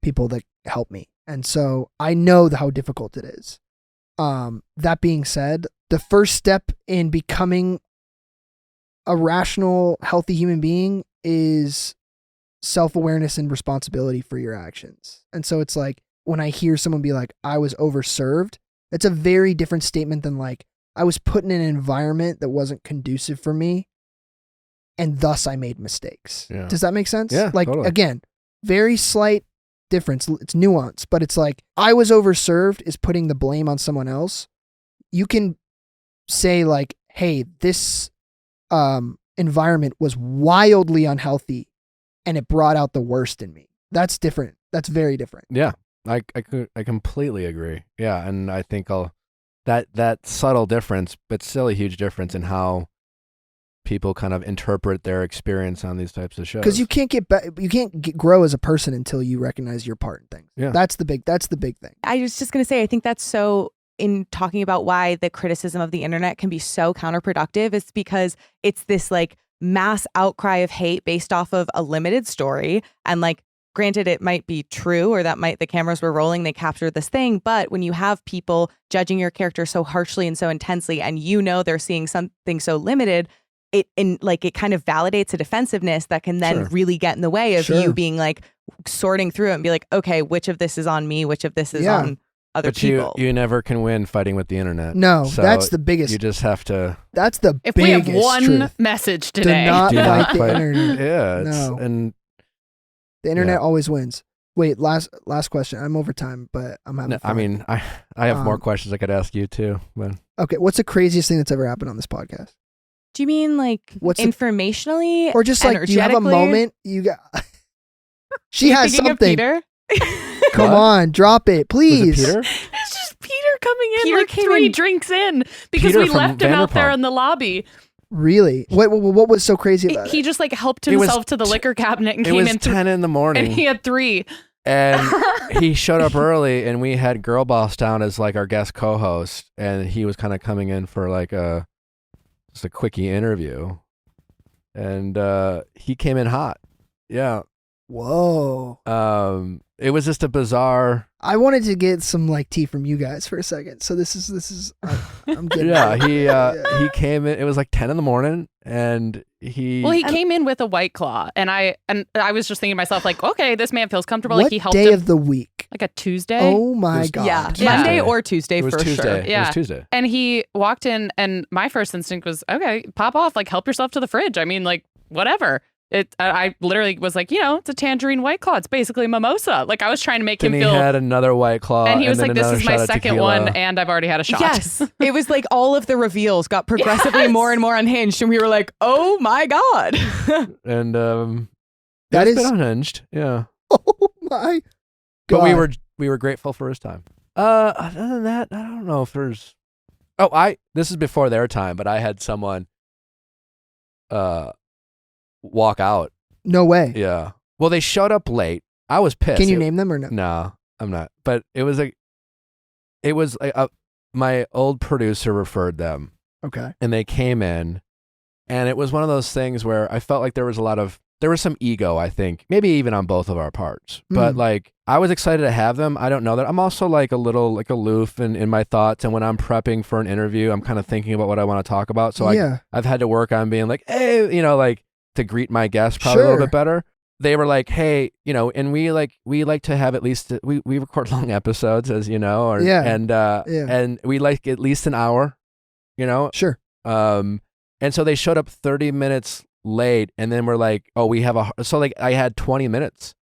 people that help me. And so I know how difficult it is. That being said, the first step in becoming a rational, healthy human being is self-awareness and responsibility for your actions. And so it's like when I hear someone be like, I was overserved, that's a very different statement than like, I was put in an environment that wasn't conducive for me and thus I made mistakes. Yeah. Does that make sense? Yeah, like, totally. Again, very slight difference. It's nuance, but it's like, I was overserved is putting the blame on someone else. You can say like, hey, this environment was wildly unhealthy and it brought out the worst in me. That's different. That's very different. Yeah, I completely agree. Yeah, and I think that subtle difference, but still a huge difference in how people kind of interpret their experience on these types of shows. Because you can't grow as a person until you recognize your part in things. Yeah. That's the big thing. I was just going to say, I think that's so, in talking about why the criticism of the internet can be so counterproductive, it's because it's this like mass outcry of hate based off of a limited story. And like, granted, it might be true, or the cameras were rolling, they captured this thing. But when you have people judging your character so harshly and so intensely, and they're seeing something so limited, it kind of validates a defensiveness that can then really get in the way of you being like sorting through it and be like, okay, which of this is on me? Which of this is on other people? You never can win fighting with the internet. No, so that's the biggest. You just have to. That's the If biggest we have one truth. message today, Do not Do not fight the fight. internet. Yeah, No. and The internet Yeah. always wins. Wait, last question. I'm over time, but I'm having fun. I mean, I have more questions I could ask you too, but Okay, what's the craziest thing that's ever happened on this podcast? Do you mean like What's the- informationally, Or just like, do you have a energetically? moment you got? She has Thinking of something. Peter? Come What? on, drop it, was please. it Peter? it's just Peter coming in Peter like came 3 in- drinks in because Peter we from left him out there Vanderpump. in the lobby. Really? What was so crazy about He it? just like helped It was himself to the liquor cabinet and It came was in 10 in the and morning, he had 3. and he showed up early, and we had Girl Boss down as like our guest co-host, and he was kind of coming in for like just a quickie interview, and he came in hot. Yeah. Whoa. It was just a bizarre. I wanted to get some like tea from you guys for a second. So this is I'm getting Yeah, he came in. It was like 10 in the morning, and he. Well, he came in with a White Claw, and I was just thinking to myself like, okay, this man feels comfortable. What Like he helped day him of the week? like a Tuesday. Oh my was- god. Yeah, Yeah. Monday or Tuesday It was for Tuesday. sure. It Yeah. was Tuesday. And he walked in, and my first instinct was, okay, pop off, like help yourself to the fridge. I mean, like whatever. I literally was like, it's a tangerine White Claw. It's basically a mimosa. Like I was trying to make Then him he feel. had another White Claw, And he was then like, this another is my shot of second tequila. one, and I've already had a shot. Yes. It was like all of the reveals got progressively Yes. more and more unhinged. And we were like, oh my God. And That that is- is unhinged. Yeah. Oh my god. But we were grateful for his time. Other than that, I don't know if there's. This is before their time, but I had someone walk out. No way. Yeah. Well, they showed up late. I was pissed. Can you name them or no? No, I'm not. But it was my old producer referred them, Okay. and they came in, and it was one of those things where I felt like there there was some ego, I think, maybe even on both of our parts. But like, I was excited to have them. I don't know that I'm also like a little like aloof in my thoughts. And when I'm prepping for an interview, I'm kind of thinking about what I want to talk about. So I've had to work on being like, hey, like to greet my guests probably a little bit better. They were like, hey, and we like to have at least, we record long episodes, as you know, and we like at least an hour, Sure. And so they showed up 30 minutes late, and then we're like, oh, so like I had 20 minutes.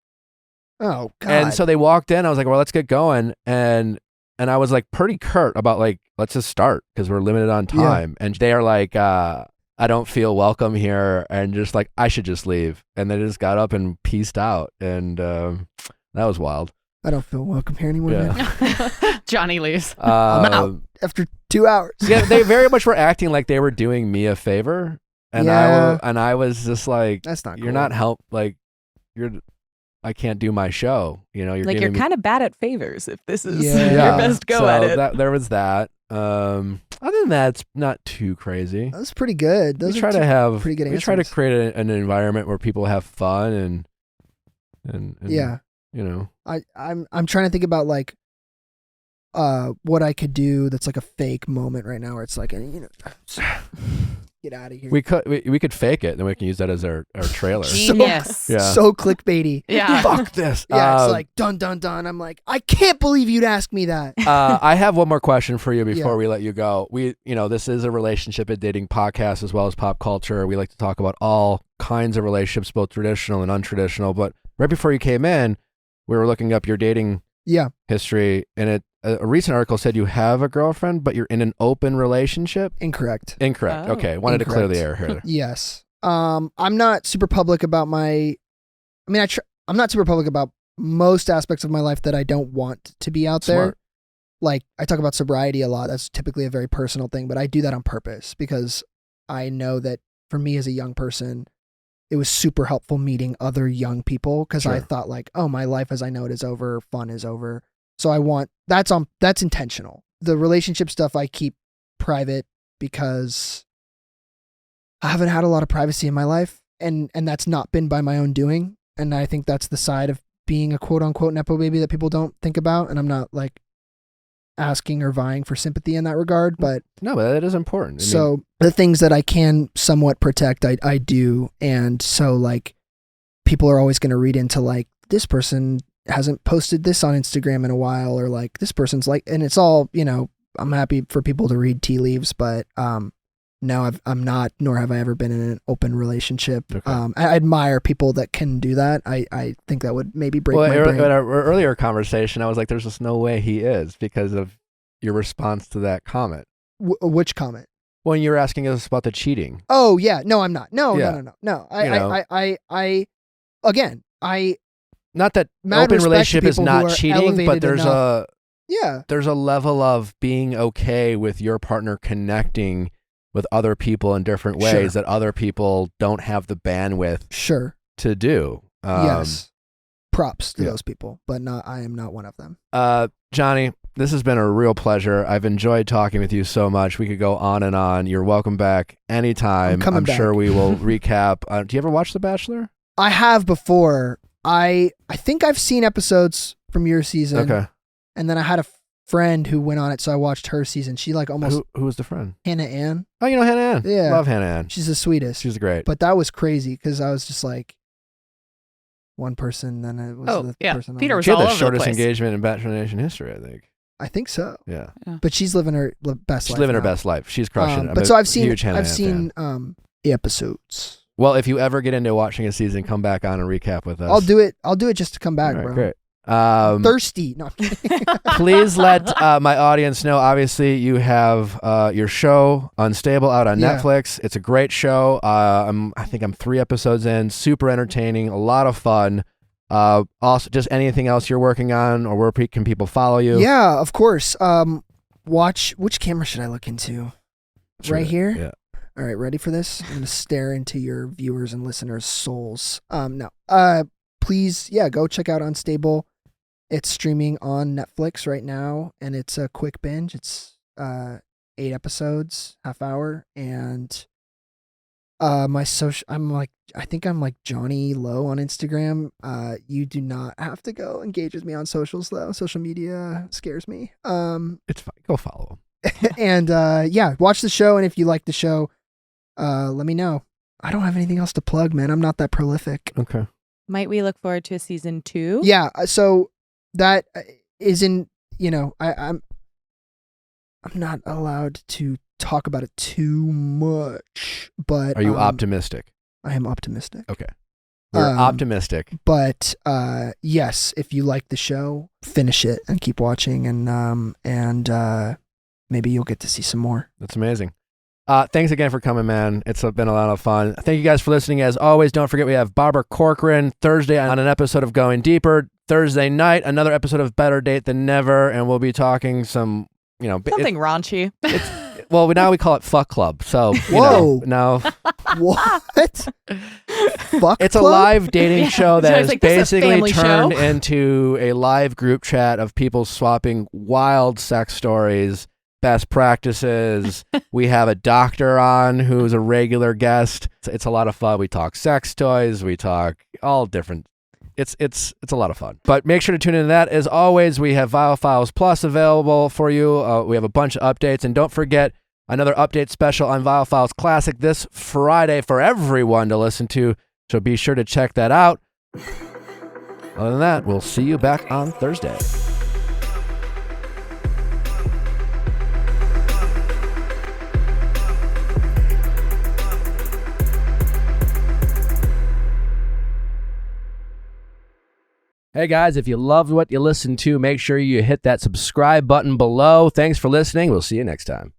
Oh God. And so they walked in, I was like, well, let's get going. And I was like pretty curt about like, let's just start because we're limited on time. And they are like, I don't feel welcome here, and just like, I should just leave. And they just got up and peaced out. And that was wild. I don't feel welcome here anymore, man. Johnny leaves. I'm out after 2 hours. Yeah, they very much were acting like they were doing me a favor. And I was just like, that's not cool. You're not I can't do my show. You're like, you're kind of bad at favors if this is your best go so at it. There was that. Other than that, it's not too crazy. That's pretty good. We try to have pretty good answers. We try to create an environment where people have fun and yeah. I'm trying to think about like what I could do that's like a fake moment right now where it's like, get out of here. We could fake it, and then we can use that as our trailer. Genius. So clickbaity. Yeah. Fuck this. Yeah, it's like dun dun dun. I'm like, I can't believe you'd ask me that. I have one more question for you before we let you go. This is a relationship and dating podcast as well as pop culture. We like to talk about all kinds of relationships, both traditional and untraditional. But right before you came in, we were looking up your dating history, and a recent article said you have a girlfriend, but you're in an open relationship. Incorrect. Oh. Okay, wanted to clear the air here. Yes. I'm not super public about I'm not super public about most aspects of my life that I don't want to be out there. Like, I talk about sobriety a lot. That's typically a very personal thing, but I do that on purpose because I know that for me as a young person, it was super helpful meeting other young people because I thought like, oh, my life as I know it is over, fun is over. So that's intentional. The relationship stuff I keep private because I haven't had a lot of privacy in my life, and that's not been by my own doing. And I think that's the side of being a quote unquote Nepo baby that people don't think about. And I'm not like asking or vying for sympathy in that regard, but no, but that is important. So the things that I can somewhat protect, I do. And so like people are always going to read into like, this person hasn't posted this on Instagram in a while, or like this person's like, and it's all, I'm happy for people to read tea leaves, but no, I'm not, nor have I ever been in an open relationship. Okay. I admire people that can do that. I think that would maybe break my brain. In our earlier conversation, I was like, there's just no way he is because of your response to that comment. Which comment? When you were asking us about the cheating. Oh yeah. No, I'm not. No. Not that open relationship is not cheating, but there's a level of being okay with your partner connecting with other people in different ways that other people don't have the bandwidth to do. Yes. Props to those people, but I am not one of them. Johnny, this has been a real pleasure. I've enjoyed talking with you so much. We could go on and on. You're welcome back anytime. I'm sure we will recap. Do you ever watch The Bachelor? I have before. I think I've seen episodes from your season. Okay. And then I had a friend who went on it, so I watched her season. She like almost... Who was the friend? Hannah Ann. Oh, you know Hannah Ann? Yeah. Love Hannah Ann. She's the sweetest. She's great. But that was crazy because I was just like one person, then it was the person. Peter was she had all the over shortest the place. engagement in Bachelor Nation history, I think. I think so. Yeah. But she's living her best life. She's living her now. best life. She's crushing it. But so I've seen fan. episodes. Well, if you ever get into watching a season, come back on and recap with us. I'll do it just to come back, bro. Great. Thirsty. No, I'm kidding. Please let my audience know. Obviously, you have your show Unstable out on Netflix. It's a great show. I think I'm 3 episodes in. Super entertaining. A lot of fun. Also, just anything else you're working on, or where can people follow you? Yeah, of course. Watch. Which camera should I look into? Right here. Yeah. All right, ready for this? I'm gonna stare into your viewers and listeners' souls. Please, go check out Unstable. It's streaming on Netflix right now, and it's a quick binge. It's 8 episodes, half hour, and My social, I think I'm like Johnny Lowe on Instagram. You do not have to go engage with me on socials though. Social media scares me. It's fine. Go follow him. And yeah, watch the show. And if you like the show, let me know. I don't have anything else to plug, man. I'm not that prolific. Okay. Might we look forward to a season 2? Yeah. So that isn't, I'm not allowed to talk about it too much, but Are you optimistic? I am optimistic. Okay. We're optimistic. But yes, if you like the show, finish it and keep watching, and maybe you'll get to see some more. That's amazing. Thanks again for coming, man. It's been a lot of fun. Thank you guys for listening. As always, don't forget we have Barbara Corcoran Thursday on an episode of Going Deeper. Thursday night, another episode of Better Date Than Never, and we'll be talking some, Something raunchy. Well, now we call it Fuck Club. So, Whoa. now What? Fuck it's a club? live dating show So that it's is like, this is a basically family turned show? into a live group chat of people swapping wild sex stories, best practices. We have a doctor on who's a regular guest. It's a lot of fun. We talk sex toys. We talk all different. It's a lot of fun. But make sure to tune into that. As always, we have Viall Files Plus available for you. We have a bunch of updates. And don't forget, another update special on Viall Files Classic this Friday for everyone to listen to. So be sure to check that out. Other than that, we'll see you back on Thursday. Hey guys, if you loved what you listened to, make sure you hit that subscribe button below. Thanks for listening. We'll see you next time.